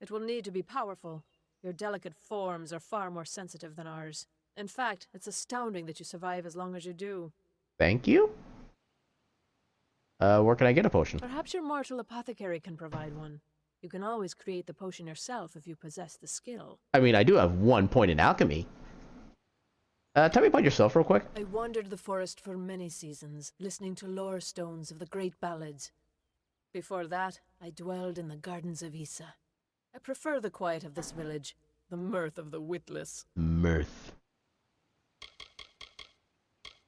It will need to be powerful. Your delicate forms are far more sensitive than ours. In fact, it's astounding that you survive as long as you do. Thank you? Where can I get a potion? Perhaps your mortal apothecary can provide one. You can always create the potion yourself if you possess the skill. I mean, I do have 1 point in alchemy. Tell me about yourself real quick. I wandered the forest for many seasons, listening to lore stones of the great ballads. Before that, I dwelled in the gardens of Issa. I prefer the quiet of this village, the mirth of the witless. Mirth.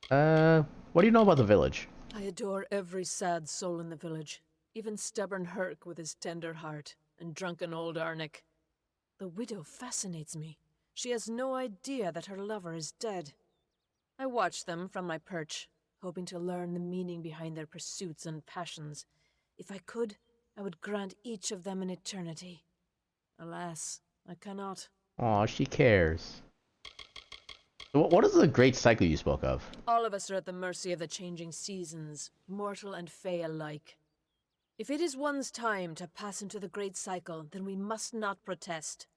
What do you know about the village? I adore every sad soul in the village, even stubborn Herc with his tender heart, and drunken old Arnick. The widow fascinates me. She has no idea that her lover is dead. I watch them from my perch, hoping to learn the meaning behind their pursuits and passions. If I could, I would grant each of them an eternity. Alas, I cannot. Aw, she cares. What is the great cycle you spoke of? All of us are at the mercy of the changing seasons, mortal and fey alike. If it is one's time to pass into the great cycle, then we must not protest.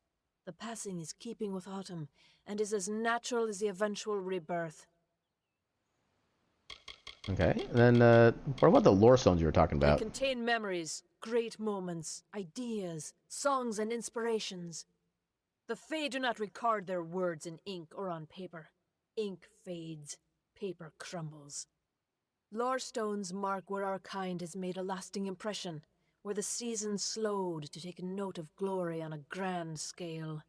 The passing is keeping with autumn, and is as natural as the eventual rebirth. Okay, and then, what about the lore stones you were talking They about? contain memories, great moments, ideas, songs, and inspirations. The Fae do not record their words in ink or on paper. Ink fades, paper crumbles. Lore stones mark where our kind has made a lasting impression, where the seasons slowed to take note of glory on a grand scale.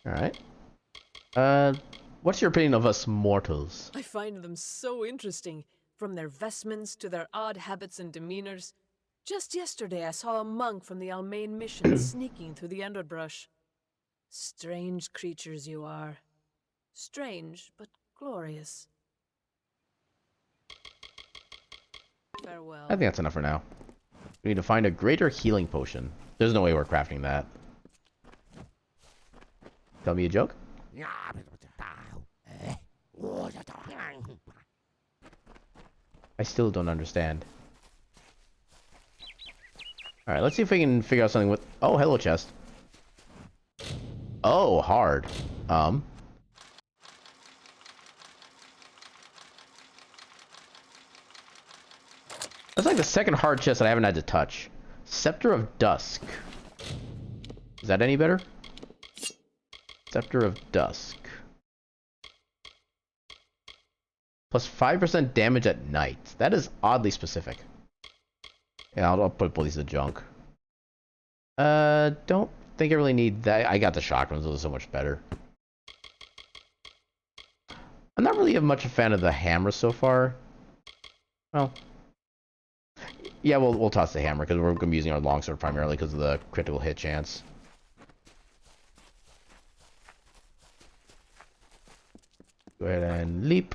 Alright. What's your opinion of us mortals? I find them so interesting, from their vestments to their odd habits and demeanors. Just yesterday I saw a monk from the Almain mission sneaking through the underbrush. Strange creatures you are. Strange, but glorious. Farewell. I think that's enough for now. We need to find a greater healing potion. There's no way we're crafting that. Tell me a joke? I still don't understand. Alright, let's see if we can figure out something with... Oh, hello, chest. Oh, hard. That's like the second hard chest that I haven't had to touch. Scepter of Dusk. Is that any better? Scepter of Dusk. Plus 5% damage at night. That is oddly specific. Yeah, I'll put both these in junk. Don't think I really need that. I got the shotguns, those are so much better. I'm not really much a fan of the hammer so far. Well, yeah, we'll toss the hammer because we're going to be using our longsword primarily because of the critical hit chance. Go ahead and leap.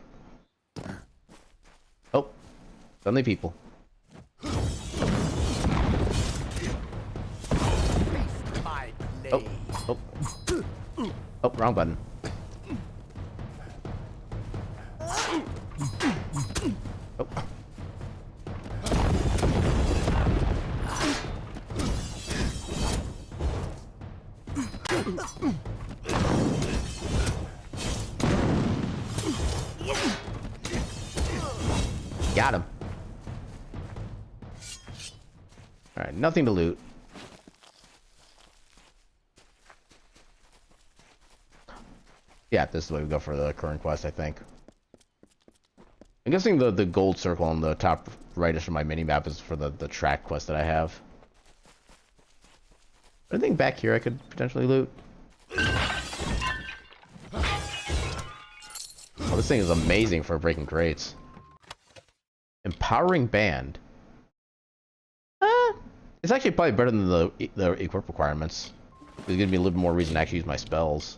Oh, friendly people. Oh, oh, oh, wrong button. Oh. Got him. Alright, nothing to loot. Yeah, this is the way we go for the current quest, I think. I'm guessing the gold circle on the top rightish of my mini-map is for the track quest that I have. Anything back here I could potentially loot? Oh, this thing is amazing for breaking crates. Empowering Band. It's actually probably better than the equip requirements. It's gonna be a little more reason to actually use my spells.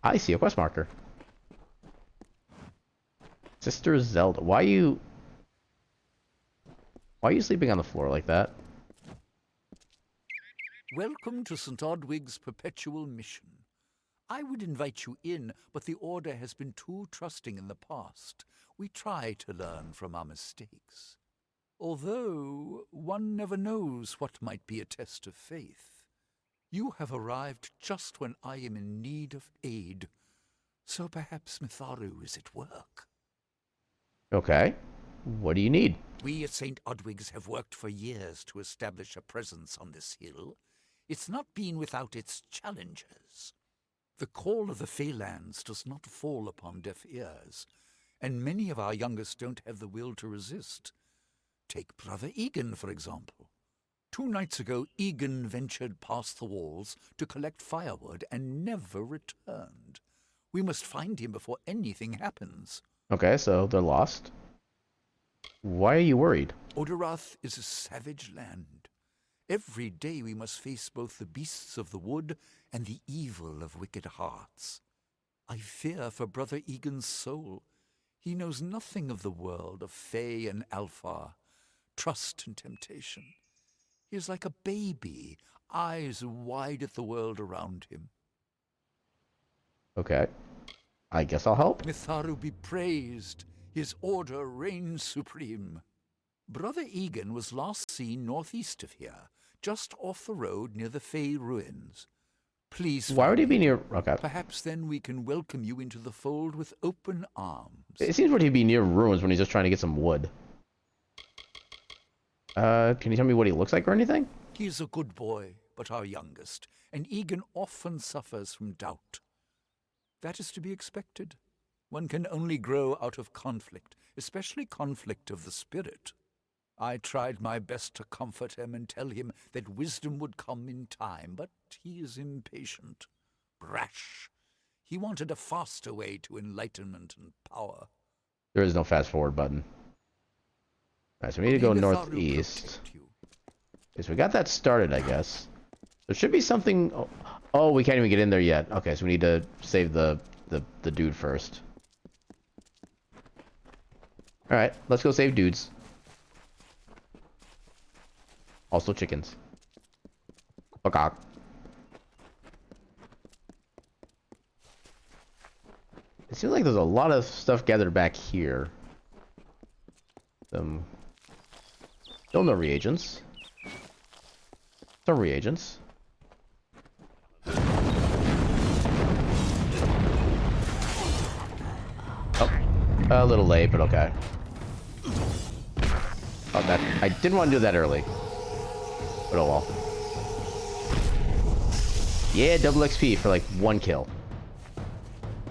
I see a quest marker. Sister Zelda. Why are you sleeping on the floor like that? Welcome to St. Odwig's perpetual mission. I would invite you in, but the Order has been too trusting in the past. We try to learn from our mistakes. Although, one never knows what might be a test of faith. You have arrived just when I am in need of aid. So perhaps Mitharu is at work. Okay. What do you need? We at St. Odwig's have worked for years to establish a presence on this hill. It's not been without its challenges. The call of the Feylands does not fall upon deaf ears, and many of our youngest don't have the will to resist. Take Brother Egan, for example. 2 nights ago, Egan ventured past the walls to collect firewood and never returned. We must find him before anything happens. Okay, so they're lost. Why are you worried? Odarath is a savage land. Every day we must face both the beasts of the wood and the evil of wicked hearts. I fear for Brother Egan's soul. He knows nothing of the world of Fey and Alpha, trust and temptation. He is like a baby, eyes wide at the world around him. Okay. I guess I'll help. Mitharu be praised. His order reigns supreme. Brother Egan was last seen northeast of here, just off the road near the Fey ruins. Please. Why would he be near? Okay. Perhaps then we can welcome you into the fold with open arms. It seems like he'd be near ruins when he's just trying to get some wood. Can you tell me what he looks like or anything? He is a good boy, but our youngest, and Egan often suffers from doubt. That is to be expected. One can only grow out of conflict, especially conflict of the spirit. I tried my best to comfort him and tell him that wisdom would come in time, but he is impatient, brash. He wanted a faster way to enlightenment and power. There is no fast forward button. Alright, so we need to go northeast. Okay, so we got that started, I guess. There should be something... Oh, we can't even get in there yet. Okay, so we need to save the dude first. Alright, let's go save dudes. Also chickens. Okay. It seems like there's a lot of stuff gathered back here. Still no reagents. Some reagents. Oh, a little late, but okay. Oh, that I didn't want to do that early. But oh well. Yeah, double XP for like 1 kill.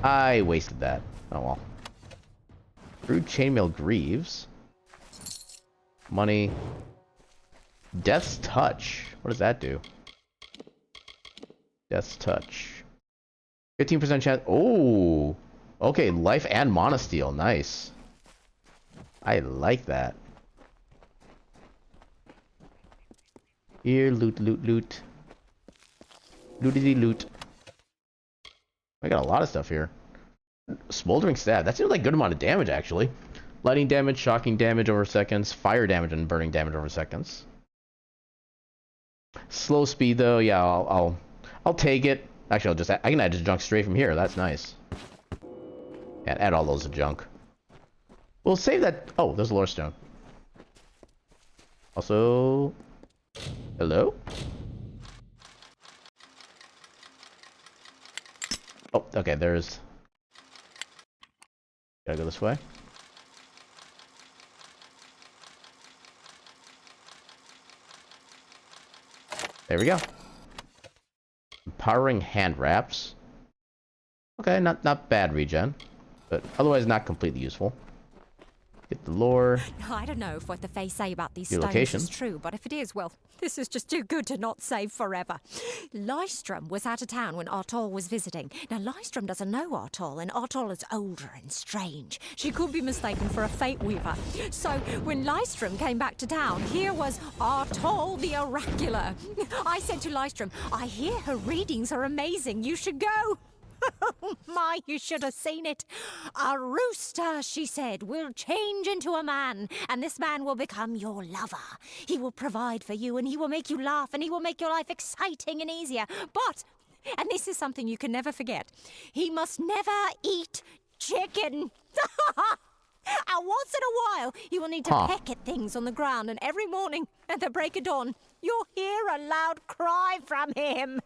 I wasted that. Oh well. Crude chainmail greaves. Money. Death's touch. What does that do? Death's touch. 15% chance. Oh. Okay, life and monosteel. Nice. I like that. Here, loot, loot, loot. Lootity loot. I got a lot of stuff here. Smoldering stab. That seems like a good amount of damage, actually. Lightning damage, shocking damage over seconds, fire damage, and burning damage over seconds. Slow speed, though. Yeah, I'll take it. Actually, I can add just junk straight from here. That's nice. Yeah, add all those to junk. We'll save that. Oh, there's a lore stone. Also, hello. Oh, okay. There's. Gotta go this way. There we go. Empowering hand wraps. Okay, not bad regen, but otherwise not completely useful. Get the lore. I don't know if what the Fae say about these Your stones location. is true, but if it is, well, this is just too good to not save forever. Lystrom was out of town when Artol was visiting. Now, Lystrom doesn't know Artol, and Artol is older and strange. She could be mistaken for a Fate Weaver. So, when Lystrom came back to town, here was Artol the Oracular. I said to Lystrom, I hear her readings are amazing. You should go. My, you should have seen it. A rooster, she said, will change into a man, and this man will become your lover. He will provide for you, and he will make you laugh, and he will make your life exciting and easier. But, and this is something you can never forget, he must never eat chicken. And once in a while, he will need to peck at things on the ground, and every morning at the break of dawn, you'll hear a loud cry from him.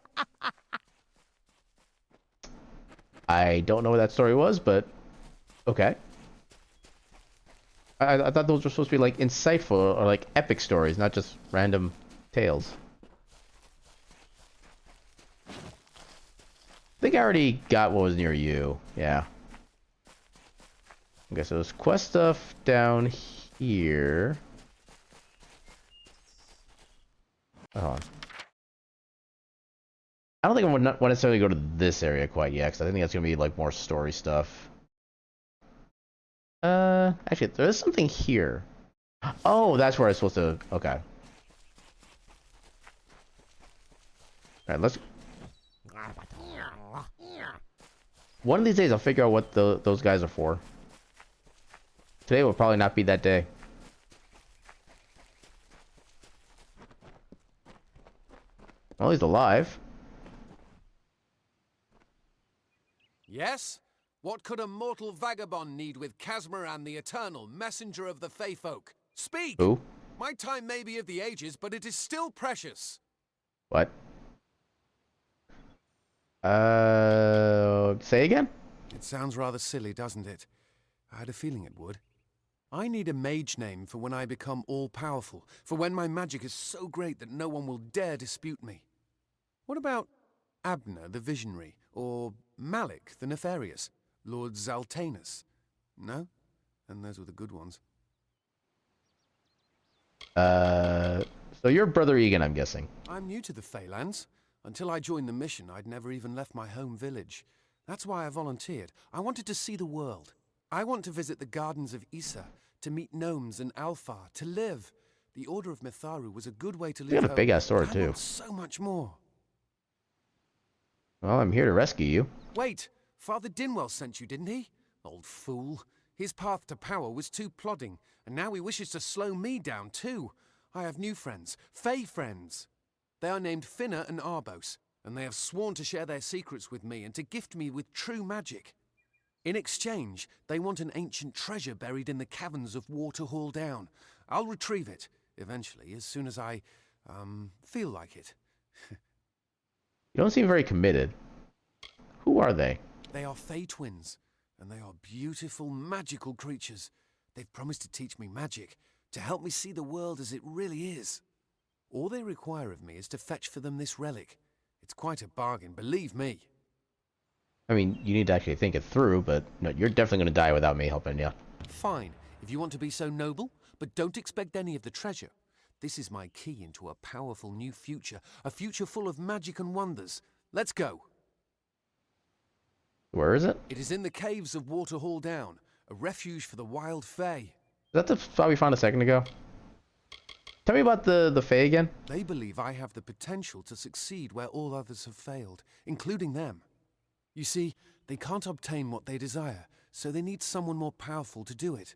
I don't know what that story was, but okay. I thought those were supposed to be like insightful or like epic stories, not just random tales. I think I already got what was near you. Yeah. Okay, so there's quest stuff down here. Hold on. I don't think I would not necessarily go to this area quite yet, because I think that's going to be like more story stuff. Actually, there is something here. Oh, that's where I'm supposed to... Okay. Alright, let's... One of these days I'll figure out what those guys are for. Today will probably not be that day. Well, he's alive. Yes? What could a mortal vagabond need with Casmaran the Eternal, messenger of the Fey folk? Speak! Who? My time may be of the ages, but it is still precious. What? Say again? It sounds rather silly, doesn't it? I had a feeling it would. I need a mage name for when I become all-powerful, for when my magic is so great that no one will dare dispute me. What about Abner the Visionary, or Malik the Nefarious, Lord Zaltanus? No? And those were the good ones. So you're Brother Egan, I'm guessing. I'm new to the Feylands. Until I joined the mission, I'd never even left my home village. That's why I volunteered. I wanted to see the world. I want to visit the gardens of Issa, to meet gnomes and Alfar, to live. The Order of Mitharu was a good way to live. You got a big-ass sword, I too. want so much more. Well, I'm here to rescue you. Wait, Father Dinwell sent you, didn't he? Old fool. His path to power was too plodding, and now he wishes to slow me down, too. I have new friends, Fey friends. They are named Finna and Arbos, and they have sworn to share their secrets with me and to gift me with true magic. In exchange, they want an ancient treasure buried in the caverns of Waterhall Down. I'll retrieve it, eventually, as soon as I, feel like it. You don't seem very committed. Who are they? They are Fey twins, and they are beautiful, magical creatures. They've promised to teach me magic, to help me see the world as it really is. All they require of me is to fetch for them this relic. It's quite a bargain, believe me. I mean, you need to actually think it through, but no, you're definitely going to die without me helping you. Fine, if you want to be so noble, but don't expect any of the treasure. This is my key into a powerful new future, a future full of magic and wonders. Let's go. Where is it? It is in the caves of Waterhall Down, a refuge for the wild Fey. Is that the spot we found a second ago? Tell me about the Fae again. They believe I have the potential to succeed where all others have failed, including them. You see, they can't obtain what they desire, so they need someone more powerful to do it.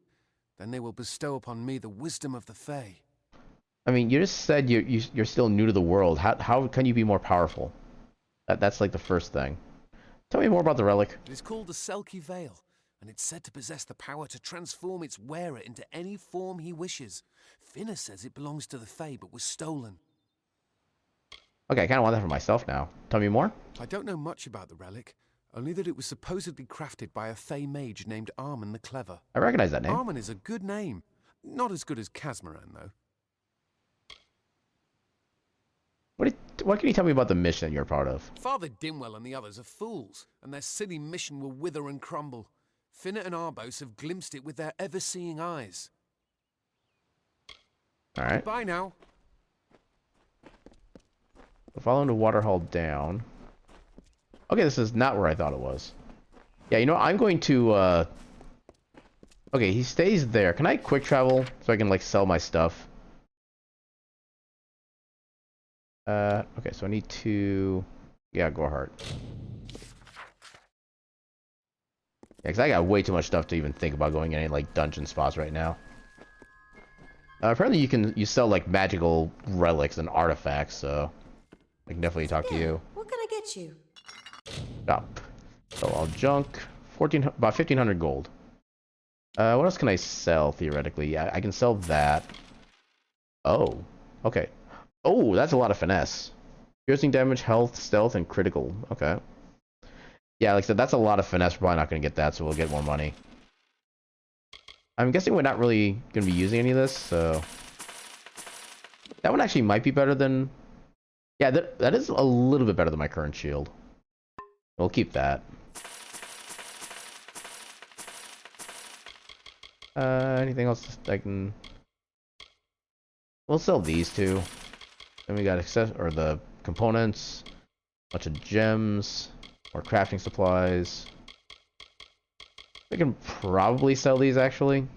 Then they will bestow upon me the wisdom of the Fae. I mean, you just said you're still new to the world. How can you be more powerful? That's like the first thing. Tell me more about the relic. It is called the Selkie Veil, and it's said to possess the power to transform its wearer into any form he wishes. Finna says it belongs to the Fae, but was stolen. Okay, I kind of want that for myself now. Tell me more. I don't know much about the relic, only that it was supposedly crafted by a Fey mage named Armen the Clever. I recognize that name. Armen is a good name. Not as good as Casmaran, though. What can you tell me about the mission you're part of? Father Dinwell and the others are fools, and their silly mission will wither and crumble. Finna and Arbos have glimpsed it with their ever-seeing eyes. Alright. Bye now. Following the Waterhall Down. Okay, this is not where I thought it was. Yeah, you know, I'm going to, okay, he stays there. Can I quick travel so I can, like, sell my stuff? Okay, so I need to... Yeah, Gorhart. Yeah, because I got way too much stuff to even think about going in any, like, dungeon spots right now. Apparently you sell, like, magical relics and artifacts, so I can definitely talk to you. What can I get you? Shop. Sell all junk. About 1,500 gold. What else can I sell, theoretically? Yeah, I can sell that. Oh. Okay. Oh, that's a lot of finesse. Piercing damage, health, stealth, and critical. Okay. Yeah, like I said, that's a lot of finesse. We're probably not going to get that, so we'll get more money. I'm guessing we're not really going to be using any of this, so... That one actually might be better than... Yeah, that is a little bit better than my current shield. We'll keep that. Anything else I can... We'll sell these two. Then we got the components, bunch of gems, more crafting supplies. We can probably sell these, actually.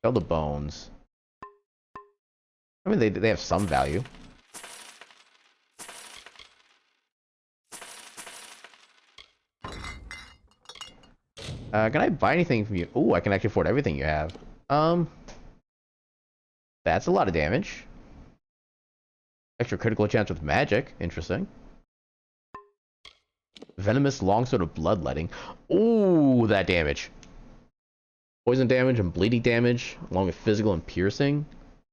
Sell the bones. I mean, they have some value. Can I buy anything from you? Ooh, I can actually afford everything you have. That's a lot of damage. Extra critical chance with magic. Interesting. Venomous longsword of bloodletting. Ooh, that damage. Poison damage and bleeding damage, along with physical and piercing.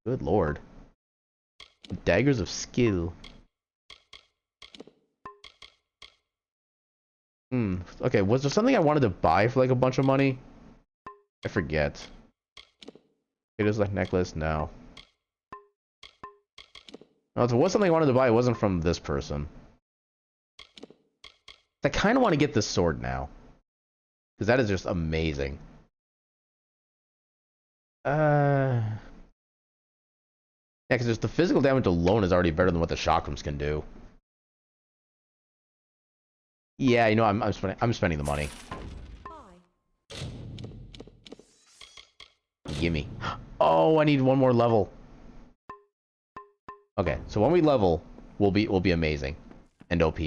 Good lord. Daggers of skill. Okay, was there something I wanted to buy for like a bunch of money? I forget. It is like necklace? No. No, if it was something I wanted to buy, it wasn't from this person. I kind of want to get this sword now. Because that is just amazing. Yeah, because just the physical damage alone is already better than what the chakrams can do. Yeah, you know, I'm spending the money. Gimme. Oh, I need one more level. Okay, so when we level, we'll be amazing and OP.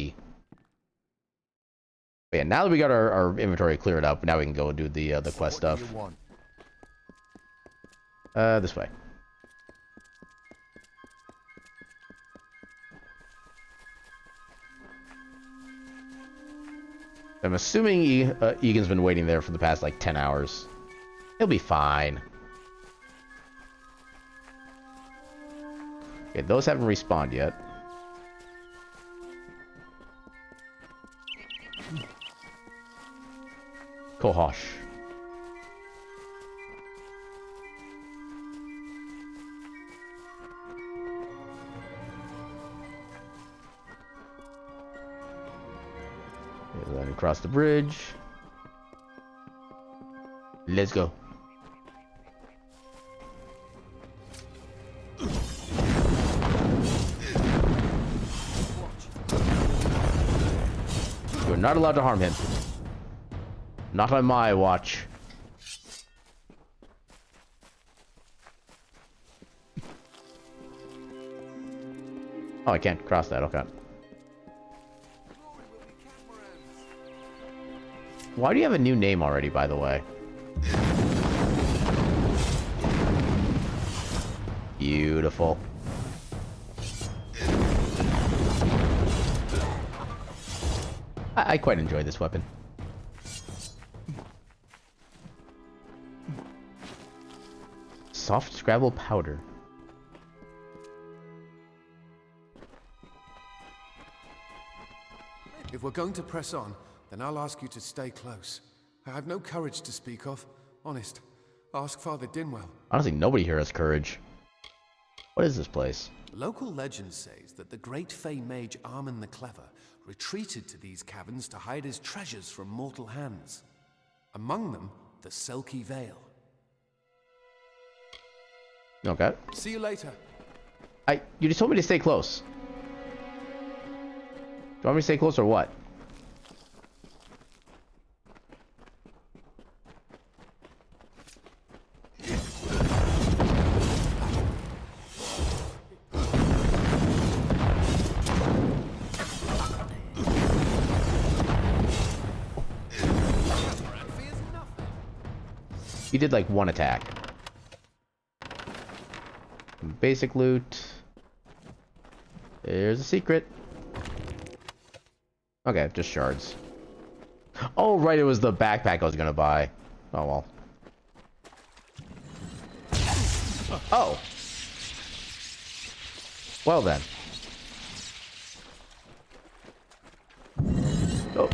But yeah, now that we got our inventory cleared up, now we can go do the quest stuff. This way. I'm assuming Egan's been waiting there for the past like 10 hours. He'll be fine. Okay, those haven't respawned yet. Kohosh. Okay, then across the bridge. Let's go. You're not allowed to harm him. Not on my watch. Oh, I can't cross that, okay. Why do you have a new name already, by the way? Beautiful. I quite enjoy this weapon. Soft Scrabble powder. If we're going to press on, then I'll ask you to stay close. I have no courage to speak of. Honest. Ask Father Dinwell. Honestly, nobody here has courage. What is this place? Local legend says that the great Fey mage Armin the Clever retreated to these caverns to hide his treasures from mortal hands. Among them, the Selkie Veil. Okay. See you later. You just told me to stay close. Do you want me to stay close or what? He did like one attack. Basic loot. There's a secret. Okay, just shards. Oh, right, it was the backpack I was gonna buy. Oh, well. Oh. Well, then. Oh,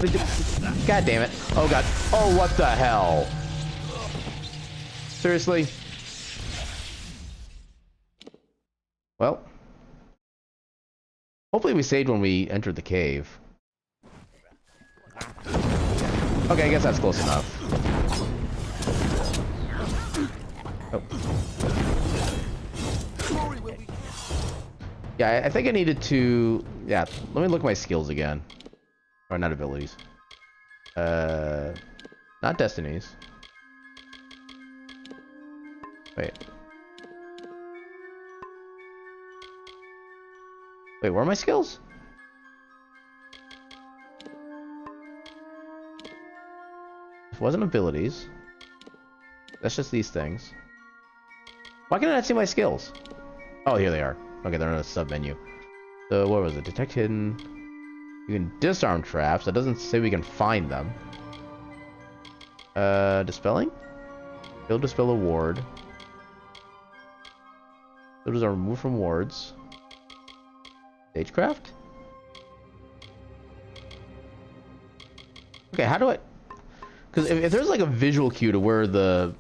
God damn it. Oh, God. Oh, what the hell? Seriously? Well. Hopefully we saved when we entered the cave. Okay, I guess that's close enough. Oh. Yeah, I think I needed to... Yeah, let me look at my skills again. Or not abilities. Not destinies. Wait. Wait, where are my skills? It wasn't abilities. That's just these things. Why can I not see my skills? Oh, here they are. Okay, they're in a sub-menu. So, what was it? Detect hidden... You can disarm traps. That doesn't say we can find them. Dispelling? Build dispel a ward. Builders are removed from wards. Stagecraft? Okay, how do I... Because if there's like a visual cue to where the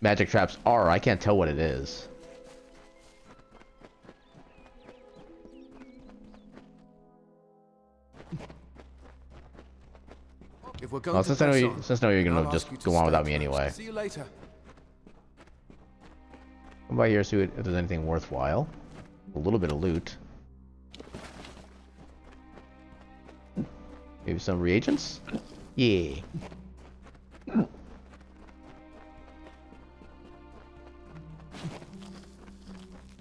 magic traps are, I can't tell what it is. If we're going Well, to since I know you're I'll gonna just ask you to go on stay without me close. anyway. See you later. Come by here, see if there's anything worthwhile. A little bit of loot. Maybe some reagents? Yeah.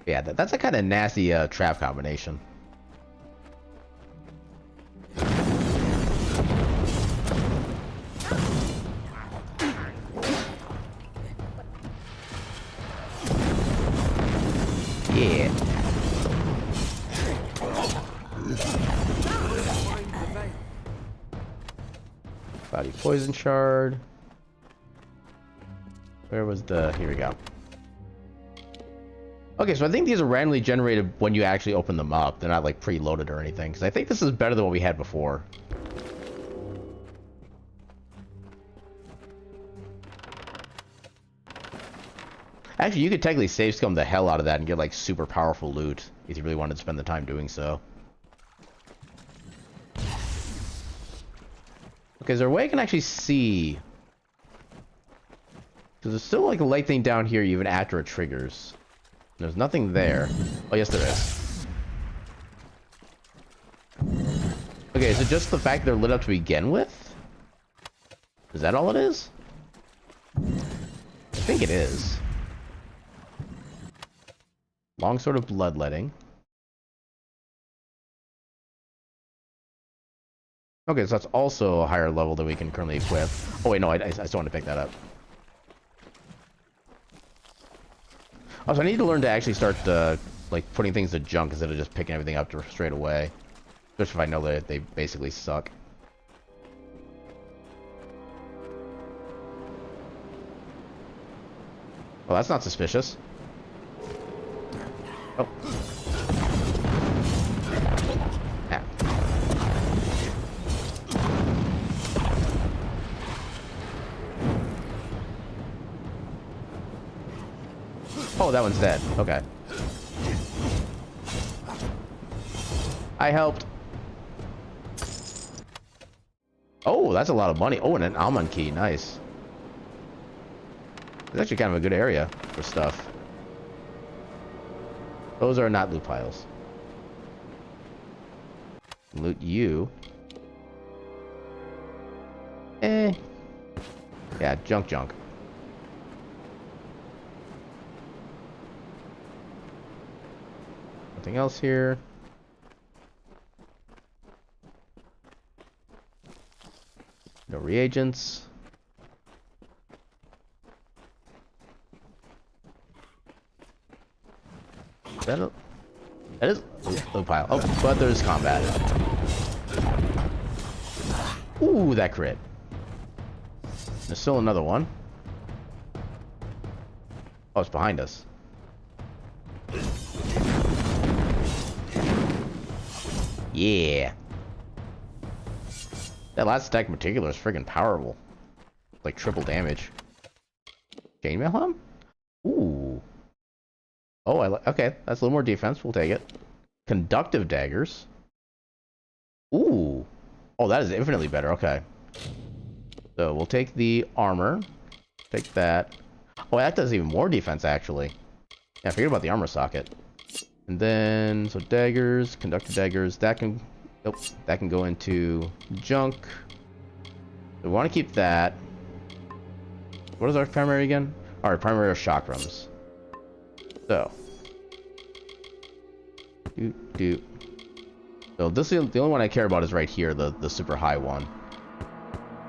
Yeah, that's a kind of nasty trap combination. Yeah. Body poison shard. Where was the... Here we go. Okay, so I think these are randomly generated when you actually open them up. They're not like preloaded or anything. Because I think this is better than what we had before. Actually, you could technically save scum the hell out of that and get like super powerful loot if you really wanted to spend the time doing so. Okay, is there a way I can actually see? Because there's still like a light thing down here even after it triggers. There's nothing there. Oh, yes, there is. Okay, is it just the fact they're lit up to begin with? Is that all it is? I think it is. Longsword of Bloodletting. Okay, so that's also a higher level that we can currently equip. Oh wait, no, I still want to pick that up. Oh, so I need to learn to actually start, like, putting things to junk instead of just picking everything up straight away. Especially if I know that they basically suck. Well, that's not suspicious. Oh. Ah. Oh, that one's dead. Okay. I helped. Oh, that's a lot of money. Oh, and an almond key. Nice. It's actually kind of a good area for stuff. Those are not loot piles. Loot you. Eh. Yeah, junk. Nothing else here. No reagents. That is low pile. Oh, but there's combat. Ooh, that crit. There's still another one. Oh, it's behind us. Yeah. That last attack in particular is friggin' powerful. Like triple damage. Chainmail hum? Ooh. Oh, okay. That's a little more defense. We'll take it. Conductive daggers. Ooh. Oh, that is infinitely better. Okay. So we'll take the armor. Take that. Oh, that does even more defense, actually. Yeah, forget about the armor socket. And then, so daggers, conductive daggers, that can, nope, that can go into junk. So we want to keep that. What is our primary again? Our primary are chakrams. So. So this is the only one I care about is right here, the super high one.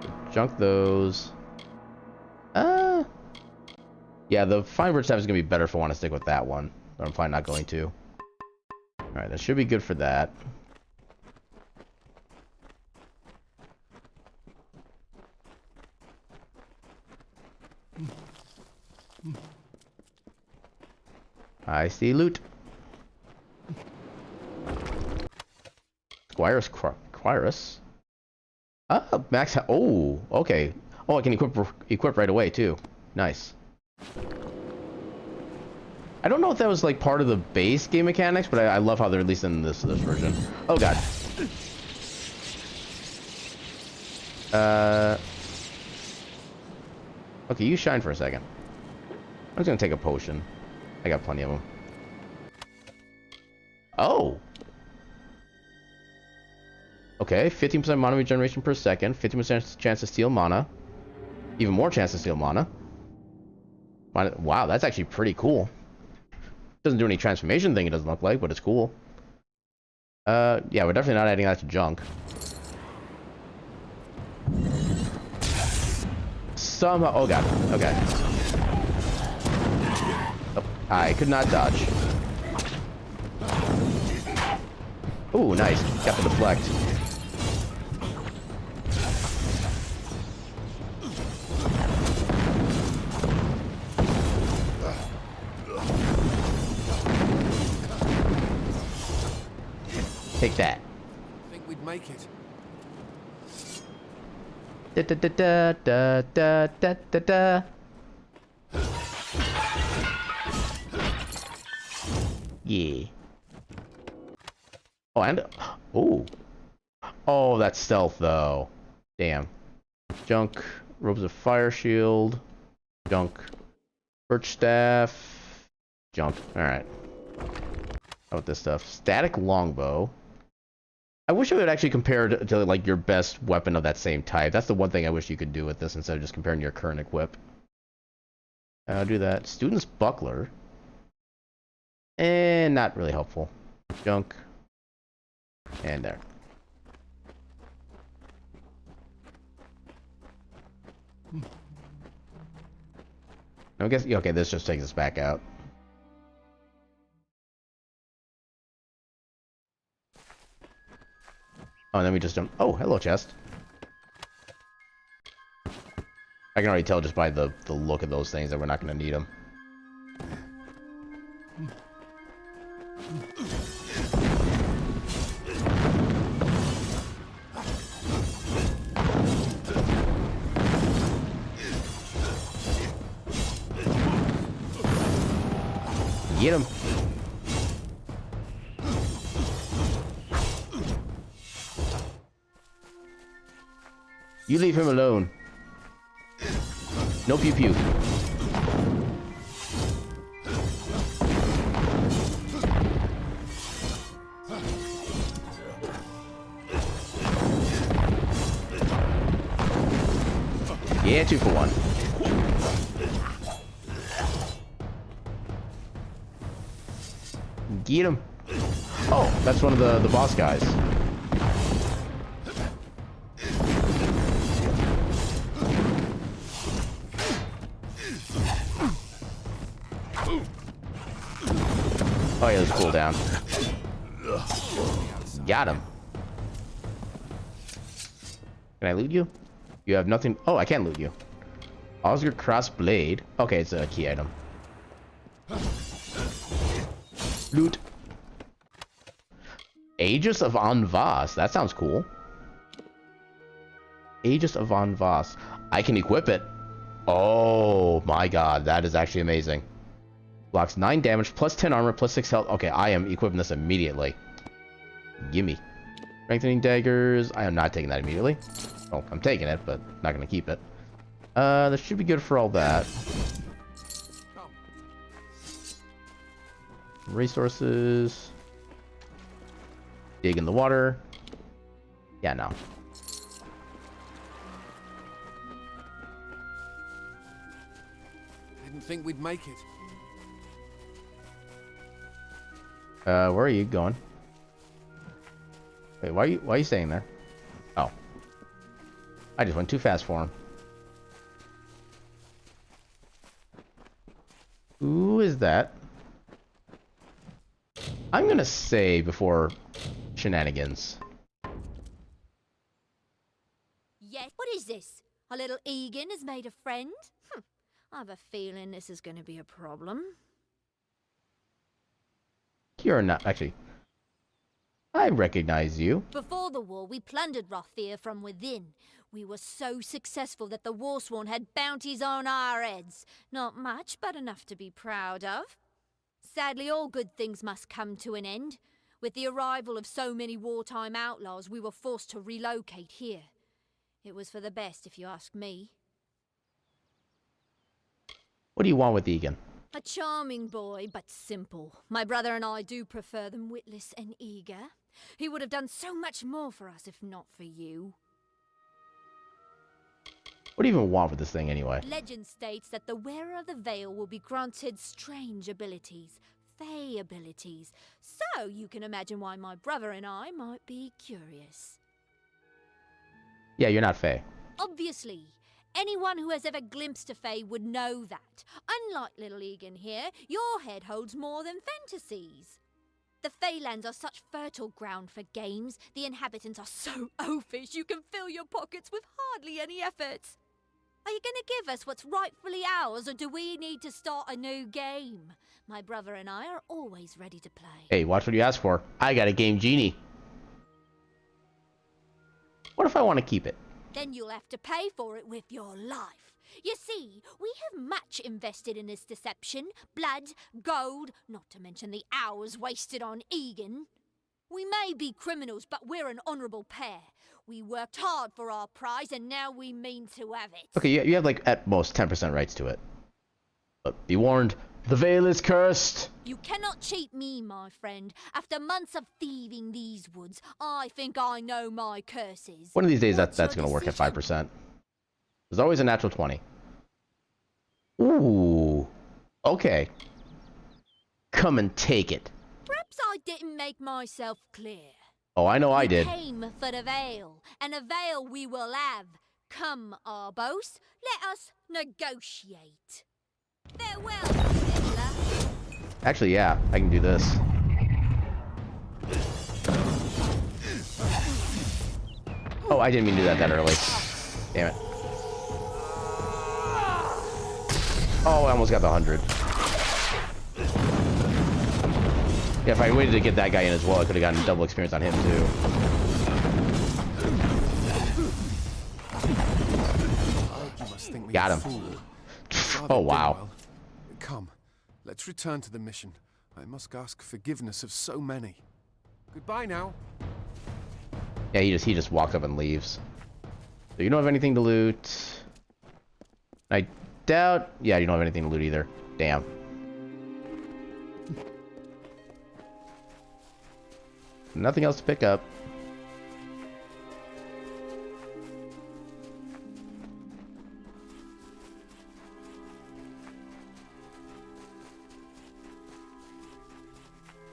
So junk those. Yeah, the fine bird staff is going to be better if I want to stick with that one. But I'm fine not going to. Alright, that should be good for that. I see loot. Squirus. Ah, max. Oh, okay. Oh, I can equip right away too. Nice. I don't know if that was like part of the base game mechanics, but I love how they're released in this version. Oh god. Okay, you shine for a second. I'm just gonna take a potion. I got plenty of them. Oh. Okay, 15% mana regeneration per second, 50% chance to steal mana. Even more chance to steal mana. Wow, that's actually pretty cool. Doesn't do any transformation thing, it doesn't look like, but it's cool. Yeah, we're definitely not adding that to junk. Somehow, oh god, okay. Oh, I could not dodge. Ooh, nice. Got the deflect. Take that. I think we'd make it. Da da da da da da da da. Yeah. Oh, and oh, that's stealth though. Damn. Junk, robes of fire shield, junk, birch staff, junk. All right. How about this stuff? Static longbow. I wish it would actually compare to like your best weapon of that same type. That's the one thing I wish you could do with this instead of just comparing your current equip. I'll do that. Student's buckler. And not really helpful. Junk. And there. I guess, okay, this just takes us back out. Oh, and then we just jump. Oh, hello, chest. I can already tell just by the look of those things that we're not going to need them. Get him. You leave him alone. No pew pew. Yeah, 2 for 1. Get him. Oh, that's one of the boss guys. Oh yeah, there's a cooldown. Got him. Can I loot you? You have nothing. Oh, I can loot you. Oscar Cross Blade. Okay, it's a key item. Loot. Aegis of Anvas. That sounds cool. Aegis of Anvas. I can equip it. Oh my god, that is actually amazing. Blocks 9 damage, plus 10 armor, plus 6 health. Okay, I am equipping this immediately. Gimme. Strengthening daggers. I am not taking that immediately. Well, I'm taking it, but not gonna keep it. That should be good for all that. Resources. Dig in the water. Yeah, no. Didn't think we'd make it. Where are you going? Wait, why are you staying there? Oh. I just went too fast for him. Who is that? I'm gonna say before shenanigans. Yes, what is this? Our little Egan has made a friend? I have a feeling this is going to be a problem. You're not actually. I recognize you. Before the war, we plundered Rothier from within. We were so successful that the Warsworn had bounties on our heads. Not much, but enough to be proud of. Sadly, all good things must come to an end. With the arrival of so many wartime outlaws, we were forced to relocate here. It was for the best, if you ask me. What do you want with Egan? A charming boy, but simple. My brother and I do prefer them witless and eager. He would have done so much more for us if not for you. What do you even want with this thing anyway? Legend states that the wearer of the veil will be granted strange abilities, fey abilities. So you can imagine why my brother and I might be curious. Yeah, you're not Fae. Obviously. Anyone who has ever glimpsed a fae would know that. Unlike little Egan here, your head holds more than fantasies. The Feylands are such fertile ground for games. The inhabitants are so oafish you can fill your pockets with hardly any effort. Are you going to give us what's rightfully ours, or do we need to start a new game? My brother and I are always ready to play. Hey, watch what you ask for. I got a game genie. What if I want to keep it? Then you'll have to pay for it with your life. You see, we have much invested in this deception. Blood, gold, not to mention the hours wasted on Egan. We may be criminals, but we're an honourable pair. We worked hard for our prize, and now we mean to have it. Okay, you have like at most 10% rights to it. But be warned, the veil is cursed. You cannot cheat me, my friend. After months of thieving these woods, I think I know my curses. One of these days, that's going to work at 5%. There's always a natural 20. Ooh. Okay. Come and take it. Perhaps I didn't make myself clear. Oh, I know I did. We came for the veil, and a veil we will have. Come, Arbos, let us negotiate. Farewell, Fiddler. Actually, yeah, I can do this. Oh, I didn't mean to do that early. Damn it. Oh, I almost got the 100. Yeah, if I waited to get that guy in as well, I could have gotten double experience on him too. You must think me Got a him. fool. Oh, wow. Well, come, let's return to the mission. I must ask forgiveness of so many. Goodbye now. Yeah, he just walks up and leaves. So you don't have anything to loot. I doubt... Yeah, you don't have anything to loot either. Damn. Nothing else to pick up.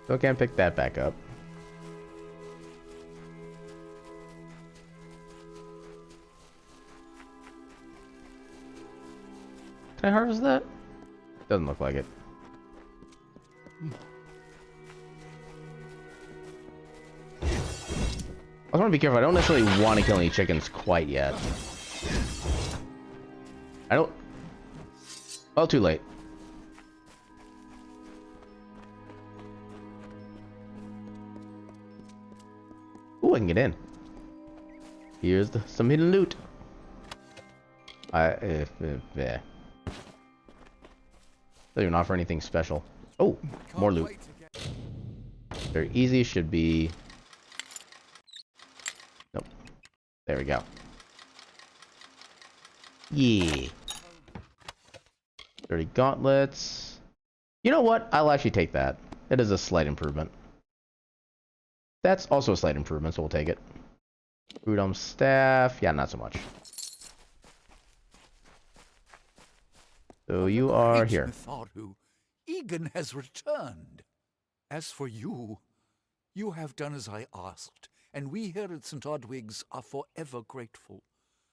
So I can't pick that back up. Can I harvest that? Doesn't look like it. I want to be careful. I don't necessarily want to kill any chickens quite yet. I don't... Well, too late. Ooh, I can get in. Here's some hidden loot. Yeah. Doesn't even offer anything special. Oh, more loot. Very easy. Should be... Nope. There we go. Yeah. Dirty gauntlets. You know what? I'll actually take that. It is a slight improvement. That's also a slight improvement, so we'll take it. Freedom staff. Yeah, not so much. So you are here. Mitharu, Egan has returned. As for you, you have done as I asked, and we here at St. Odwig's are forever grateful.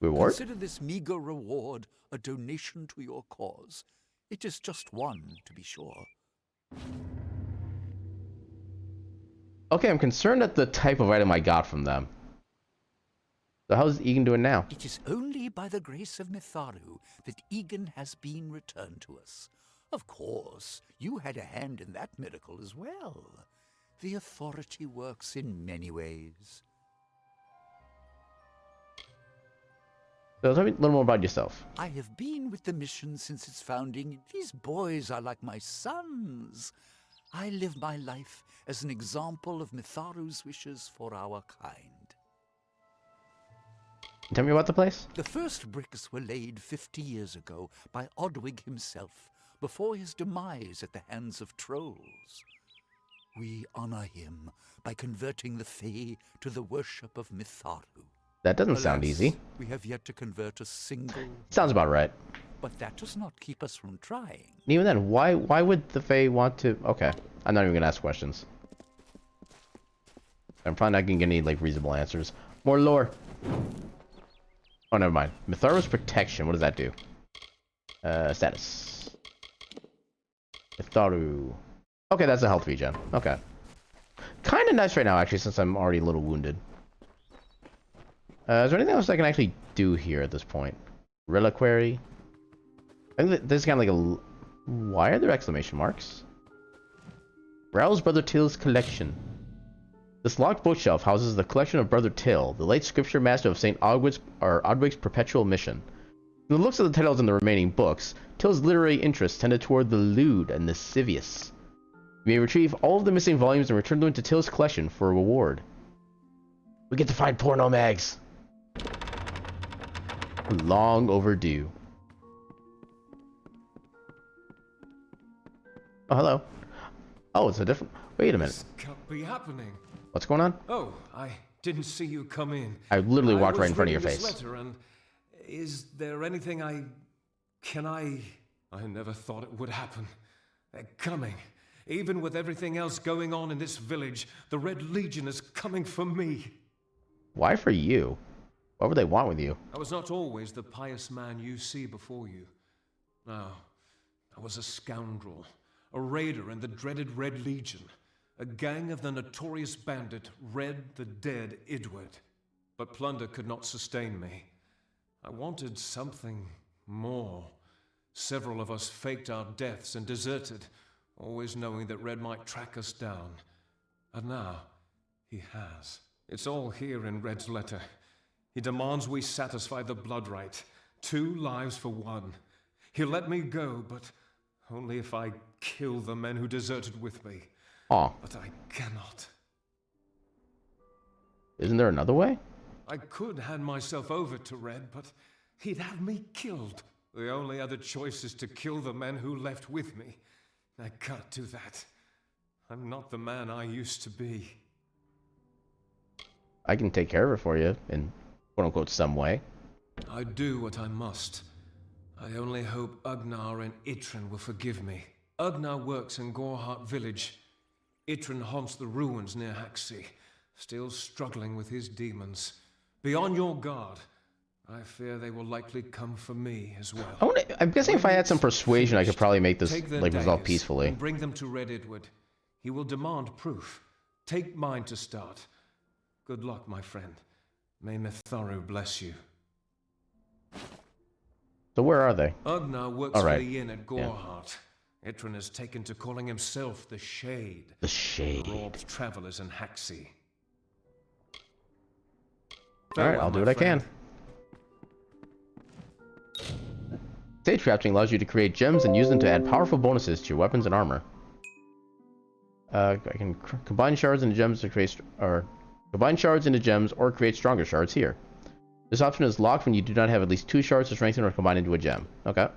Reward? Consider this meager reward a donation to your cause. It is just one, to be sure. Okay, I'm concerned at the type of item I got from them. So how's Egan doing now? It is only by the grace of Mitharu that Egan has been returned to us. Of course, you had a hand in that miracle as well. The authority works in many ways. So tell me a little more about yourself. I have been with the mission since its founding. These boys are like my sons. I live my life as an example of Mitharu's wishes for our kind. Tell me about the place. The first bricks were laid 50 years ago by Odwig himself, before his demise at the hands of trolls. We honor him by converting the Fae to the worship of Mitharu. That doesn't sound easy. We have yet to convert a single... Sounds about right. But that does not keep us from trying. And even then, why would the Fae want to... Okay, I'm not even gonna ask questions. I'm probably not gonna get any, like, reasonable answers. More lore. Oh, never mind. Mitharu's protection, what does that do? Status. Mitharu. Okay, that's a health regen. Okay. Kinda nice right now, actually, since I'm already a little wounded. Is there anything else I can actually do here at this point? Reliquary. I think that this is kind of like a... Why are there exclamation marks? Browse Brother Till's collection. This locked bookshelf houses the collection of Brother Till, the late scripture master of St. Odwig's perpetual mission. From the looks of the titles in the remaining books, Till's literary interests tended toward the lewd and lascivious. You may retrieve all of the missing volumes and return them to Till's collection for a reward. We get to find porno mags! Long overdue. Oh, hello. Oh, it's a different... Wait a minute. This can't be happening. What's going on? Oh, I didn't see you come in. I literally walked right in front of your reading face. this letter and is there anything I never thought it would happen. They're coming. Even with everything else going on in this village, the Red Legion is coming for me. Why for you? What would they want with you? I was not always the pious man you see before you. No, I was a scoundrel, a raider in the dreaded Red Legion, a gang of the notorious bandit Red the Dead Idward. But plunder could not sustain me. I wanted something more. Several of us faked our deaths and deserted, always knowing that Red might track us down. And now, he has. It's all here in Red's letter. He demands we satisfy the blood rite. 2 lives for 1. He'll let me go, but only if I kill the men who deserted with me. Aw. But I cannot. Isn't there another way? I could hand myself over to Red, but he'd have me killed. The only other choice is to kill the men who left with me. I can't do that. I'm not the man I used to be. I can take care of it for you in quote-unquote some way. I do what I must. I only hope Ugnar and Itrin will forgive me. Ugnar works in Gorhart village. Itrin haunts the ruins near Haxi, still struggling with his demons. Be on your guard. I fear they will likely come for me as well. I'm guessing if I had some persuasion, I could probably make this like resolve daggers peacefully. And bring them to Red Edward. He will demand proof. Take mine to start. Good luck, my friend. May Mitharu bless you. So where are they? Ugnar works All for right. the inn at Yeah. Gorhart. Itran has taken to calling himself the Shade. The Shade. Robed travelers in Haxi. Alright, I'll do what I can. Stage crafting allows you to create gems and use them to add powerful bonuses to your weapons and armor. I can combine shards into gems to create, combine shards into gems or create stronger shards here. This option is locked when you do not have at least 2 shards to strengthen or combine into a gem. Okay.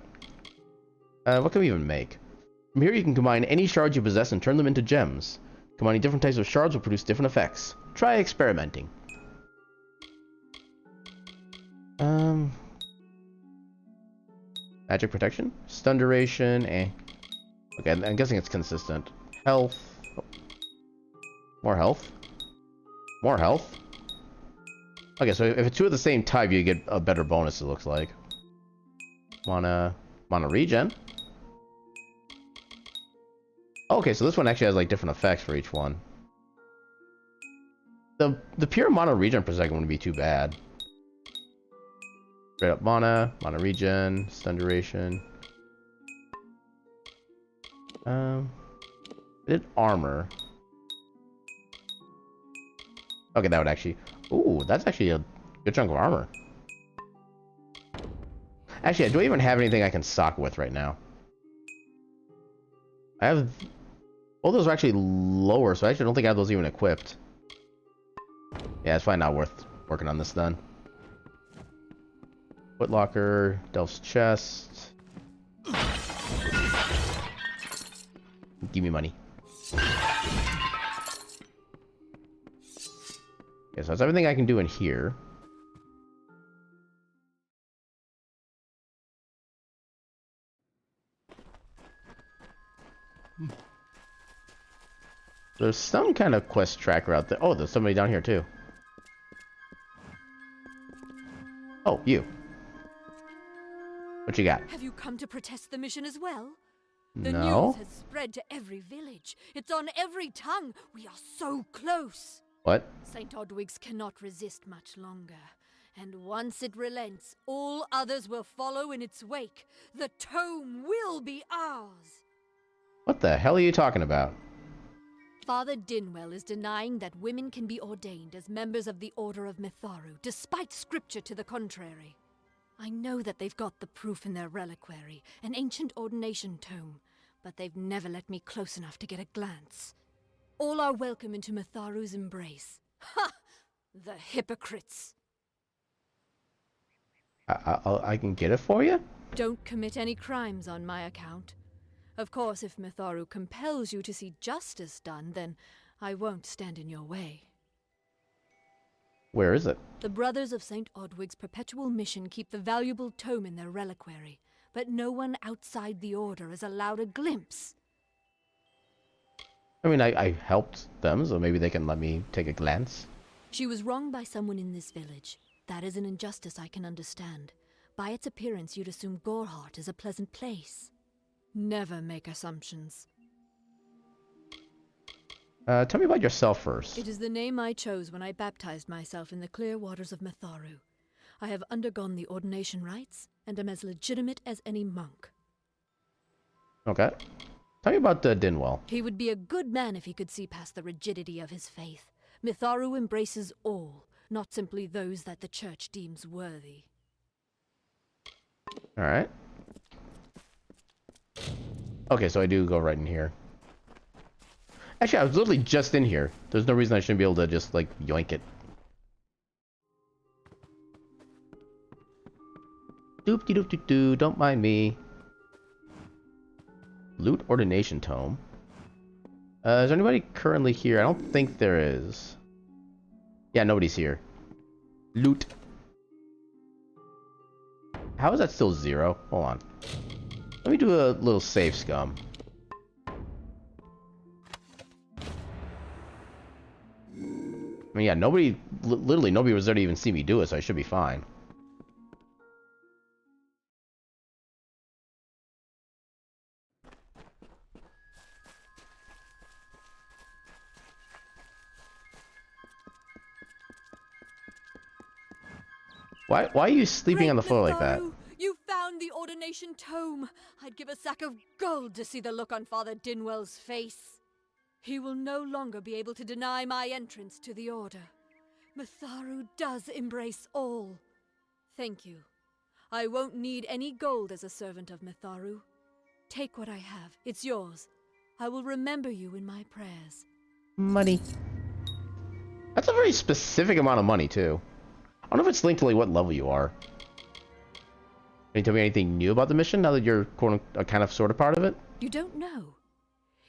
What can we even make? From here you can combine any shards you possess and turn them into gems. Combining different types of shards will produce different effects. Try experimenting. Magic protection? Stun duration, Okay, I'm guessing it's consistent. Health. Oh. More health. More health. Okay, so if it's 2 of the same type, you get a better bonus, it looks like. Mana regen. Okay, so this one actually has like different effects for each one. The pure mana regen per second wouldn't be too bad. Straight up mana regen, stun duration. Did armor. Okay, that would actually... Ooh, that's actually a good chunk of armor. Actually, do I even have anything I can sock with right now? I have... All those are actually lower, so I actually don't think I have those even equipped. Yeah, it's probably not worth working on this then. Footlocker, Delph's chest. Give me money. Okay, so that's everything I can do in here. There's some kind of quest tracker out there. Oh, there's somebody down here too. Oh, you. What you got? Have you come to protest the mission as well? The No. news has spread to every village. It's on every tongue. We are so close. What? St. Odwig's cannot resist much longer. And once it relents, all others will follow in its wake. The tome will be ours. What the hell are you talking about? Father Dinwell is denying that women can be ordained as members of the Order of Mitharu, despite scripture to the contrary. I know that they've got the proof in their reliquary, an ancient ordination tome, but they've never let me close enough to get a glance. All are welcome into Mitharu's embrace. Ha! The hypocrites! I can get it for you? Don't commit any crimes on my account. Of course, if Mitharu compels you to see justice done, then I won't stand in your way. Where is it? The Brothers of St. Odwig's perpetual mission keep the valuable tome in their reliquary, but no one outside the Order is allowed a glimpse. I mean, I helped them, so maybe they can let me take a glance. She was wronged by someone in this village. That is an injustice I can understand. By its appearance, you'd assume Gorhart is a pleasant place. Never make assumptions. Tell me about yourself first. It is the name I chose when I baptized myself in the clear waters of Mitharu. I have undergone the ordination rites, and am as legitimate as any monk. Okay. Tell me about Dinwell. He would be a good man if he could see past the rigidity of his faith. Mitharu embraces all, not simply those that the Church deems worthy. Alright. Okay, so I do go right in here. Actually, I was literally just in here. There's no reason I shouldn't be able to just, like, yoink it. Doop-de-doop-de-doo, don't mind me. Loot Ordination Tome. Is there anybody currently here? I don't think there is. Yeah, nobody's here. Loot. How is that still 0? Hold on. Let me do a little save scum. I mean, yeah, literally nobody was there to even see me do it, so I should be fine. Why are you sleeping on the floor like that? Mitharu, you found the ordination tome. I'd give a sack of gold to see the look on Father Dinwell's face. He will no longer be able to deny my entrance to the Order. Mitharu does embrace all. Thank you. I won't need any gold as a servant of Mitharu. Take what I have. It's yours. I will remember you in my prayers. Money. That's a very specific amount of money, too. I don't know if it's linked to like what level you are. Can you tell me anything new about the mission now that you're a kind of sort of part of it? You don't know.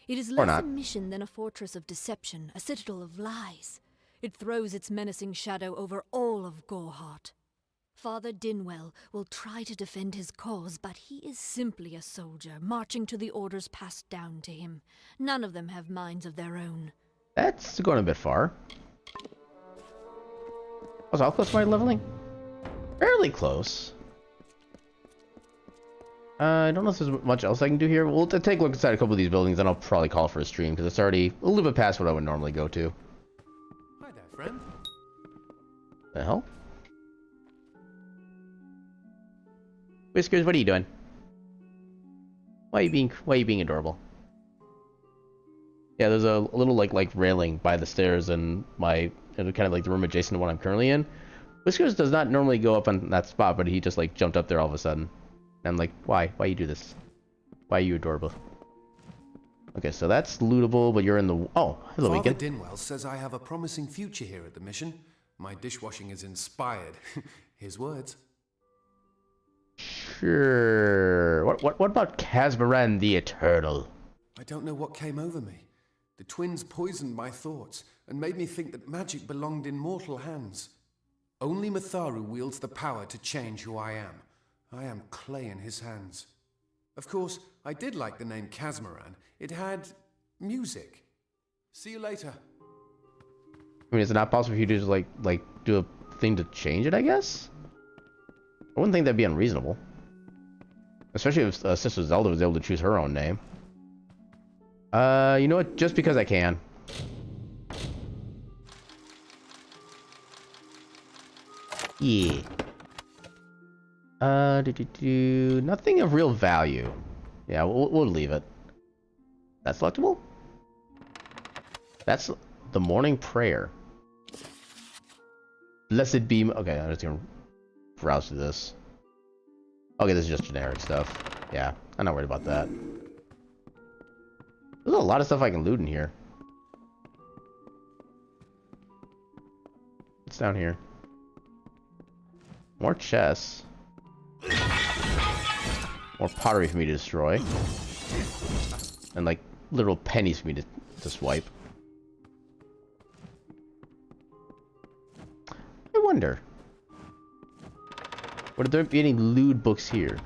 It is Or less not. a mission than a fortress of deception, a citadel of lies. It throws its menacing shadow over all of Gorehart. Father Dinwell will try to defend his cause, but he is simply a soldier, marching to the orders passed down to him. None of them have minds of their own. That's going a bit far. Was how close am I leveling? Fairly close. I don't know if there's much else I can do here. We'll take a look inside a couple of these buildings, and I'll probably call it for a stream, because it's already a little bit past what I would normally go to. Hi there, friend. The hell? Whiskers, what are you doing? Why are you being adorable? Yeah, there's a little like railing by the stairs in my kind of like the room adjacent to what I'm currently in. Whiskers does not normally go up on that spot, but he just like jumped up there all of a sudden. And I'm like, why? Why you do this? Why are you adorable? Okay, so that's lootable, but you're in the... Oh, hello, Father Weekend. Dinwell says I have a promising future here at the mission. My dishwashing is inspired. His words. Sure. What about Castlevania the Eternal? I don't know what came over me. The twins poisoned my thoughts and made me think that magic belonged in mortal hands. Only Mitharu wields the power to change who I am. I am clay in his hands. Of course, I did like the name Casmaran. It had music. See you later. I mean, is it not possible for you to just like do a thing to change it, I guess? I wouldn't think that'd be unreasonable. Especially if Sister Zelda was able to choose her own name. You know what? Just because I can. Yeah. Nothing of real value. Yeah, we'll leave it. That's selectable? That's the morning prayer. Blessed be... Okay, I'm just gonna browse through this. Okay, this is just generic stuff. Yeah, I'm not worried about that. There's a lot of stuff I can loot in here. What's down here? More chests. More pottery for me to destroy. And like literal pennies for me to swipe. I wonder. Would there be any lewd books here?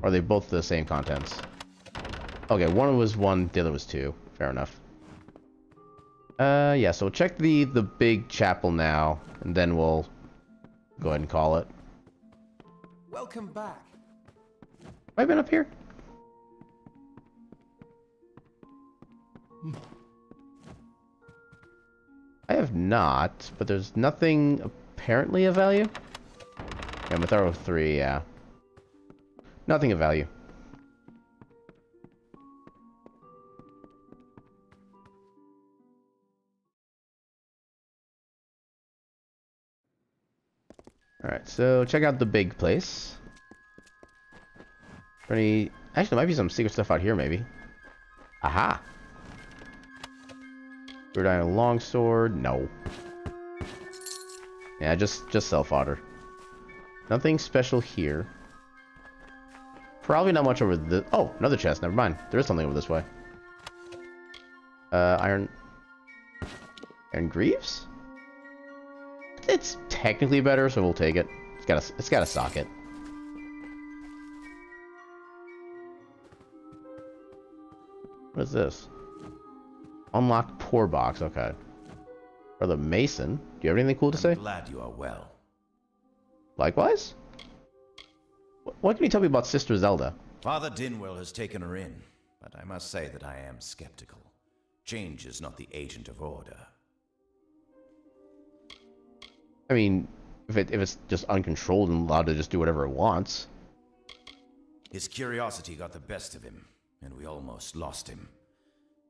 Or are they both the same contents? Okay, one was 1, the other was 2. Fair enough. Yeah, so we'll check the big chapel now, and then we'll go ahead and call it. Welcome back. Have I been up here? I have not, but there's nothing apparently of value. Yeah, Mitharu 3, yeah. Nothing of value. Alright, so check out the big place. Actually, there might be some secret stuff out here, maybe. Aha! We're dying a longsword. No. Yeah, just self-fodder. Nothing special here. Probably not much over the... Oh, another chest. Never mind. There is something over this way. Iron Greaves? It's technically better, so we'll take it. It's got a socket. What is this? Unlock pour box. Okay. Brother Mason, do you have anything cool to say? I'm glad you are well. Likewise? What can you tell me about Sister Zelda? Father Dinwell has taken her in, but I must say that I am skeptical. Change is not the agent of order. I mean, if it's just uncontrolled and allowed to just do whatever it wants. His curiosity got the best of him, and we almost lost him.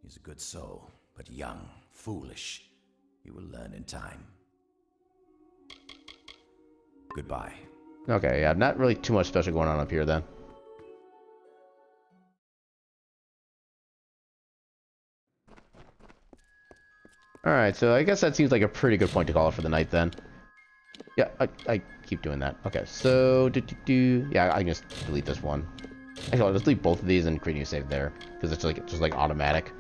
He's a good soul, but young, foolish. He will learn in time. Goodbye. Okay, yeah, not really too much special going on up here then. Alright, so I guess that seems like a pretty good point to call it for the night then. Yeah, I keep doing that. Okay, so yeah, I can just delete this one. Actually, I'll just delete both of these and create a new save there, because it's just like automatic.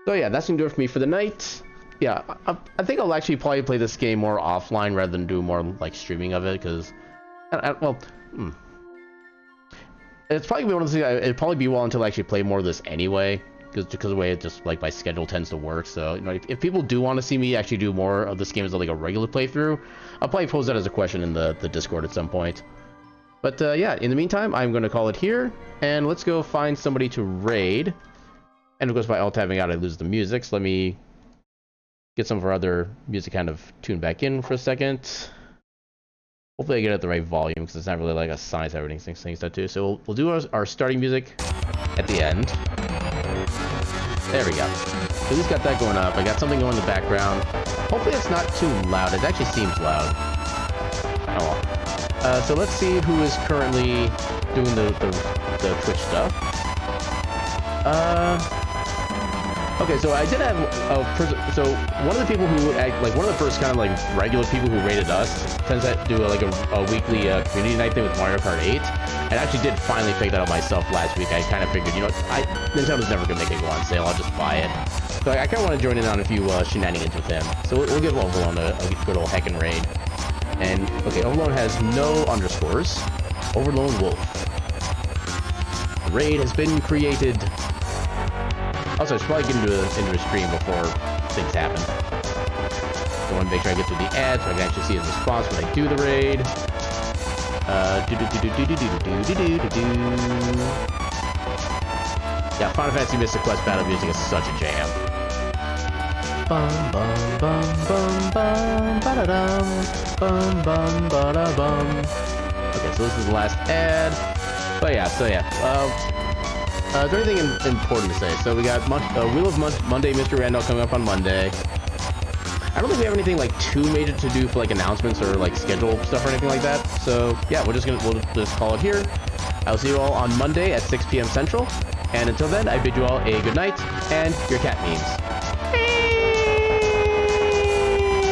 So yeah, that's gonna do it for me for the night. Yeah, I think I'll actually probably play this game more offline rather than do more like streaming of it, because it's probably gonna be one of the things. It'd probably be well until I actually play more of this anyway, because of the way it just like my schedule tends to work. So you know, if people do want to see me actually do more of this game as like a regular playthrough, I'll probably pose that as a question in the Discord at some point. But yeah, in the meantime, I'm going to call it here, and let's go find somebody to raid. And of course, by alt-tabbing out, I lose the music, so let me get some of our other music kind of tuned back in for a second. Hopefully I get it at the right volume, because it's not really like a science everything things that too. So we'll do our starting music at the end. There we go. So he's got that going up. I got something going in the background. Hopefully it's not too loud. It actually seems loud. Oh well. So let's see who is currently doing the Twitch stuff. Okay, so I did have a person. So one of the people who one of the first kind of like regular people who rated us tends to do a weekly community night thing with Mario Kart 8. And I actually did finally pick that up myself last week. I kind of figured, you know, Nintendo's never gonna make it go on sale. I'll just buy it. So I kind of want to join in on a few shenanigans with him. So we'll give Overlone a good old heckin' raid. And okay, Overlone has no underscores. Overlone Wolf. The raid has been created. Also, I should probably get into a stream before things happen. So I want to make sure I get through the ads so I can actually see his response when I do the raid. Yeah, Final Fantasy Mystic Quest battle music is such a jam. Bum bum bum bum bum ba da dum bum bum ba da bum. Okay, so this is the last ad. But yeah, so yeah. Is there anything important to say? So we got Wheel of Monday, Mr. Randall coming up on Monday. I don't think we have anything like too major to do for like announcements or like schedule stuff or anything like that. So yeah, we'll just call it here. I'll see you all on Monday at 6 p.m. Central. And until then, I bid you all a good night and your cat memes.